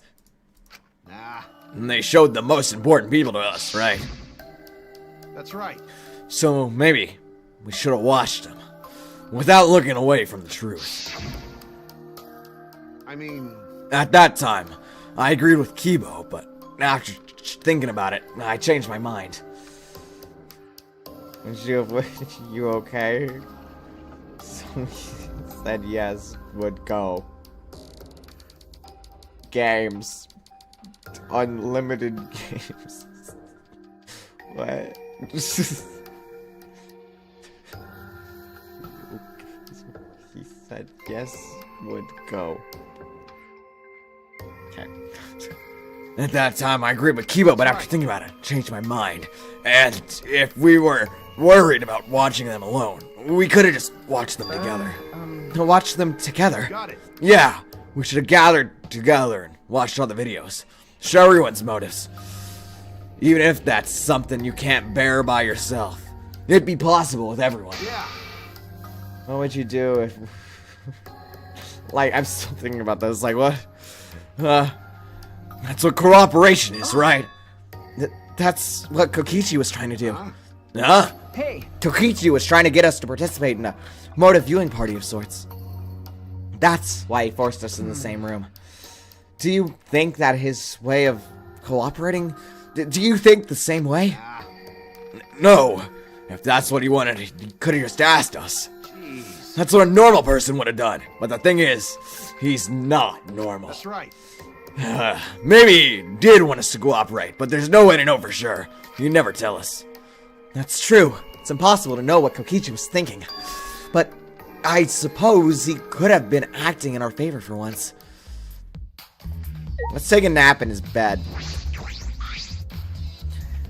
nah, And they showed the most important people to us, right? that's right. So maybe we should have watched them without looking away from the truth. I mean, At that time, I agreed with Kibo, but after thinking about it, I changed my mind. You okay? So he said yes, would go. Games. Unlimited games. What? He said yes, would go. Okay. At that time, I agreed with Kibo, but after thinking about it, changed my mind. And if we were worried about watching them alone, we could have just watched them together. To watch them together. got it. Yeah, we should have gathered together and watched all the videos. Show everyone's motives. Even if that's something you can't bear by yourself, it'd be possible with everyone. Yeah. What would you do if... Like, I'm still thinking about this. Like, what? That's what cooperation is, right? That's what Kokichi was trying to do. Huh? Hey. Kokichi was trying to get us to participate in a motive viewing party of sorts. That's why he forced us in the same room. Do you think that his way of cooperating... Do you think the same way? No. If that's what he wanted, he could have just asked us. Jeez. That's what a normal person would have done. But the thing is, he's not normal. That's right. Maybe he did want us to cooperate, but there's no way to know for sure. He'd never tell us. That's true. It's impossible to know what Kokichi was thinking. But I suppose he could have been acting in our favor for once. Let's take a nap in his bed.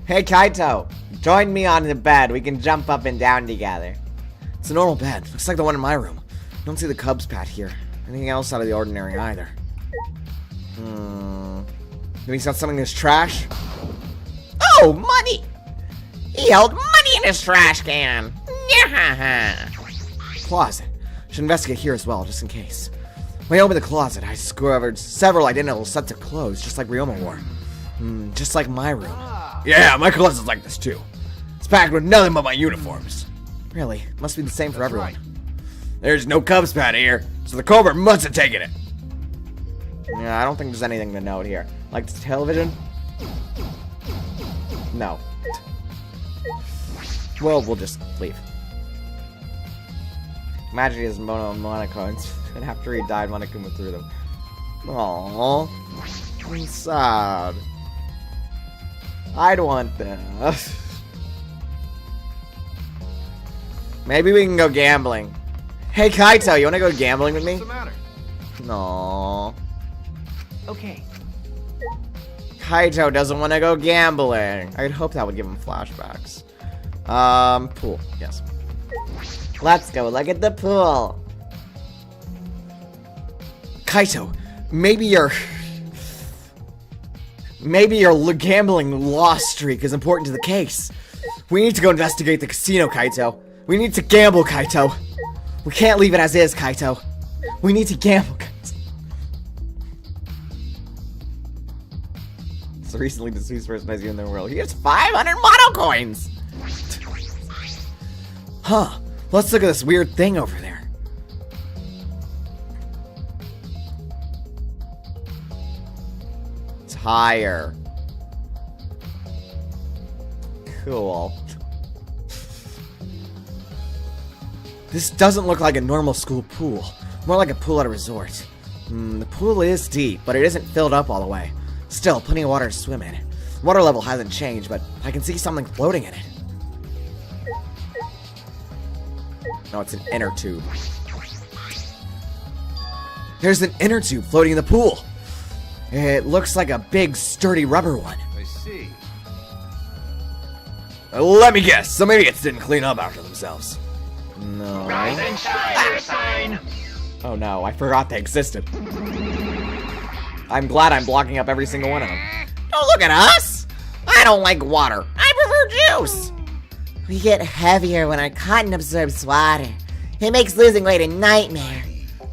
Hey, Kaito. Join me on the bed. We can jump up and down together. It's a normal bed. Looks like the one in my room. Don't see the Cubs pad here. Anything else out of the ordinary either. Maybe he's got something in his trash? Oh, money! He held money in his trash can. Closet. Should investigate here as well, just in case. When I opened the closet, I discovered several identical sets of clothes, just like Ryoma wore. Just like my room. Yeah, my closet's like this too. It's packed with nothing but my uniforms. Really, must be the same for everyone. There's no Cubs pad here, so the culprit must have taken it. Yeah, I don't think there's anything to note here. Like the television? No. Well, we'll just leave. Imagine he has monocoins, and after he died, Monokuma threw them. Aww. I'm sad. I'd want that. Maybe we can go gambling. Hey, Kaito, you wanna go gambling with me? What's the matter? No. Okay. Kaito doesn't want to go gambling. I'd hope that would give him flashbacks. Pool. Yes. Let's go look at the pool. Kaito, maybe your gambling loss streak is important to the case. We need to go investigate the casino, Kaito. We need to gamble, Kaito. We can't leave it as is, Kaito. We need to gamble, Kaito. It's the recently deceased person I see in the world. He has 500 mono coins! Huh. Let's look at this weird thing over there. Tire. Cool. This doesn't look like a normal school pool. More like a pool at a resort. The pool is deep, but it isn't filled up all the way. Still, plenty of water to swim in. Water level hasn't changed, but I can see something floating in it. No, it's an inner tube. There's an inner tube floating in the pool. It looks like a big, sturdy rubber one. I see. Let me guess. So maybe it didn't clean up after themselves. No. Rise and shine, sign. Oh no, I forgot they existed. I'm glad I'm blocking up every single one of them. Don't look at us. I don't like water. I prefer juice. We get heavier when our cotton absorbs water. It makes losing weight a nightmare.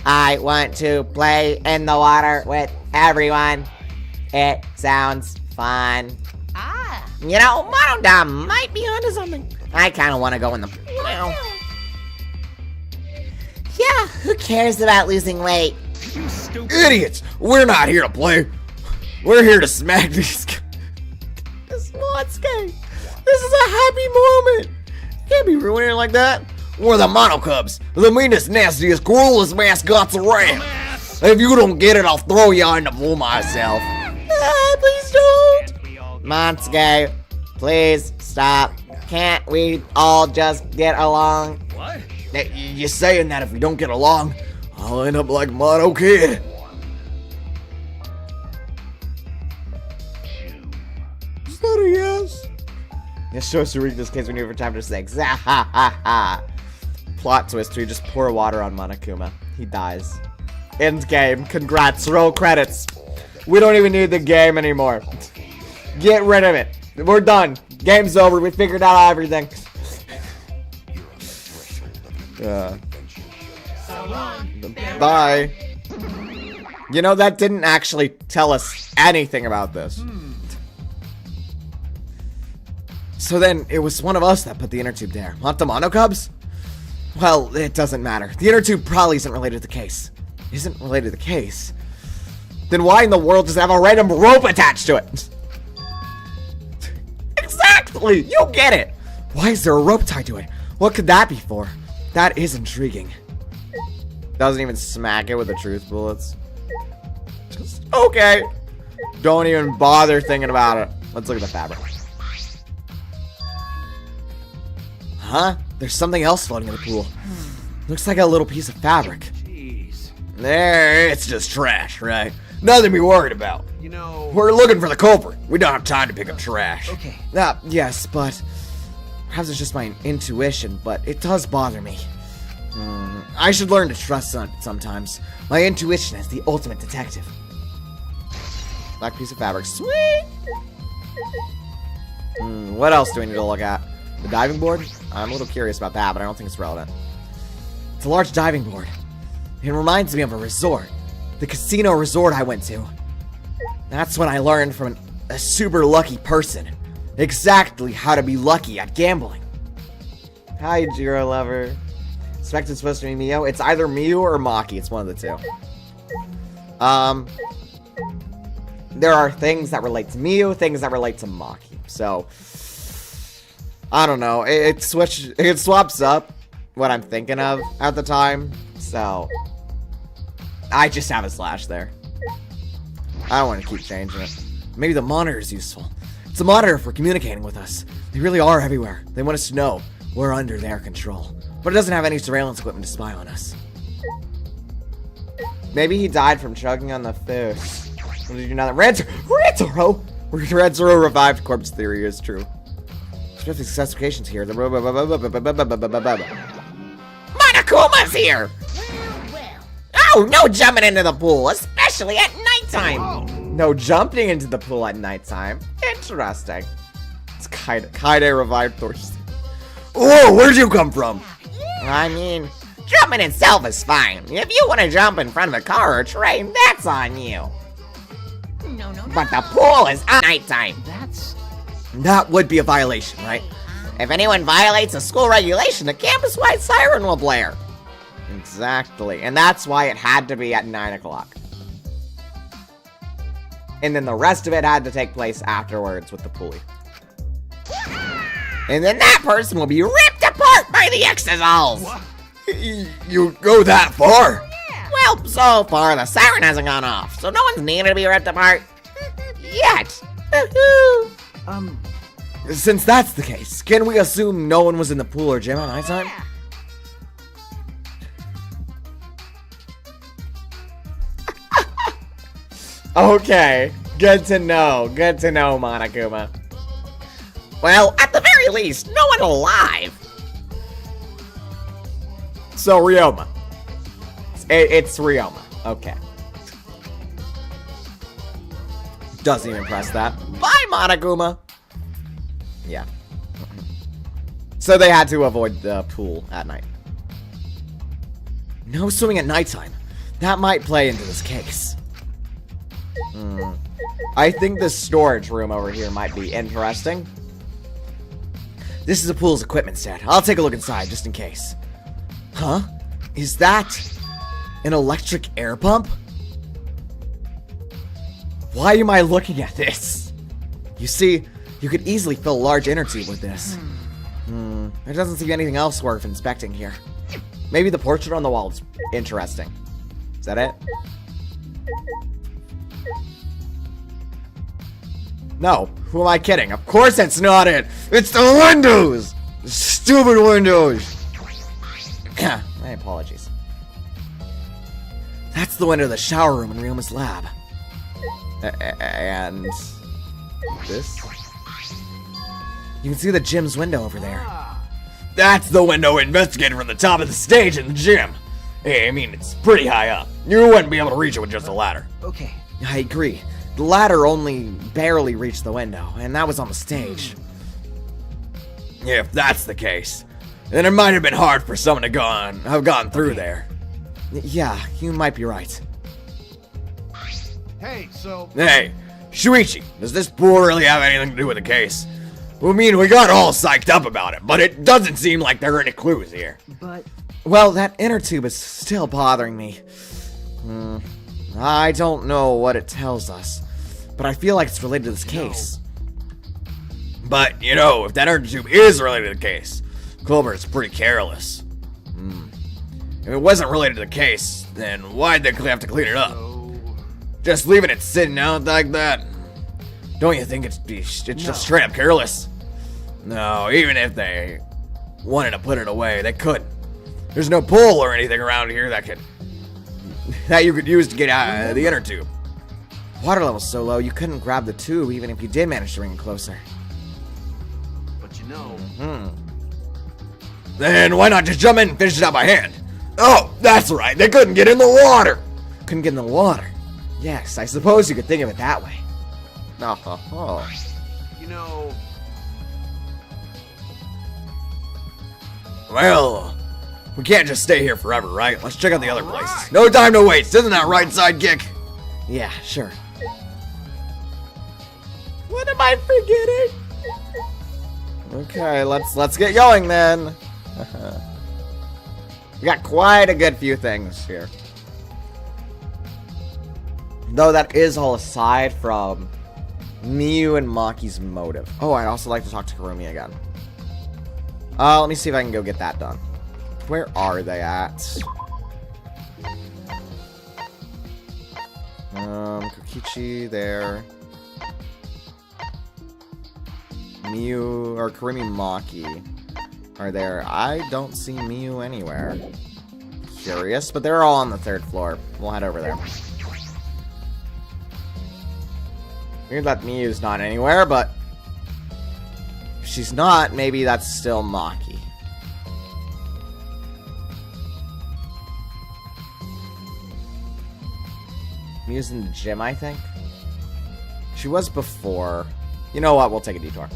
I want to play in the water with everyone. It sounds fun. You know, Monodam might be onto something. I kind of want to go in the pool now. Yeah, who cares about losing weight? You stupid. Idiots! We're not here to play. We're here to smack these guys. This Motsuke. This is a happy moment. Can't be ruining it like that. We're the Mono Cubs, the meanest, nastiest, cruelest mascots around. If you don't get it, I'll throw you in the pool myself. Please don't. Motsuke, please stop. Can't we all just get along? What? You're saying that if we don't get along, I'll end up like Mono Kid. Is that a yes? Yes, show us to read this case we knew for chapter 6. Ha ha ha ha. Plot twist, we just pour water on Monokuma. He dies. End game. Congrats. Roll credits. We don't even need the game anymore. Get rid of it. We're done. Game's over. We figured out everything. Bye. You know, that didn't actually tell us anything about this. So then, it was one of us that put the inner tube there. Not the Mono Cubs? Well, it doesn't matter. The inner tube probably isn't related to the case. Isn't related to the case? Then why in the world does it have a random rope attached to it? Exactly! You get it! Why is there a rope tied to it? What could that be for? That is intriguing. Doesn't even smack it with the truth bullets. Just, okay. Don't even bother thinking about it. Let's look at the fabric. Huh? There's something else floating in the pool. Looks like a little piece of fabric. Jeez. There, it's just trash, right? Nothing to be worried about. You know. We're looking for the culprit. We don't have time to pick up trash. Okay. Yes, but perhaps it's just my intuition, but it does bother me. I should learn to trust sometimes. My intuition is the ultimate detective. Black piece of fabric. Sweet! What else do we need to look at? The diving board? I'm a little curious about that, but I don't think it's relevant. It's a large diving board. It reminds me of a resort. The casino resort I went to. That's when I learned from a super lucky person exactly how to be lucky at gambling. Hi, Jiro lover. Expect it's supposed to be Mio. It's either Miu or Maki. It's one of the two. there are things that relate to Miyu, things that relate to Maki. So, I don't know. It swaps up what I'm thinking of at the time. So, I just have a slash there. I don't want to keep changing it. Maybe the monitor is useful. It's a monitor for communicating with us. They really are everywhere. They want us to know we're under their control. But it doesn't have any surveillance equipment to spy on us. Maybe he died from choking on the fish. Did you know that Rantaro revived corpse theory is true. Specific specifications here. Monokuma's here! Oh, no jumping into the pool, especially at nighttime! No jumping into the pool at nighttime. Interesting. It's Kaide revived Thor's. Whoa, where'd you come from? I mean, jumping itself is fine. If you want to jump in front of a car or train, that's on you. No. But the pool is at nighttime. That would be a violation, right? If anyone violates a school regulation, the campus-wide siren will blare. Exactly. And that's why it had to be at 9 o'clock. And then the rest of it had to take place afterwards with the pulley. And then that person will be ripped apart by the exisals. You go that far? Well, so far the siren hasn't gone off, so no one's needed to be ripped apart. Yet. Since that's the case, can we assume no one was in the pool or gym at nighttime? Okay. Good to know. Good to know, Monokuma. Well, at the very least, no one alive. So, Ryoma. It's Ryoma. Okay. Doesn't even press that. Bye, Monokuma. Yeah. So they had to avoid the pool at night. No swimming at nighttime. That might play into this case. I think the storage room over here might be interesting. This is a pool's equipment set. I'll take a look inside, just in case. Huh? Is that an electric air pump? Why am I looking at this? You see, you could easily fill a large inner tube with this. There doesn't seem anything else worth inspecting here. Maybe the portrait on the wall is interesting. Is that it? No. Who am I kidding? Of course that's not it. It's the windows! The stupid windows! My apologies. That's the window of the shower room in Ryoma's lab. And this? You can see the gym's window over there. That's the window we investigated from the top of the stage in the gym. Hey, I mean, it's pretty high up. You wouldn't be able to reach it with just a ladder. Okay. I agree. The ladder only barely reached the window, and that was on the stage. If that's the case, then it might have been hard for someone to have gone through there. Yeah, you might be right. Hey, so... Hey, Shuichi, does this pool really have anything to do with the case? I mean, we got all psyched up about it, but it doesn't seem like there are any clues here. But... Well, that inner tube is still bothering me. I don't know what it tells us, but I feel like it's related to this case. But, you know, if that inner tube is related to the case, Clover's pretty careless. If it wasn't related to the case, then why'd they have to clean it up? Just leaving it sitting out like that? Don't you think it's just straight up careless? No, even if they wanted to put it away, they couldn't. There's no pull or anything around here that you could use to get out of the inner tube. Water level's so low, you couldn't grab the tube even if you did manage to bring it closer. But you know... Then why not just jump in and finish it out by hand? Oh, that's right, they couldn't get in the water! Couldn't get in the water. Yes, I suppose you could think of it that way. You know... Well, we can't just stay here forever, right? Let's check out the other places. No time to waste, isn't that right, sidekick? Yeah, sure. What am I forgetting? Okay, let's get going then. We got quite a good few things here. Though that is all aside from Miyu and Maki's motive. Oh, I'd also like to talk to Kurumi again. Let me see if I can go get that done. Where are they at? Kokichi there. Miyu or Kurumi Maki are there. I don't see Miyu anywhere. Curious, but they're all on the 3rd floor. We'll head over there. Weird that Miyu's not anywhere, but if she's not, maybe that's still Maki. Miyu's in the gym, I think. She was before. You know what? We'll take a detour.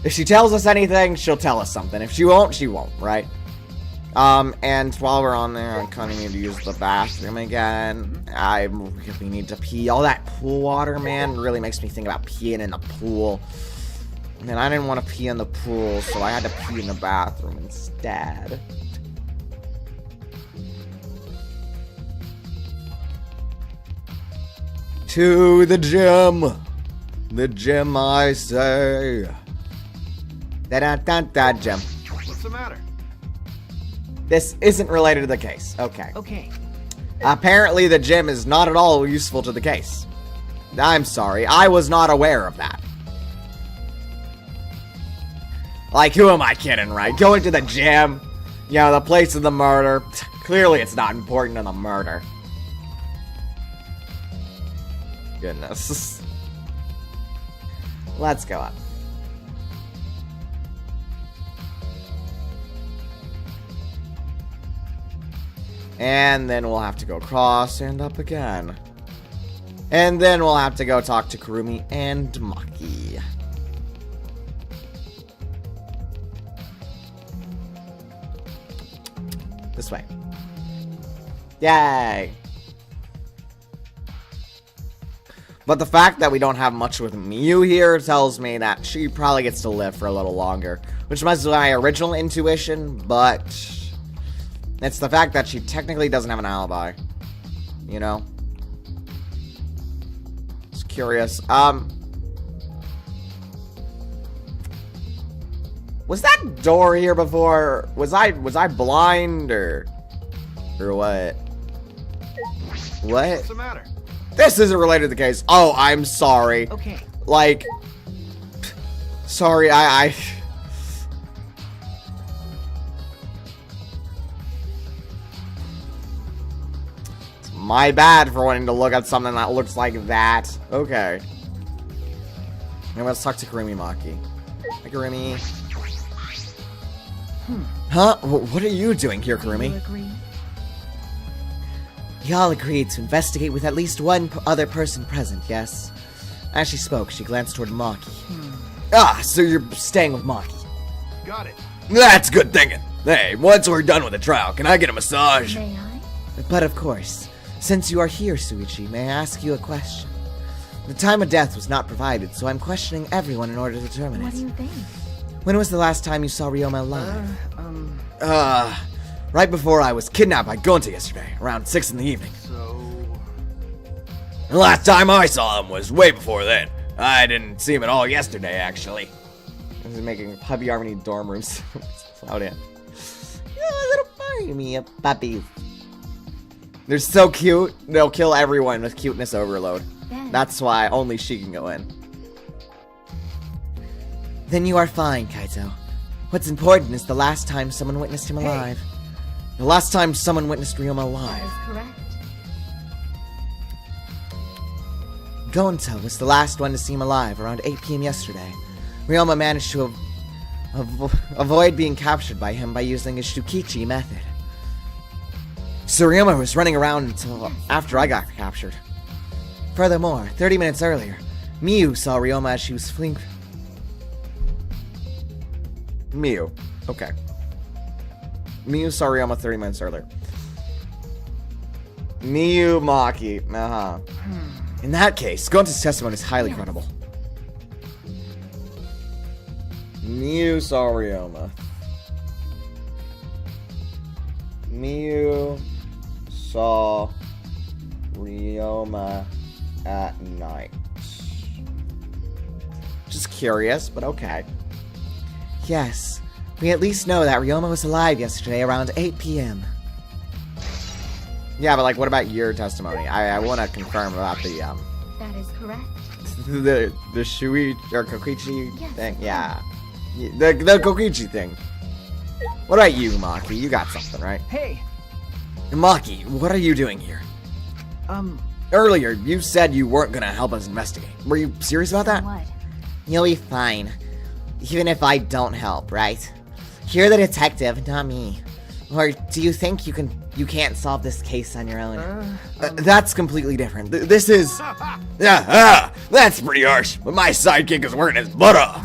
If she tells us anything, she'll tell us something. If she won't, she won't, right? And while we're on there, I kind of need to use the bathroom again. I really need to pee. All that pool water, man, really makes me think about peeing in the pool. And I didn't want to pee in the pool, so I had to pee in the bathroom instead. To the gym. The gym, I say. Da-da-da-da, gym. What's the matter? This isn't related to the case. Okay. Okay. Apparently the gym is not at all useful to the case. I'm sorry. I was not aware of that. Like, who am I kidding, right? Going to the gym, you know, the place of the murder. Clearly it's not important in the murder. Goodness. Let's go up. And then we'll have to go across and up again. And then we'll have to go talk to Kurumi and Maki. This way. Yay! But the fact that we don't have much with Miyu here tells me that she probably gets to live for a little longer. Which was my original intuition, but it's the fact that she technically doesn't have an alibi. You know? It's curious. Was that door here before? Was I blind or what? What? What's the matter? This isn't related to the case. Oh, I'm sorry. Okay. Like, sorry, it's my bad for wanting to look at something that looks like that. Okay. Now let's talk to Kurumi Maki. Hi, Kurumi. Huh? What are you doing here, Do you Kurumi? agree? Y'all agreed to investigate with at least one other person present, yes? As she spoke, she glanced toward Maki. Ah, so you're staying with Maki. Got it. That's good thinking. Hey, once we're done with the trial, can I get a massage? May I? But of course, since you are here, Suichi, may I ask you a question? The time of death was not provided, so I'm questioning everyone in order to determine What it. do you think? When was the last time you saw Ryoma alive? Right before I was kidnapped by Gonta yesterday, around 6 in the evening. So, The last time I saw him was way before then. I didn't see him at all yesterday, actually. This is making Puppy Harmony dorm rooms loud in. Oh, little Barmy, puppies. They're so cute. They'll kill everyone with cuteness overload. Ben. That's why only she can go in. Then you are fine, Kaito. What's important is the last time someone witnessed him alive. The last time someone witnessed Ryoma That alive. is correct. Gonta was the last one to see him alive around 8 p.m. yesterday. Ryoma managed to avoid being captured by him by using his Shukichi method. So Ryoma was running around until after I got captured. Furthermore, 30 minutes earlier, Miyu saw Ryoma as she was fleeing. Miyu. Okay. Miyu saw Ryoma 30 minutes earlier. Miyu Maki. Uh-huh. In that case, Gonta's testimony is highly credible. Miyu saw Ryoma. Miyu saw Ryoma at night. Just curious, but okay. Yes. We at least know that Ryoma was alive yesterday around 8 p.m. Yeah, but like, what about your testimony? I want to confirm about the That is correct. the Shui or Kokichi Yes. thing. Yeah, the Kokichi thing. What about you, Maki? You got something, right? Hey, Maki, what are you doing here? Earlier, you said you weren't gonna help us investigate. Were you serious about that? What? You'll be fine. Even if I don't help, right? You're the detective, not me. Or do you think you can't solve this case on your own? That's completely different. This is... Yeah, that's pretty harsh, but my sidekick is working his butt off.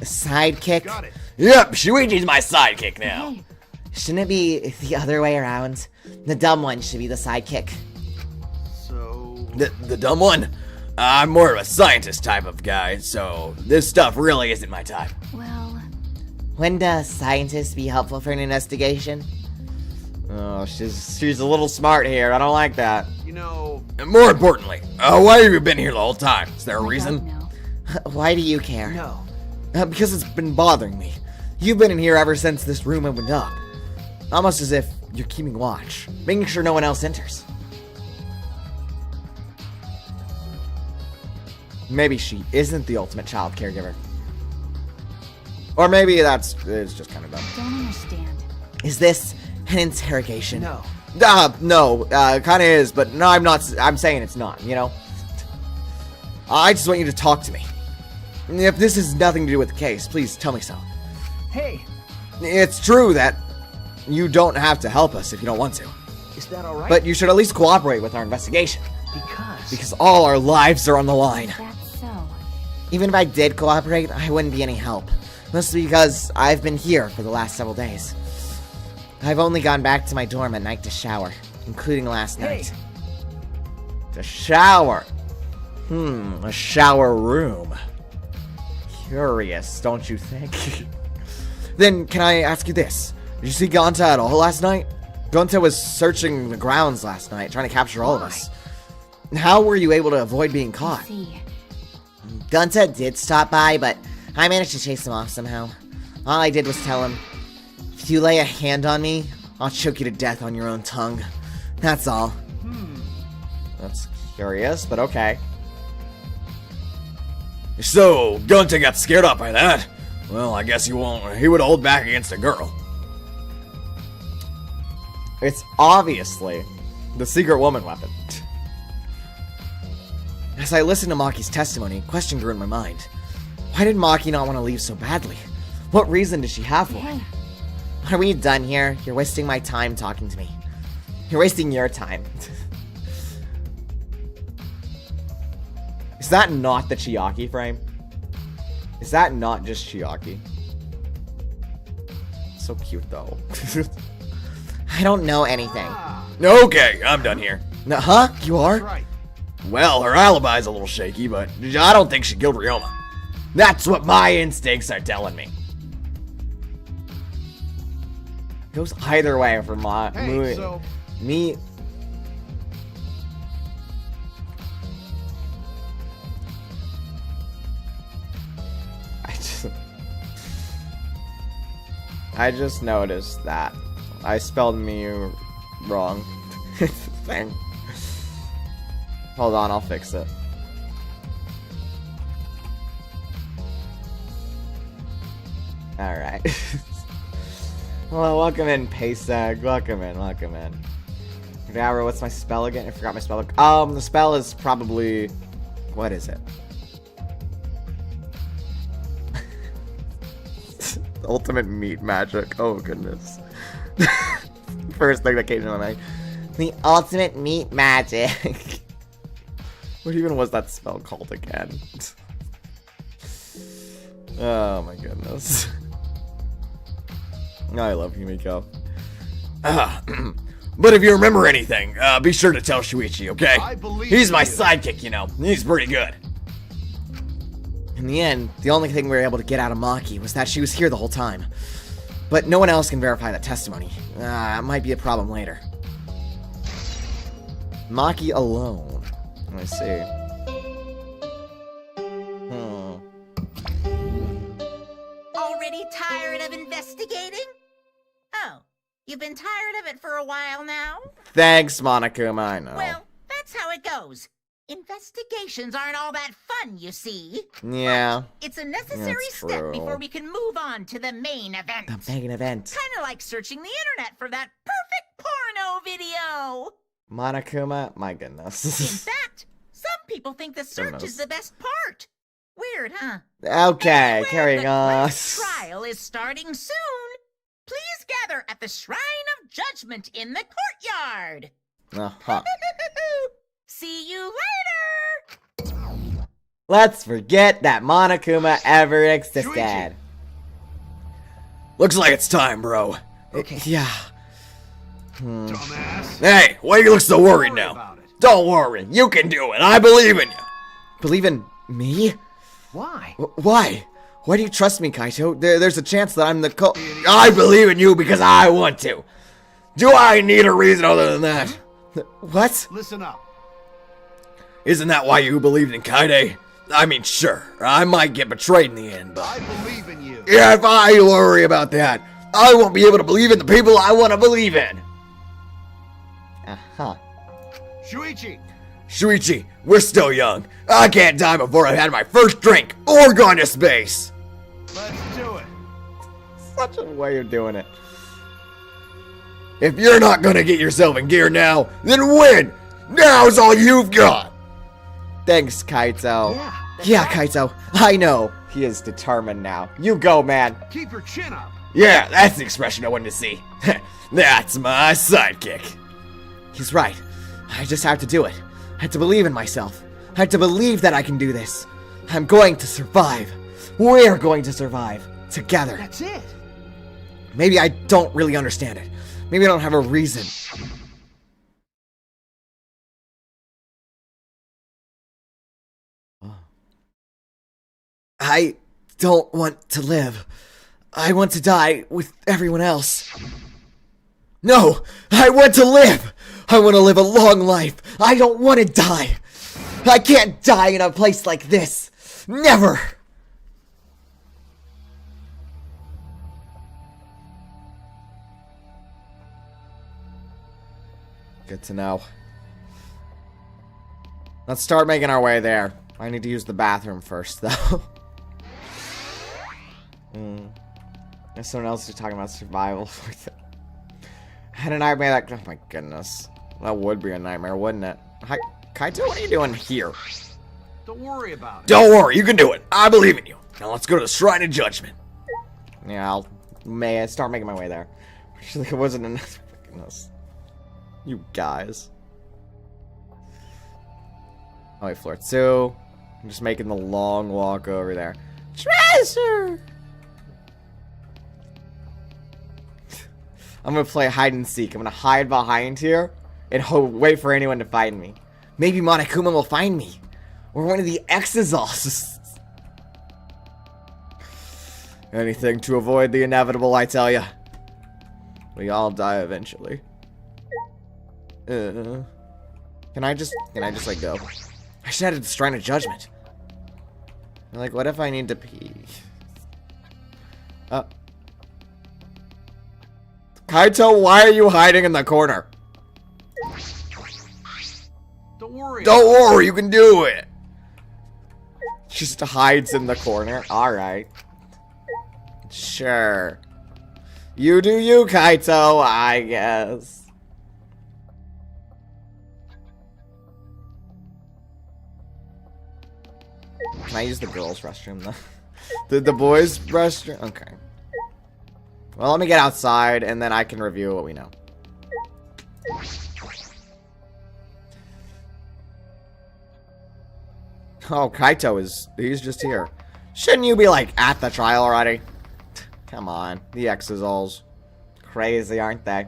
Sidekick? Got it. Yep, Shuichi's my sidekick now. Hey, Shouldn't it be the other way around? The dumb one should be the sidekick. So... The dumb one? I'm more of a scientist type of guy, so this stuff really isn't my type. well, Wouldn't a scientist be helpful for an investigation? Oh, she's a little smart here. I don't like that. You know... And more importantly, why have you been here the whole time? Is there a I reason? don't know. Why do you care? no. Because it's been bothering me. You've been in here ever since this room opened up. Almost as if you're keeping watch, making sure no one else enters. Maybe she isn't the ultimate child caregiver. Or maybe it's just kind of dumb. Don't understand. Is this an interrogation? No. No, kind of is, but no, I'm not. I'm saying it's not, you know? I just want you to talk to me. If this has nothing to do with the case, please tell me so. Hey, It's true that you don't have to help us if you don't want to, is that all right? but you should at least cooperate with our investigation, because all our lives are on the line. That's so. Even if I did cooperate, I wouldn't be any help. Mostly because I've been here for the last several days. I've only gone back to my dorm at night to shower, including last Hey. night. To shower. A shower room. Curious, don't you think? Then, can I ask you this? Did you see Gonta at all last night? Gonta was searching the grounds last night, trying to capture all of us. How were you able to avoid being I caught? see. Gunta did stop by, but I managed to chase him off somehow. All I did was tell him, if you lay a hand on me, I'll choke you to death on your own tongue. That's all. That's curious, but okay. So, Gunta got scared off by that? Well, I guess he would hold back against a girl. It's obviously the secret woman weapon. As I listened to Maki's testimony, a question grew in my mind. Why did Maki not want to leave so badly? What reason did she have for it? Hey, Are we done here? You're wasting my time talking to me. You're wasting your time. Is that not the Chiaki frame? Is that not just Chiaki? So cute though. I don't know anything. Okay, I'm done here. Huh? You are? Right. Well, her alibi's a little shaky, but I don't think she killed Ryoma. That's what my instincts are telling me. Goes either way for Hey, so... me. I just noticed that I spelled me wrong. Thing. Hold on, I'll fix it. Alright. Well, welcome in, Paysag. Welcome in, welcome in. Now, what's my spell again? I forgot my spell. The spell is probably... What is it? Ultimate meat magic. Oh, goodness. First thing that came to my mind. The ultimate meat magic. What even was that spell called again? Oh my goodness. I love Himiko. But if you remember anything, be sure to tell Shuichi, okay? I believe He's my you. sidekick, you know. He's pretty good. In the end, the only thing we were able to get out of Maki was that she was here the whole time. But no one else can verify that testimony. It might be a problem later. Maki alone. Let me see. Already tired of investigating? Oh, you've been tired of it for a while now? Thanks, Monokuma, I know. Well, that's how it goes. Investigations aren't all that fun, you see. Yeah. It's a necessary That's step true. before we can move on to the main event. The main event. Kind of like searching the internet for that perfect porno video. Monokuma, my In goodness. fact, some people think the search is the best part. Weird, huh? Okay, Anyway, carrying the on. grand trial is starting soon. Please gather at the Shrine of Judgment in the courtyard. Uh-huh. See you later. Let's forget that Monokuma ever existed. Shuichi. Looks like it's time, bro. Okay. Yeah. Dumbass. Hey, why you look so worried Don't worry now? about it. Don't worry, you can do it. I believe in you. Believe in me? Why? Why? Why do you trust me, Kaito? There's a chance that I'm the I believe in you because I want to. Do I need a reason other than that? What? Listen up. Isn't that why you believed in Kaide? I mean, sure, I might get betrayed in the end, but I believe in you. if I worry about that, I won't be able to believe in the people I want to believe in. Uh-huh. Shuichi. Shuichi, we're still young. I can't die before I've had my first drink or gone to space. Let's do it. Such a way of doing it. If you're not gonna get yourself in gear now, then when? Now's all you've got. Thanks, Kaito. Yeah. Yeah, Kaito. I know. He is determined now. You go, man. Keep your chin up. Yeah, that's the expression I wanted to see. That's my sidekick. He's right. I just have to do it. I have to believe in myself. I have to believe that I can do this. I'm going to survive. We're going to survive. Together. That's it. Maybe I don't really understand it. Maybe I don't have a reason. I don't want to live. I want to die with everyone else. No! I want to live! I want to live a long life. I don't want to die. I can't die in a place like this. Never! Good to know. Let's start making our way there. I need to use the bathroom first, though. There's someone else who's talking about survival. Had a nightmare that... Oh my goodness. That would be a nightmare, wouldn't it? Hi, Kaito, what are you doing here? Don't worry about it. Don't worry, you can do it. I believe in you. Now let's go to the Shrine of Judgment. Yeah, I'll start making my way there. Actually, it wasn't enough. Goodness. You guys. Oh, wait, floor 2. I'm just making the long walk over there. Treasure! I'm gonna play hide and seek. I'm gonna hide behind here and wait for anyone to find me. Maybe Monokuma will find me. Or one of the exorcists. Anything to avoid the inevitable, I tell ya. We all die eventually. Can I just like go? I should head to the Shrine of Judgment. Like, what if I need to pee? Kaito, why are you hiding in the corner? Don't worry. Don't worry, you can do it. Just hides in the corner. Alright. Sure. You do you, Kaito, I guess. Can I use the girls' restroom, though? the boys' restroom? Okay. Well, let me get outside, and then I can review what we know. Oh, Kaito he's just here. Shouldn't you be, like, at the trial already? Come on, the Exosols. Crazy, aren't they?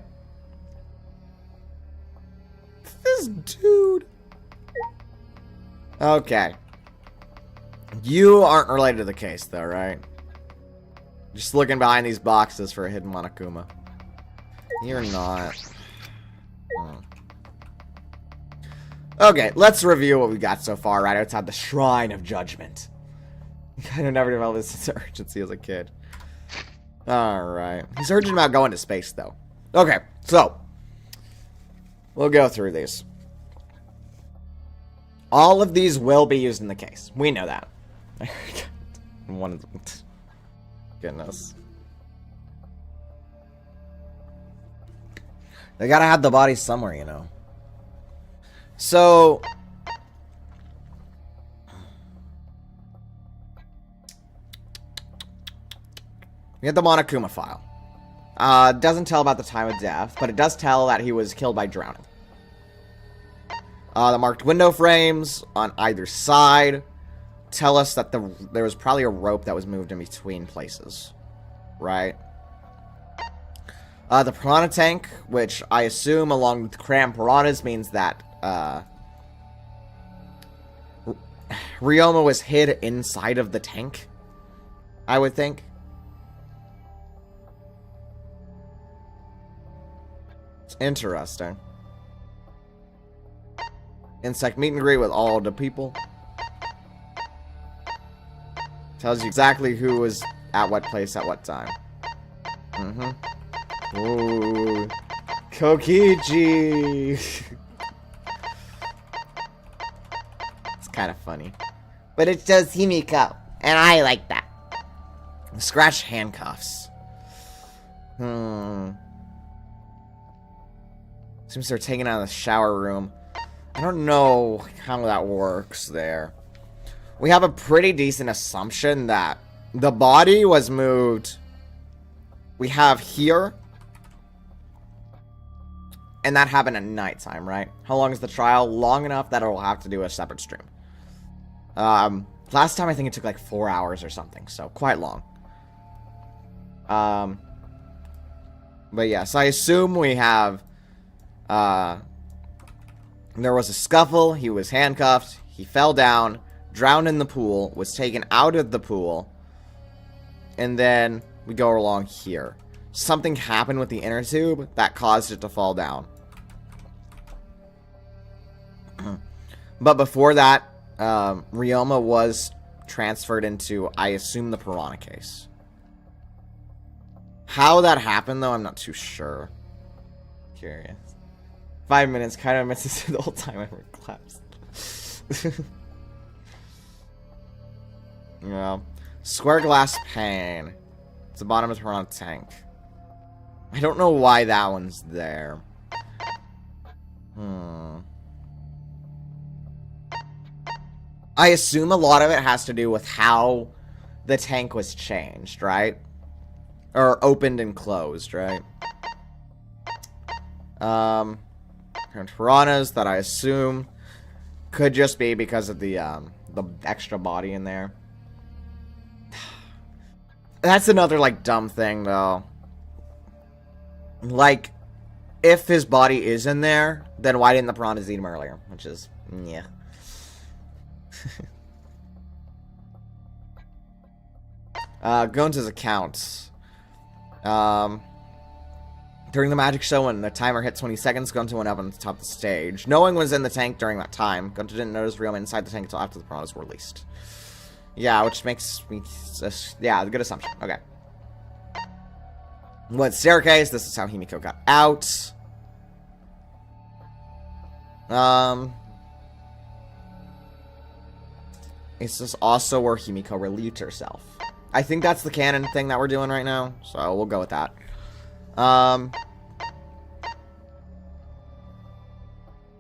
This dude. Okay. You aren't related to the case, though, right? Just looking behind these boxes for a hidden Monokuma. You're not. Okay, let's review what we got so far right outside the Shrine of Judgment. Kind of never developed this sense of urgency as a kid. Alright. He's urgent about going to space, though. Okay, so. We'll go through these. All of these will be used in the case. We know that. One of them. Goodness. They gotta have the body somewhere, you know. So... we get the Monokuma file. Doesn't tell about the time of death, but it does tell that he was killed by drowning. The marked window frames on either side tell us that there was probably a rope that was moved in between places. Right? The piranha tank, which I assume along with cram piranhas means that Ryoma was hid inside of the tank, I would think. It's interesting. Insect meet and greet with all the people. Tells you exactly who was at what place at what time. Ooh. Kokichi! It's kind of funny. But it shows Himiko, and I like that. Scratch handcuffs. Seems they're taken out of the shower room. I don't know how that works there. We have a pretty decent assumption that the body was moved. We have here. And that happened at nighttime, right? How long is the trial? Long enough that it'll have to do a separate stream. Last time I think it took like 4 hours or something, so quite long. But yes, I assume we have there was a scuffle, he was handcuffed, he fell down, drowned in the pool, was taken out of the pool, and then we go along here. Something happened with the inner tube that caused it to fall down. But before that, Ryoma was transferred into, I assume, the piranha case. How that happened, though, I'm not too sure. Curious. 5 minutes, kind of meant to say the whole time I collapsed. Yeah. Square glass pane. It's the bottom of the piranha tank. I don't know why that one's there. I assume a lot of it has to do with how the tank was changed, right? Or opened and closed, right? Piranhas that I assume could just be because of the extra body in there. That's another, like, dumb thing, though. Like, if his body is in there, then why didn't the piranhas eat him earlier? Which is, yeah. Going to his accounts. During the magic show, when the timer hit 20 seconds, Gonta went up on the top of the stage. No one was in the tank during that time. Gonta didn't notice Ryoma inside the tank until after the piranhas were released. Yeah, which makes me... yeah, good assumption. Okay. Went staircase. This is how Himiko got out. It's just also where Himiko relieved herself. I think that's the canon thing that we're doing right now, so we'll go with that.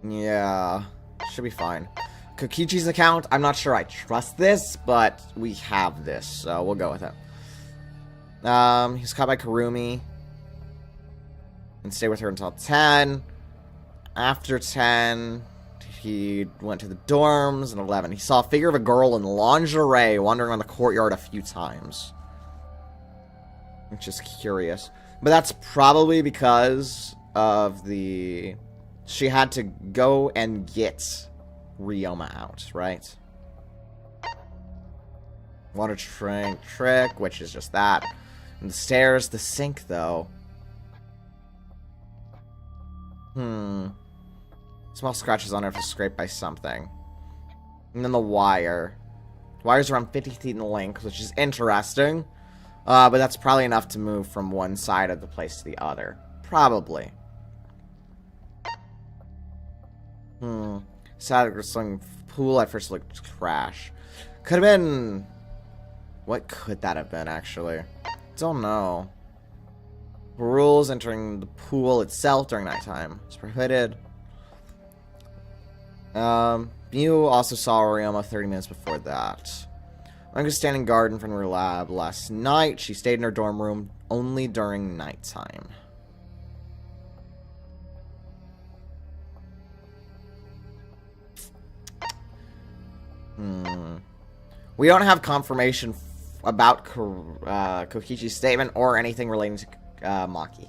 Yeah, should be fine. Kokichi's account, I'm not sure I trust this, but we have this, so we'll go with it. He's caught by Kurumi. And stay with her until 10. After 10, he went to the dorms. And 11, he saw a figure of a girl in lingerie wandering around the courtyard a few times. Which is curious. But that's probably because of the... she had to go and get Ryoma out, right? Water trick, which is just that. And the stairs, the sink, though. Small scratches on it if scraped by something. And then the wire. The wire's around 50 feet in length, which is interesting. But that's probably enough to move from one side of the place to the other. Probably. Saturday swimming pool at first looked trash. Could have been... What could that have been, actually? Don't know. Rules entering the pool itself during nighttime. It's prohibited. You also saw Ryoma 30 minutes before that. I'm just standing guard in front of her lab last night. She stayed in her dorm room only during nighttime. We don't have confirmation about Kokichi's statement or anything relating to Maki.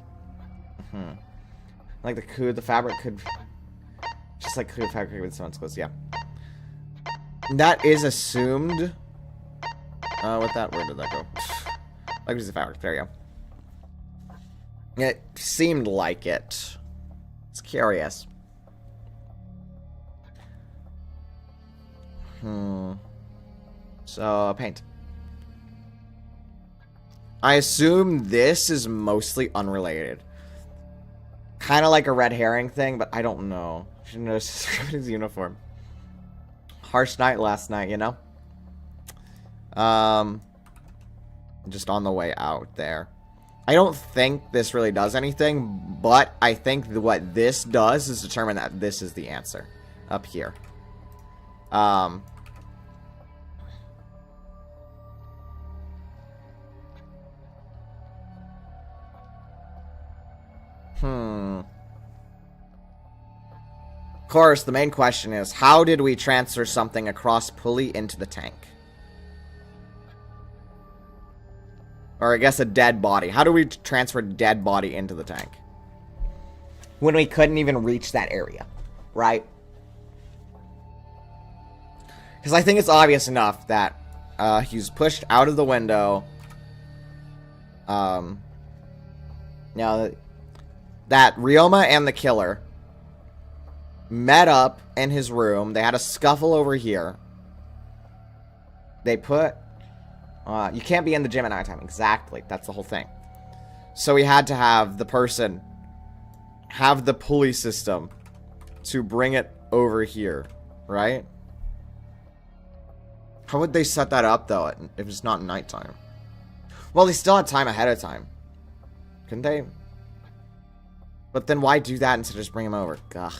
Like the fabric could... Just like the fabric could be someone's clothes, yeah. That is assumed. With that, where did that go? Like, it's the fabric, there you go. It seemed like it. It's curious. So, paint. I assume this is mostly unrelated. Kind of like a red herring thing, but I don't know. Should notice his uniform. Harsh night last night, you know? Just on the way out there. I don't think this really does anything, but I think what this does is determine that this is the answer. Up here. Of course, the main question is, how did we transfer something across pulley into the tank? Or I guess a dead body. How do we transfer a dead body into the tank? When we couldn't even reach that area, right? Because I think it's obvious enough that he was pushed out of the window. Now, that Ryoma and the killer met up in his room. They had a scuffle over here. They put... you can't be in the gym at nighttime. Exactly. That's the whole thing. So we had to have the person have the pulley system to bring it over here, right? How would they set that up, though, if it's not nighttime? Well, they still had time ahead of time. Couldn't they? But then why do that instead of just bring him over? Ugh.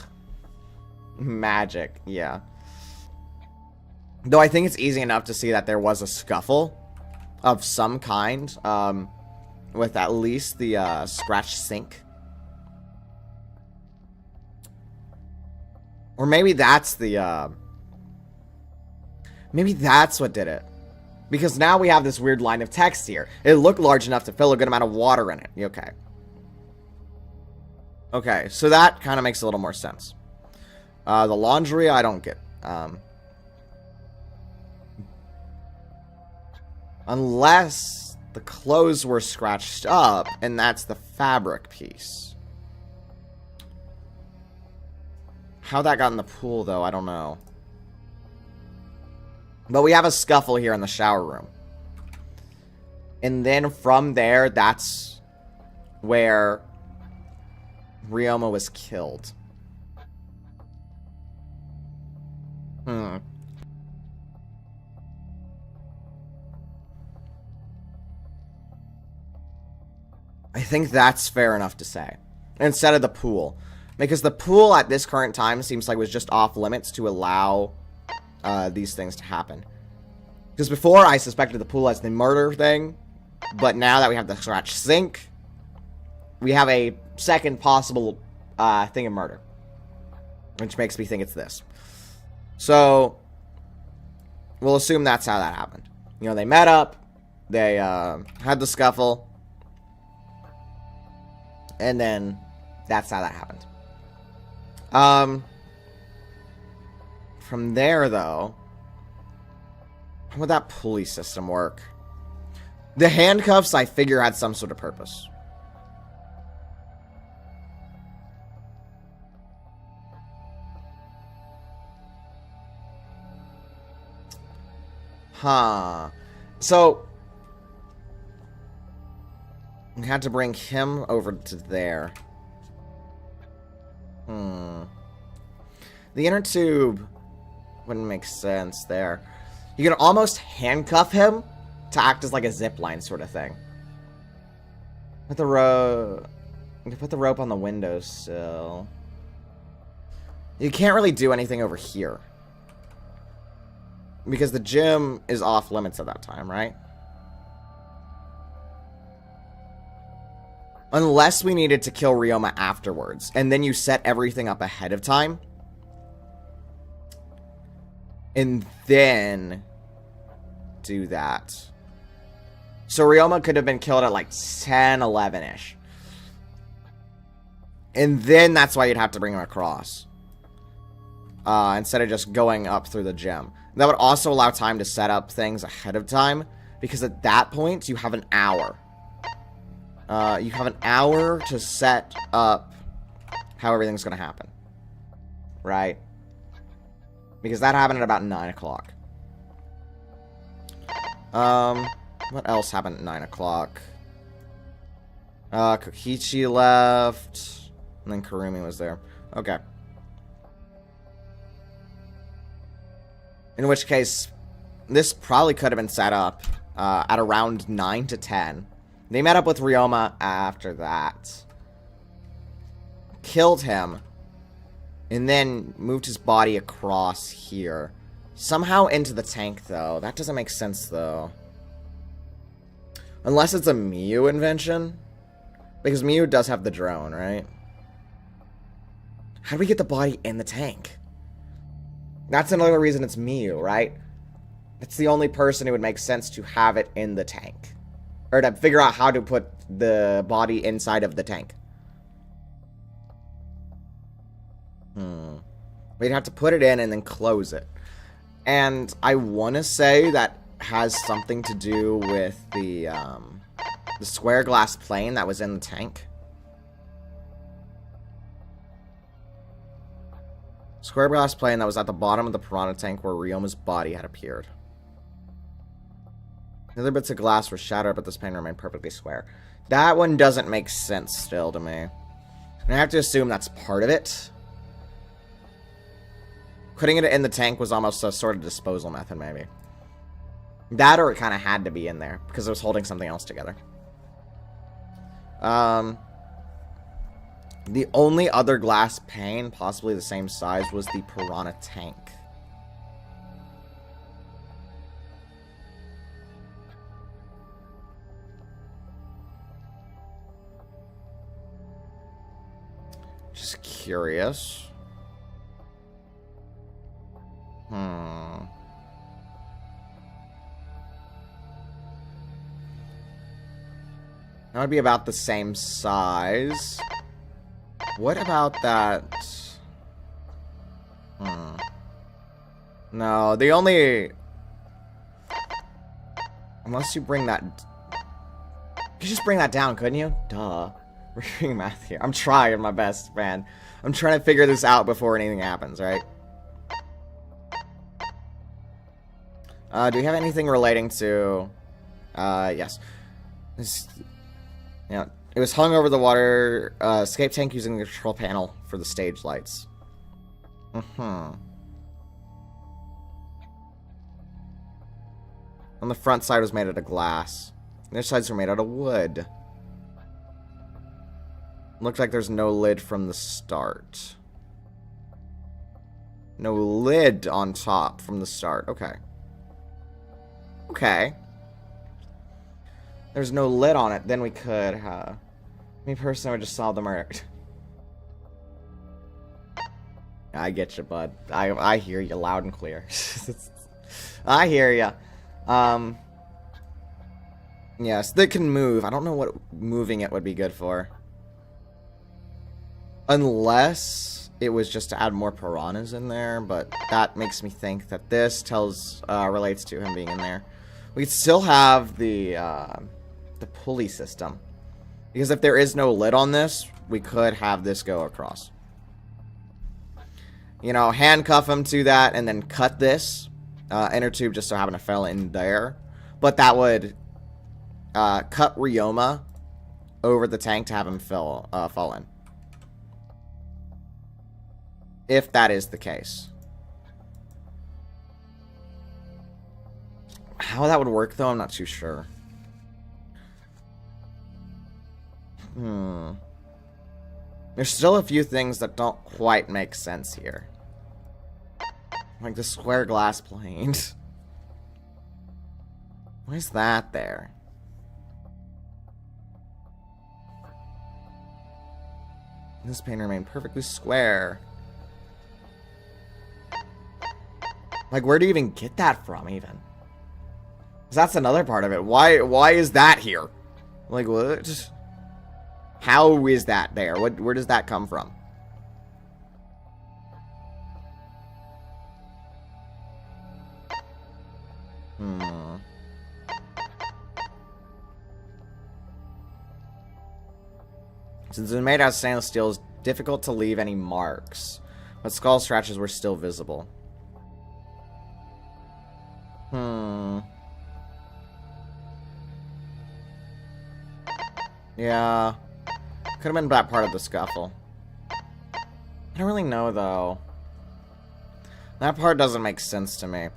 Magic, yeah. Though I think it's easy enough to see that there was a scuffle of some kind, with at least the scratch sink. Or maybe that's the maybe that's what did it. Because now we have this weird line of text here. It looked large enough to fill a good amount of water in it. Okay. Okay, so that kind of makes a little more sense. The laundry, I don't get. Unless the clothes were scratched up, and that's the fabric piece. How that got in the pool, though, I don't know. But we have a scuffle here in the shower room. And then from there, that's where Ryoma was killed. I think that's fair enough to say. Instead of the pool. Because the pool at this current time seems like it was just off limits to allow these things to happen. Because before I suspected the pool as the murder thing. But now that we have the scratch sink, we have a second possible thing of murder. Which makes me think it's this. So, we'll assume that's how that happened. You know, they met up. They had the scuffle. And then, that's how that happened. From there, though, how would that pulley system work? The handcuffs, I figure, had some sort of purpose. Huh. So, we had to bring him over to there. The inner tube wouldn't make sense there. You can almost handcuff him to act as like a zip line sort of thing. Put the rope on the windowsill. You can't really do anything over here. Because the gym is off limits at that time, right? Unless we needed to kill Ryoma afterwards. And then you set everything up ahead of time. And then do that. So Ryoma could have been killed at like 10, 11-ish. And then that's why you'd have to bring him across. Instead of just going up through the gym. That would also allow time to set up things ahead of time. Because at that point, you have an hour. You have an hour to set up how everything's going to happen. Right? Because that happened at about 9 o'clock. What else happened at 9 o'clock? Kokichi left. And then Kurumi was there. Okay. In which case, this probably could have been set up at around 9 to 10. They met up with Ryoma after that. Killed him. And then moved his body across here. Somehow into the tank, though. That doesn't make sense, though. Unless it's a Miyu invention. Because Miyu does have the drone, right? How do we get the body in the tank? That's another reason it's Miyu, right? It's the only person who would make sense to have it in the tank. Or to figure out how to put the body inside of the tank. We'd have to put it in and then close it. And I want to say that has something to do with the square glass plane that was in the tank. Square glass plane that was at the bottom of the piranha tank where Ryoma's body had appeared. The other bits of glass were shattered, but this plane remained perfectly square. That one doesn't make sense still to me. And I have to assume that's part of it. Putting it in the tank was almost a sort of disposal method, maybe. That or it kind of had to be in there, because it was holding something else together. The only other glass pane, possibly the same size, was the piranha tank. Just curious. That would be about the same size. What about that? No, the only... Unless you bring that... You could just bring that down, couldn't you? Duh. We're doing math here. I'm trying my best, man. I'm trying to figure this out before anything happens, right? Do we have anything relating to... yes. Yeah, it was hung over the water escape tank using the control panel for the stage lights. On the front side was made out of glass. The other sides were made out of wood. Looks like there's no lid from the start. No lid on top from the start. Okay. Okay. There's no lid on it, then we could, me personally would just solve the murder. I get you, bud. I hear you loud and clear. I hear you. Yes, they can move. I don't know what moving it would be good for. Unless it was just to add more piranhas in there, but that makes me think that this relates to him being in there. We still have the pulley system. Because if there is no lid on this, we could have this go across. You know, handcuff him to that and then cut this. inner tube just so happened to fell in there. But that would cut Ryoma over the tank to have him fall in. If that is the case. How that would work, though, I'm not too sure. There's still a few things that don't quite make sense here. Like the square glass plane. Why is that there? This pane remained perfectly square. Like, where do you even get that from, even? 'Cause that's another part of it. Why is that here? Like, what? How is that there? Where does that come from? Since it's made out of stainless steel, it's difficult to leave any marks. But skull scratches were still visible. Yeah. Could have been that part of the scuffle. I don't really know, though. That part doesn't make sense to me.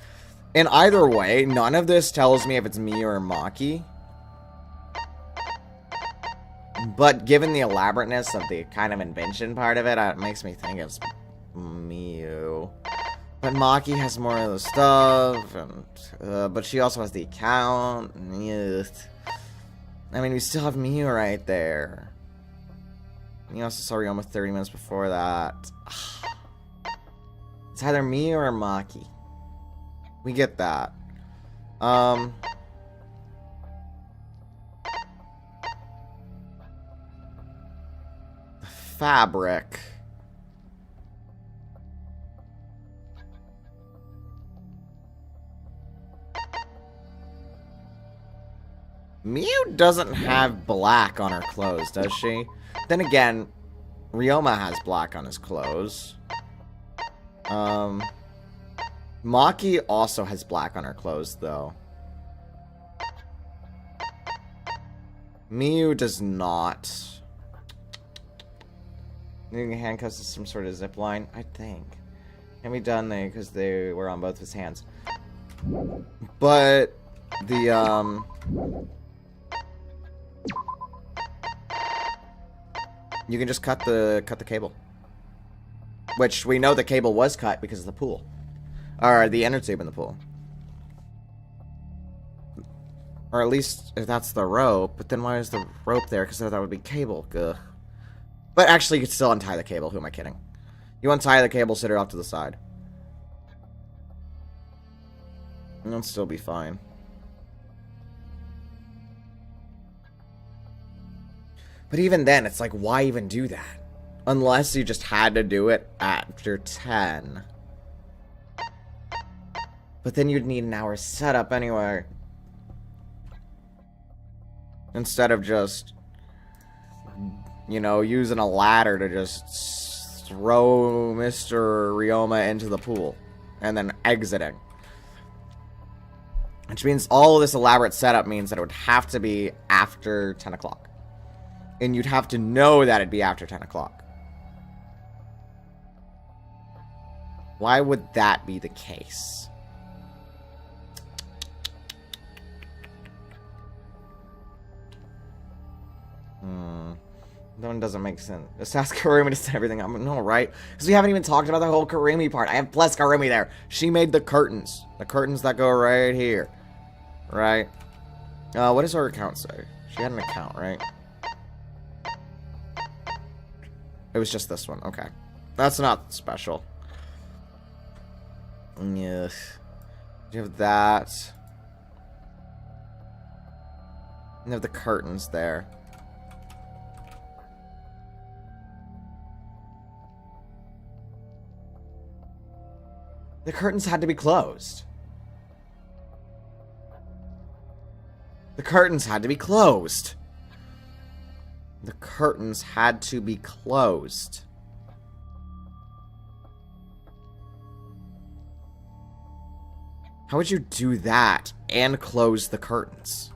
In either way, none of this tells me if it's Miyu or Maki. But given the elaborateness of the kind of invention part of it, it makes me think it's Miyu. But Maki has more of the stuff, and but she also has the account. I mean, we still have Miyu right there. You also saw Ryoma 30 minutes before that. It's either Miyu or Maki. We get that. Fabric. Miyu doesn't have black on her clothes, does she? Then again, Ryoma has black on his clothes. Maki also has black on her clothes, though. Miyu does not. Needing handcuffs is some sort of zip line, I think. Can be done there because they were on both his hands. But the you can just cut the cable. Which we know the cable was cut because of the pool. Or the inner tube in the pool. Or at least if that's the rope, but then why is the rope there? Because that would be cable. Ugh. But actually, you could still untie the cable. Who am I kidding? You untie the cable, sit her off to the side. And it'll still be fine. But even then, it's like, why even do that? Unless you just had to do it after 10. But then you'd need an hour setup anyway. Instead of just, you know, using a ladder to just throw Mr. Ryoma into the pool. And then exiting. Which means all of this elaborate setup means that it would have to be after 10 o'clock. And you'd have to know that it'd be after 10 o'clock. Why would that be the case? That one doesn't make sense. Just ask Karumi to set everything up. No, right? Because we haven't even talked about the whole Karumi part. I have plus Karumi there. She made the curtains. The curtains that go right here. Right? What does her account say? She had an account, right? It was just this one. Okay. That's not special. Yes. You have that. You have the curtains there. The curtains had to be closed. The curtains had to be closed. The curtains had to be closed. How would you do that and close the curtains?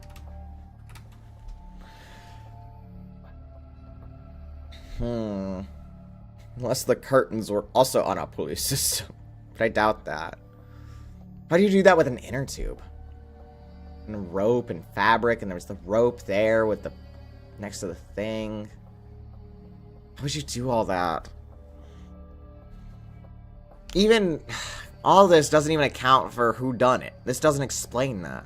Unless the curtains were also on a pulley system. But I doubt that. How do you do that with an inner tube? And rope and fabric, and there was the rope there with the next to the thing. How would you do all that? Even all this doesn't even account for who done it. This doesn't explain that.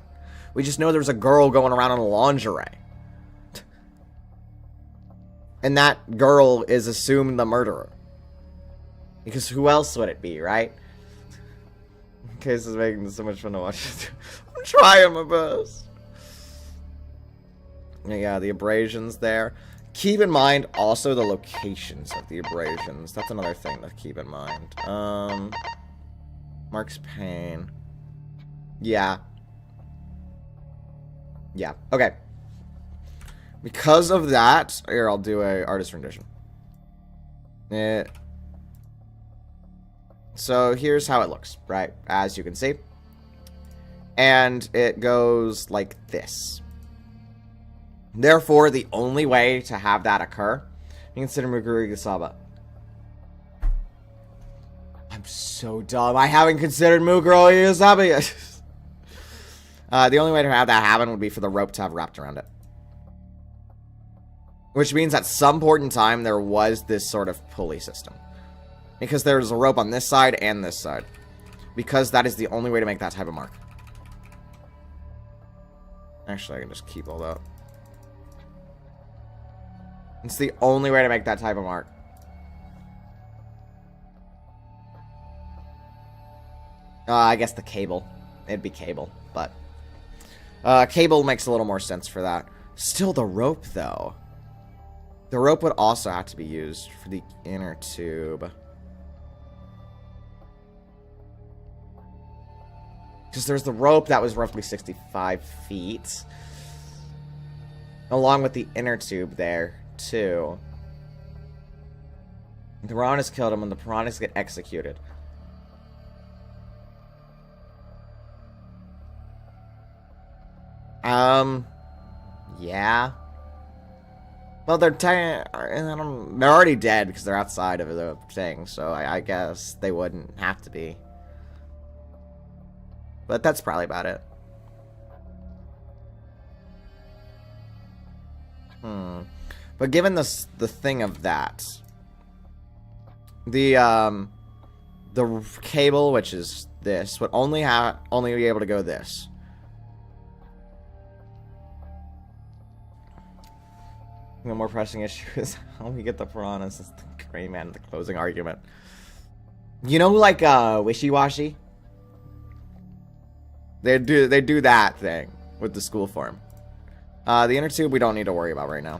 We just know there's a girl going around in a lingerie. And that girl is assumed the murderer. Because who else would it be, right? Okay, this is making so much fun to watch. I'm trying my best. Yeah, the abrasions there. Keep in mind also the locations of the abrasions. That's another thing to keep in mind. Mark's pain. Yeah. Yeah, okay. Because of that, here, I'll do a artist rendition. So here's how it looks, right? As you can see. And it goes like this. Therefore, the only way to have that occur, you consider Muguru-Gisaba. I'm so dumb. I haven't considered Muguru-Gisaba yet. The only way to have that happen would be for the rope to have wrapped around it. Which means at some point in time, there was this sort of pulley system. Because there's a rope on this side and this side. Because that is the only way to make that type of mark. Actually, I can just keep all that. It's the only way to make that type of mark. I guess the cable. It'd be cable, but... cable makes a little more sense for that. Still, the rope, though. The rope would also have to be used for the inner tube. Because there's the rope that was roughly 65 feet. Along with the inner tube there, too. The piranhas killed him and the piranhas get executed. Yeah. Well, they're already dead because they're outside of the thing, so I guess they wouldn't have to be. But that's probably about it. But given the thing of that, the cable, which is this, would only be able to go this. The more pressing issue is how we get the piranhas. That's the gray man in the closing argument. You know, like Wishy-Washy? They do that thing with the school form. The inner tube we don't need to worry about right now.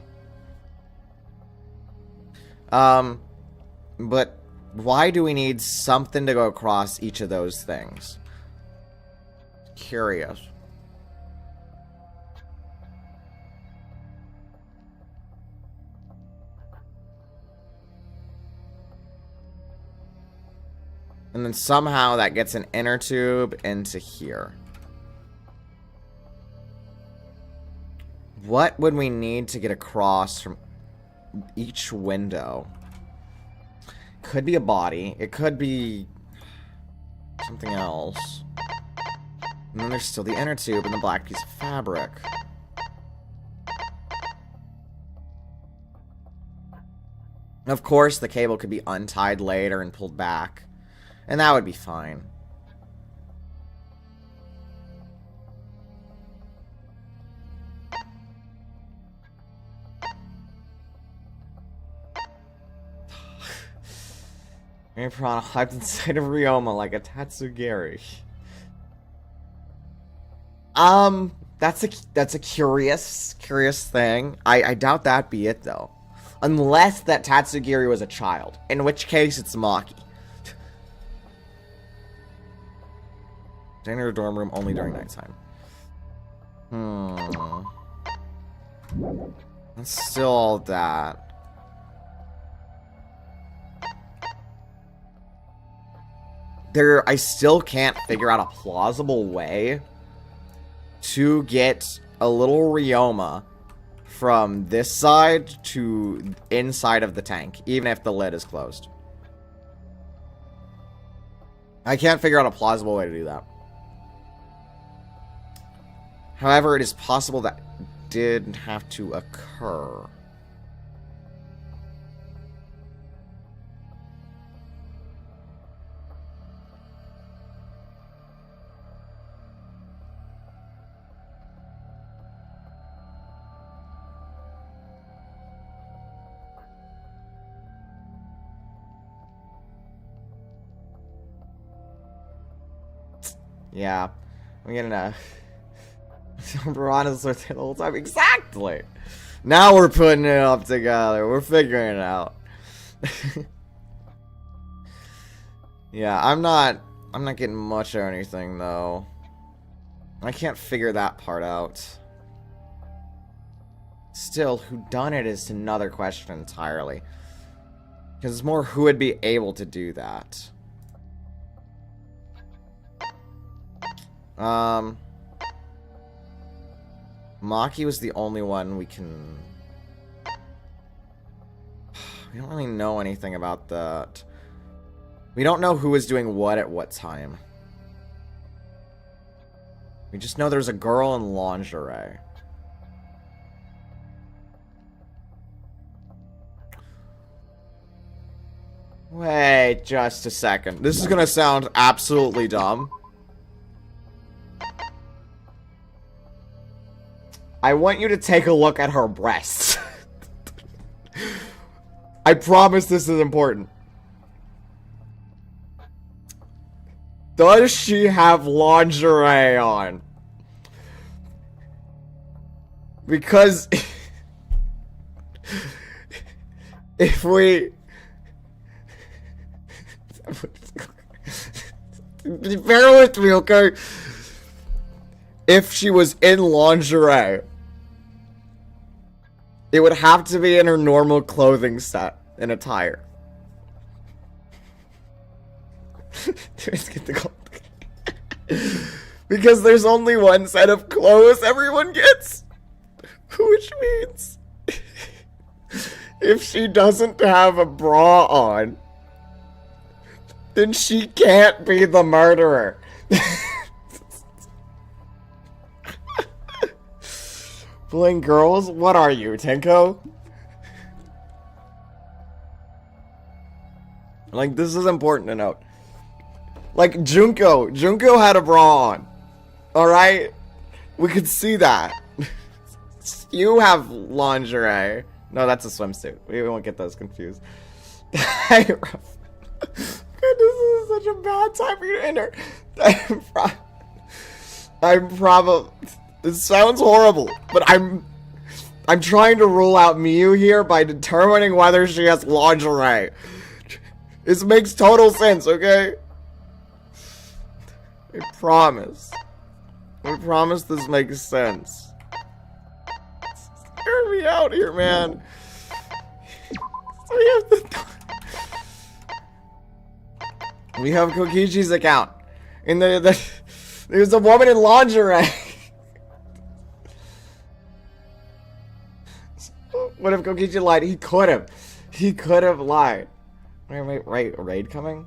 But why do we need something to go across each of those things? Curious. And then somehow that gets an inner tube into here. What would we need to get across from each window? Could be a body. It could be something else. And then there's still the inner tube and the black piece of fabric. Of course, the cable could be untied later and pulled back. And that would be fine. Mary Piranha hyped inside of Ryoma like a Tatsugiri. That's a curious thing. I doubt that be it though. Unless that Tatsugiri was a child, in which case it's Maki. Enter the dorm room only during nighttime. That's still all that. I still can't figure out a plausible way to get a little Ryoma from this side to inside of the tank, even if the lid is closed. I can't figure out a plausible way to do that. However, it is possible that did have to occur. Yeah, I'm gonna Piranha's with it the whole time. Exactly. Now we're putting it up together. We're figuring it out. Yeah, I'm not getting much or anything though. I can't figure that part out. Still, whodunit is another question entirely. Because it's more who would be able to do that. Maki was the only one we can... We don't really know anything about that. We don't know who was doing what at what time. We just know there's a girl in lingerie. Wait just a second. This is gonna sound absolutely dumb. I want you to take a look at her breasts. I promise this is important. Does she have lingerie on? Because if we... Bear with me, okay? If she was in lingerie, it would have to be in her normal clothing set and attire. Because there's only one set of clothes everyone gets. Which means if she doesn't have a bra on, then she can't be the murderer. Playing girls? What are you, Tenko? Like, this is important to note. Like, Junko had a bra on. Alright? We could see that. You have lingerie. No, that's a swimsuit. We won't get those confused. God, this is such a bad time for you to enter. I'm probably... It sounds horrible, but I'm trying to rule out Miyu here by determining whether she has lingerie. This makes total sense, okay? I promise. I promise this makes sense. Hear me out here, man. We have Kokichi's account. And there's a woman in lingerie. What if Kokichi lied? He could have. He could have lied. Wait, raid coming?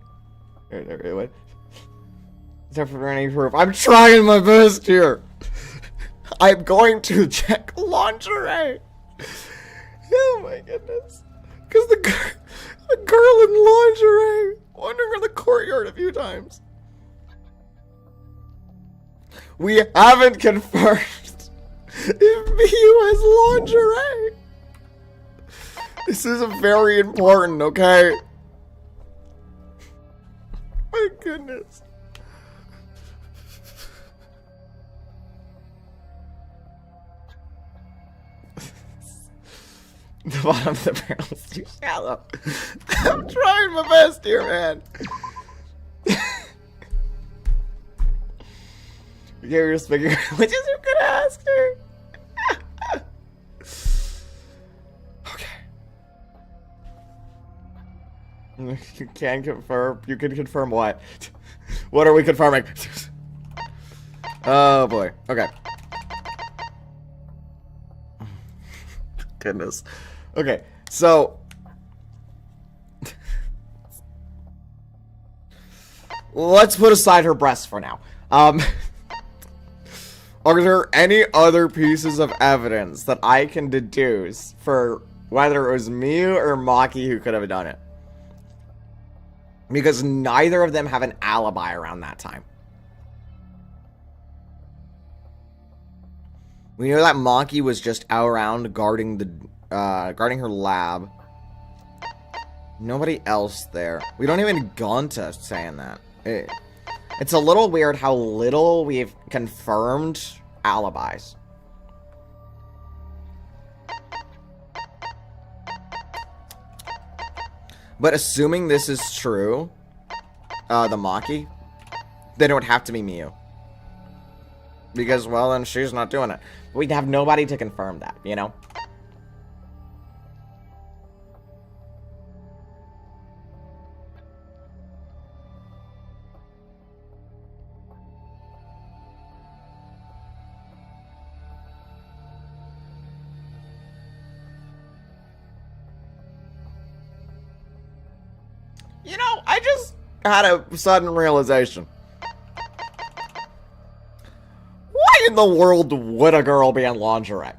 What? Is there for any proof? I'm trying my best here. I'm going to check lingerie. Oh my goodness. Because the girl in lingerie wandering around the courtyard a few times. We haven't confirmed if Miyu has lingerie. This is very important, okay? My goodness. The bottom of the barrel is too shallow. I'm trying my best here, man. We gave her a speaker, which is you could ask her. You can confirm. You can confirm what? What are we confirming? Oh boy. Okay. Goodness. Okay, so let's put aside her breasts for now. Are there any other pieces of evidence that I can deduce for whether it was Miu or Maki who could have done it? Because neither of them have an alibi around that time. We know that Maki was just out around guarding her lab. Nobody else there. We don't even Gonta saying that. It's a little weird how little we've confirmed alibis. But assuming this is true, the Maki, then it would have to be Miu. Because, well, then she's not doing it. We'd have nobody to confirm that, you know? You know, I just had a sudden realization. Why in the world would a girl be in lingerie?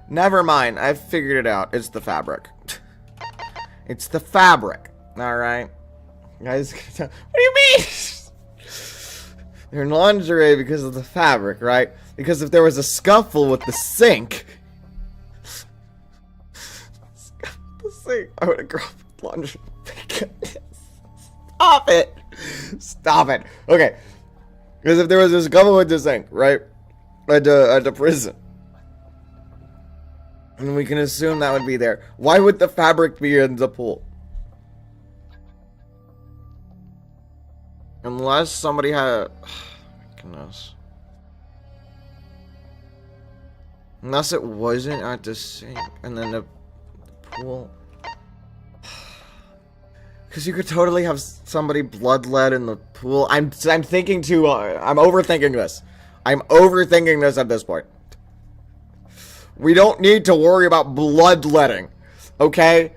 Never mind, I figured it out. It's the fabric. It's the fabric. Alright. Guys, what do you mean? They're in lingerie because of the fabric, right? Because if there was a scuffle with the sink... I would have grabbed lingerie. Stop it! Stop it. Okay. Because if there was a scuffle with the sink, right? At the prison. And we can assume that would be there. Why would the fabric be in the pool? Unless somebody had... Goodness. Unless it wasn't at the sink. And then the pool... Because you could totally have somebody bloodlet in the pool. I'm thinking too... I'm overthinking this. I'm overthinking this at this point. We don't need to worry about bloodletting. Okay?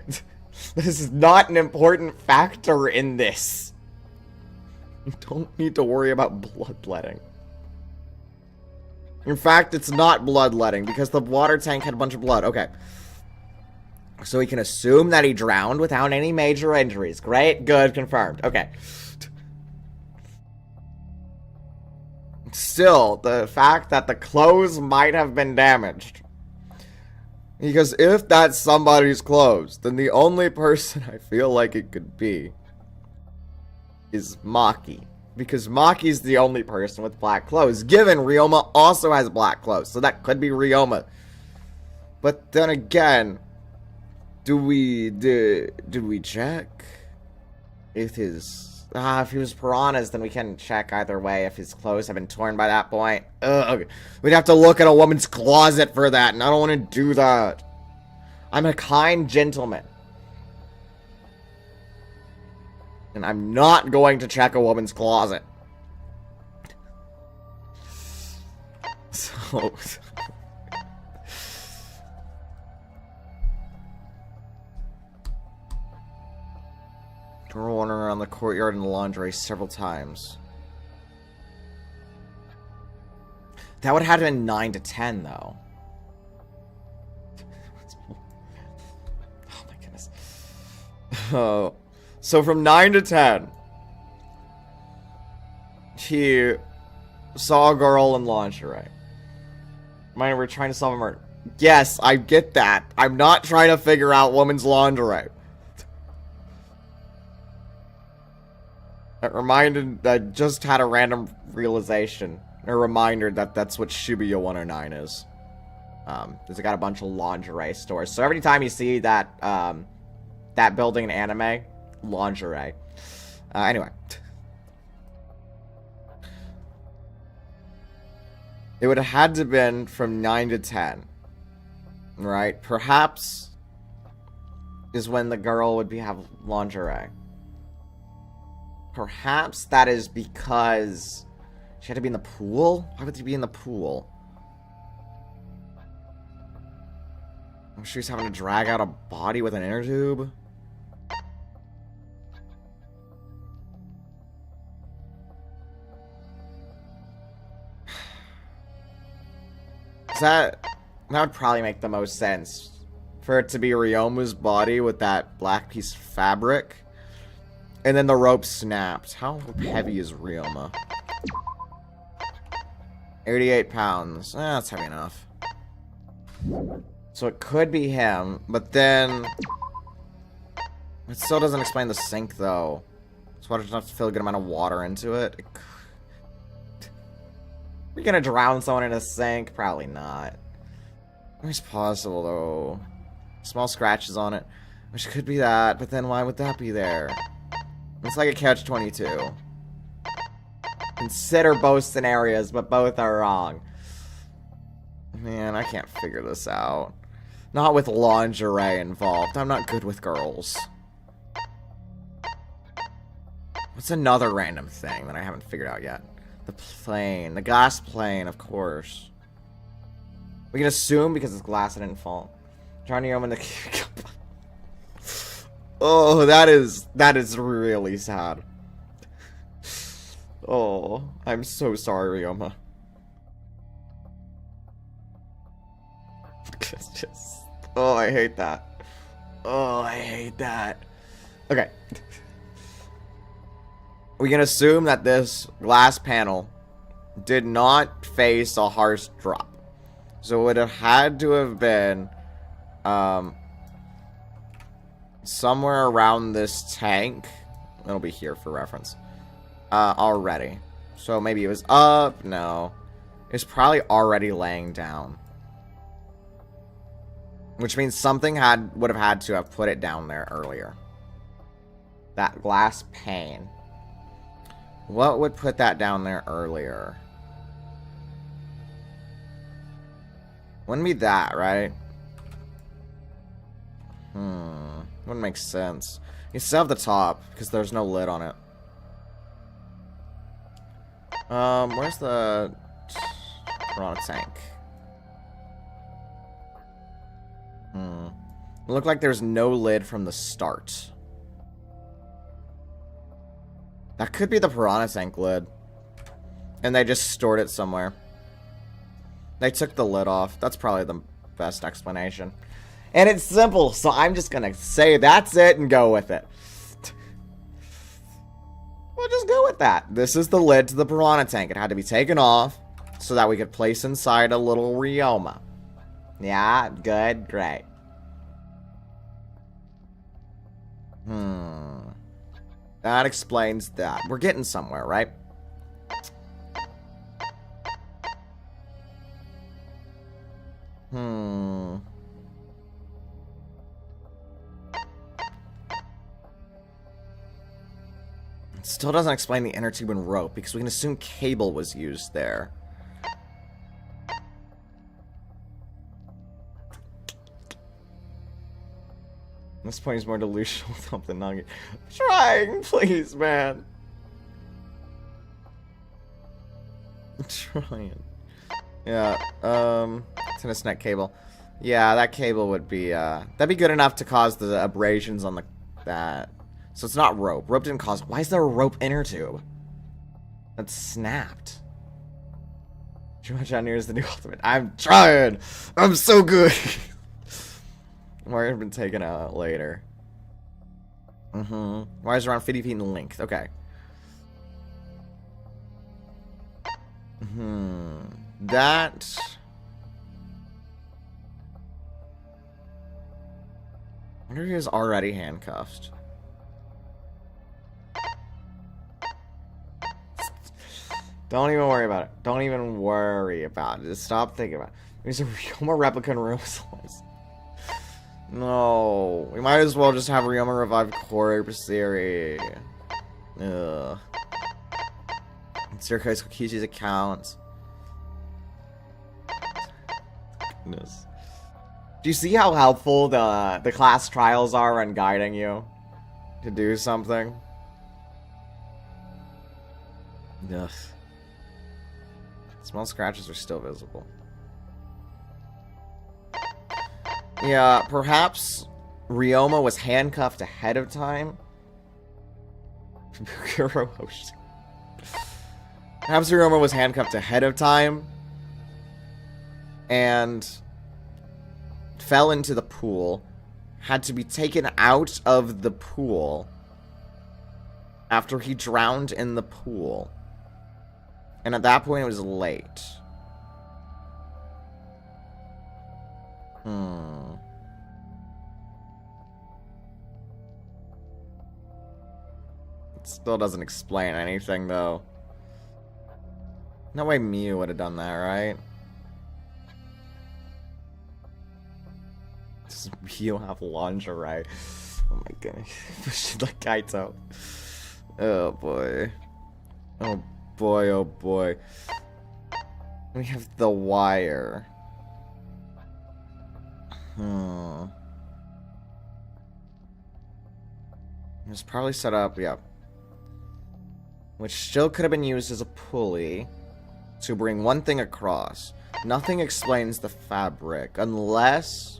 This is not an important factor in this. You don't need to worry about bloodletting. In fact, it's not bloodletting because the water tank had a bunch of blood. Okay. So we can assume that he drowned without any major injuries. Great, good, confirmed. Okay. Still, the fact that the clothes might have been damaged. Because if that's somebody's clothes, then the only person I feel like it could be is Maki. Because Maki's the only person with black clothes. Given Ryoma also has black clothes, so that could be Ryoma. But then again... Did we check if his if he was piranhas? Then we can check either way if his clothes have been torn by that point. Ugh, we'd have to look at a woman's closet for that, and I don't want to do that. I'm a kind gentleman, and I'm not going to check a woman's closet. So. We're wandering around the courtyard in the lingerie several times. That would have been 9 to 10, though. Oh my goodness. Oh. So from 9 to 10, he saw a girl in lingerie. Mind, we're trying to solve a murder. Yes, I get that. I'm not trying to figure out woman's lingerie. I just had a random realization, a reminder that that's what Shibuya 109 is. It's got a bunch of lingerie stores. So every time you see that, that building in anime, lingerie. Anyway. It would have had to been from 9 to 10. Right? Perhaps is when the girl would have lingerie. Perhaps that is because she had to be in the pool? Why would she be in the pool? I'm sure she's having to drag out a body with an inner tube. That would probably make the most sense. For it to be Ryomu's body with that black piece of fabric. And then the rope snapped. How heavy is Ryoma? 88 pounds. That's heavy enough. So it could be him, but then... It still doesn't explain the sink, though. So I just have to fill a good amount of water into it. Are we gonna drown someone in a sink? Probably not. It's possible, though. Small scratches on it. Which could be that, but then why would that be there? It's like a catch-22. Consider both scenarios, but both are wrong. Man, I can't figure this out. Not with lingerie involved. I'm not good with girls. What's another random thing that I haven't figured out yet? The plane. The glass plane, of course. We can assume because it's glass it didn't fall. Trying to open the... Oh, that is really sad. Oh, I'm so sorry, Ryoma. It's just... Oh, I hate that. Oh, I hate that. Okay. We can assume that this glass panel did not face a harsh drop. So it would have had to have been somewhere around this tank. It'll be here for reference. Already. So maybe it was up. No. It's probably already laying down. Which means something would have had to have put it down there earlier. That glass pane. What would put that down there earlier? Wouldn't be that, right? Wouldn't make sense. You still have the top, because there's no lid on it. Where's the piranha tank? It looked like there's no lid from the start. That could be the piranha tank lid. And they just stored it somewhere. They took the lid off. That's probably the best explanation. And it's simple, so I'm just gonna say that's it and go with it. We'll just go with that. This is the lid to the piranha tank. It had to be taken off so that we could place inside a little Ryoma. Yeah, good, great. That explains that. We're getting somewhere, right? It still doesn't explain the inner tube and rope, because we can assume cable was used there. At this point, he's more delusional without the nugget. I'm trying, please, man. I'm trying. Yeah, tennis net cable. Yeah, that cable would be, that'd be good enough to cause the abrasions on that. So it's not rope. Rope didn't cause... Why is there a rope inner tube? That snapped. Did you watch out near the new ultimate? I'm trying! I'm so good! Wire had been taken out later. Wire's around 50 feet in length. Okay. That... I wonder if he was already handcuffed. Don't even worry about it. Don't even worry about it. Just stop thinking about it. There's a Ryoma replica in room size. No. We might as well just have Ryoma revive corpse theory. Ugh. It's your Kokichi's account. Goodness. Do you see how helpful the class trials are in guiding you to do something? Yes. Small scratches are still visible. Yeah, perhaps Ryoma was handcuffed ahead of time. Perhaps Ryoma was handcuffed ahead of time and fell into the pool, had to be taken out of the pool after he drowned in the pool. And at that point, it was late. It still doesn't explain anything, though. No way Miu would have done that, right? Does Miu have lingerie? Oh my goodness. She's like Kaito. Oh boy. Oh boy, oh boy. We have the wire. It was probably set up, yeah. Which still could have been used as a pulley to bring one thing across. Nothing explains the fabric, unless...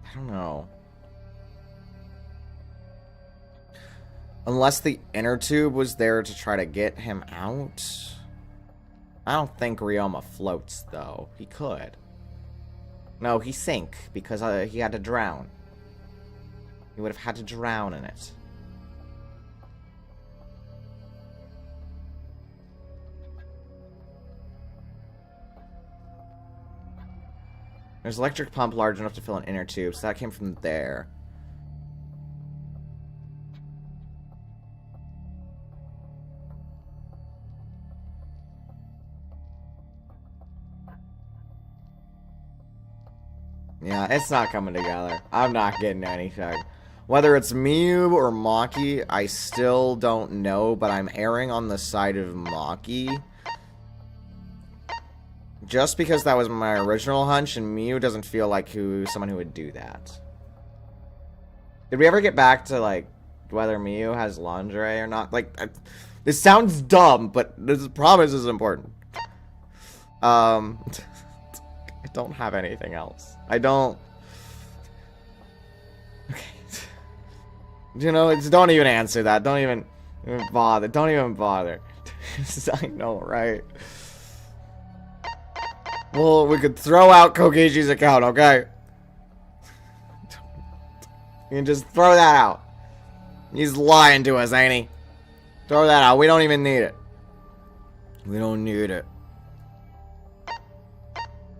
I don't know. Unless the inner tube was there to try to get him out. I don't think Ryoma floats, though. He could. No, he sank because he had to drown. He would have had to drown in it. There's an electric pump large enough to fill an inner tube, so that came from there. Yeah, it's not coming together. I'm not getting anything. Whether it's Miu or Maki, I still don't know, but I'm erring on the side of Maki. Just because that was my original hunch, and Miu doesn't feel like someone who would do that. Did we ever get back to, like, whether Miu has lingerie or not? Like, this sounds dumb, but this promise is important. I don't have anything else. I don't... Okay. You know, don't even answer that. Don't even bother. Don't even bother. I know, right? Well, we could throw out Kokichi's account, okay? You can just throw that out. He's lying to us, ain't he? Throw that out. We don't even need it. We don't need it.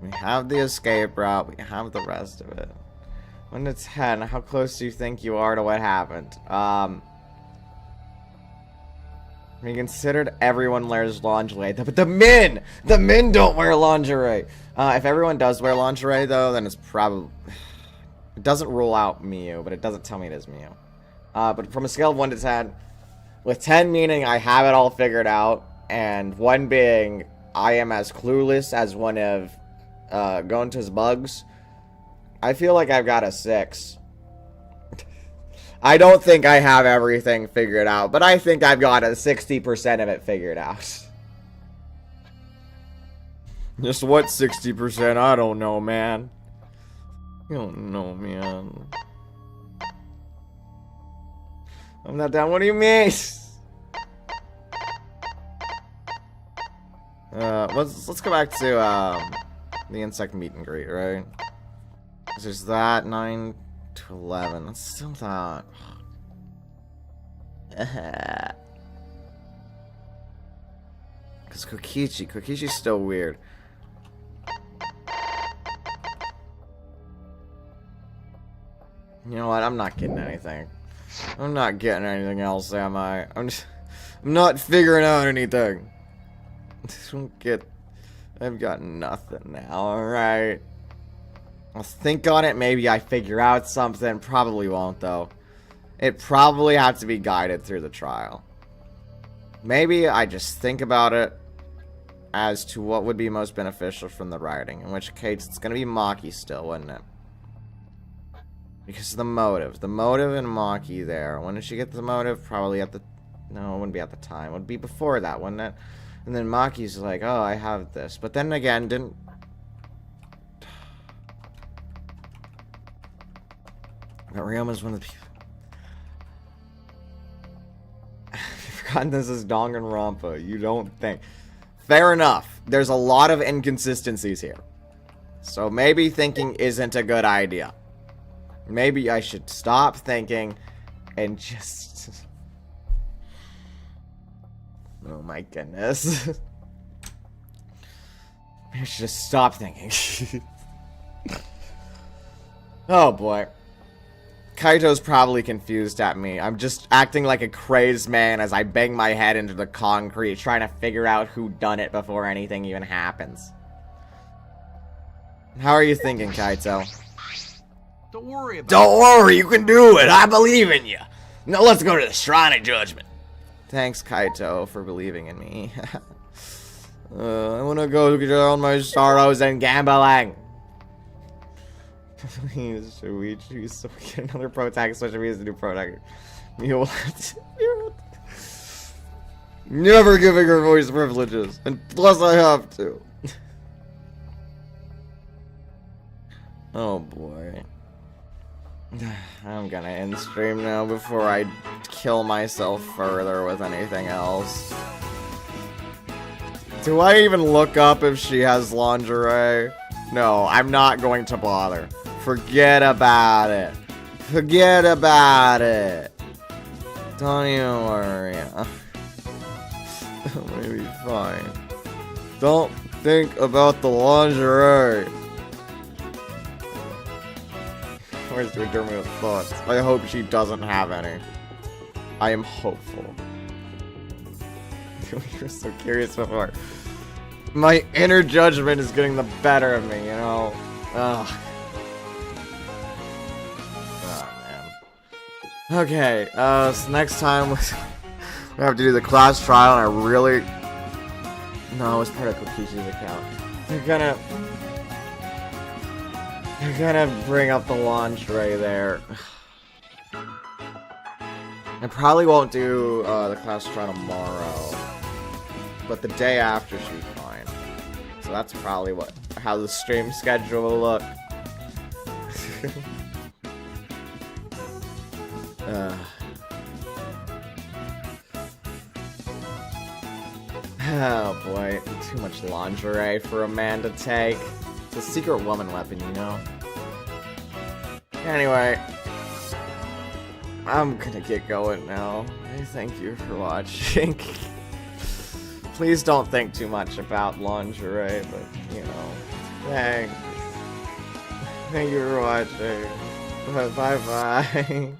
We have the escape route. We have the rest of it. 1 to 10, how close do you think you are to what happened? We considered everyone wears lingerie, but the men don't wear lingerie. If everyone does wear lingerie, though, then it's probably... It doesn't rule out Miu, but it doesn't tell me it is Miu. But from a scale of 1 to 10, with 10 meaning I have it all figured out, and 1 being I am as clueless as one of Gonta's bugs, I feel like I've got a 6. I don't think I have everything figured out, but I think I've got a 60% of it figured out. Just what 60%? I don't know, man. You don't know, man. I'm not down. What do you mean? Let's go back to the insect meet and greet, right? There's that 9 to 11. That's still not. Because Kokichi's still weird. You know what? I'm not getting anything. I'm not getting anything else, am I? I'm not figuring out anything. I've got nothing now, alright. I'll think on it, maybe I figure out something. Probably won't, though. It probably has to be guided through the trial. Maybe I just think about it, as to what would be most beneficial from the writing. In which case, it's gonna be Maki still, wouldn't it? Because of the motive. The motive and Maki there. When did she get the motive? Probably at the... No, it wouldn't be at the time. It would be before that, wouldn't it? And then Maki's like, oh, I have this. But then again, didn't... But Ryoma's one of the people... I've forgotten this is Danganronpa. You don't think... Fair enough. There's a lot of inconsistencies here. So maybe thinking isn't a good idea. Maybe I should stop thinking and just... Oh my goodness. Maybe I should just stop thinking. Oh boy. Kaito's probably confused at me. I'm just acting like a crazed man as I bang my head into the concrete, trying to figure out who done it before anything even happens. How are you thinking, Kaito? Don't worry about Don't worry, you can do it. I believe in you. Now let's go to the Shrine of Judgment. Thanks, Kaito, for believing in me. I wanna go get all my sorrows and gambling. Please, Shuichi, so we get another protagonist, which means a new protagonist. You will have to... Never giving her voice privileges, and plus I have to. Oh boy. I'm gonna end stream now before I kill myself further with anything else. Do I even look up if she has lingerie? No, I'm not going to bother. Forget about it. Forget about it. Don't even worry. Maybe fine. Don't think about the lingerie. Where's the Dermot with thoughts? I hope she doesn't have any. I am hopeful. You're so curious before. My inner judgment is getting the better of me, you know? Ugh. Oh, man. Okay, so next time we have to do the class trial, and I really... No, it's part of Kokishi's account. They're gonna bring up the lingerie there. I probably won't do the class trial tomorrow, but the day after should be fine. So that's probably how the stream schedule will look. Oh boy, too much lingerie for a man to take. It's a secret woman weapon, you know? Anyway, I'm gonna get going now. Thank you for watching. Please don't think too much about lingerie, but, you know, thanks. Thank you for watching. Bye-bye.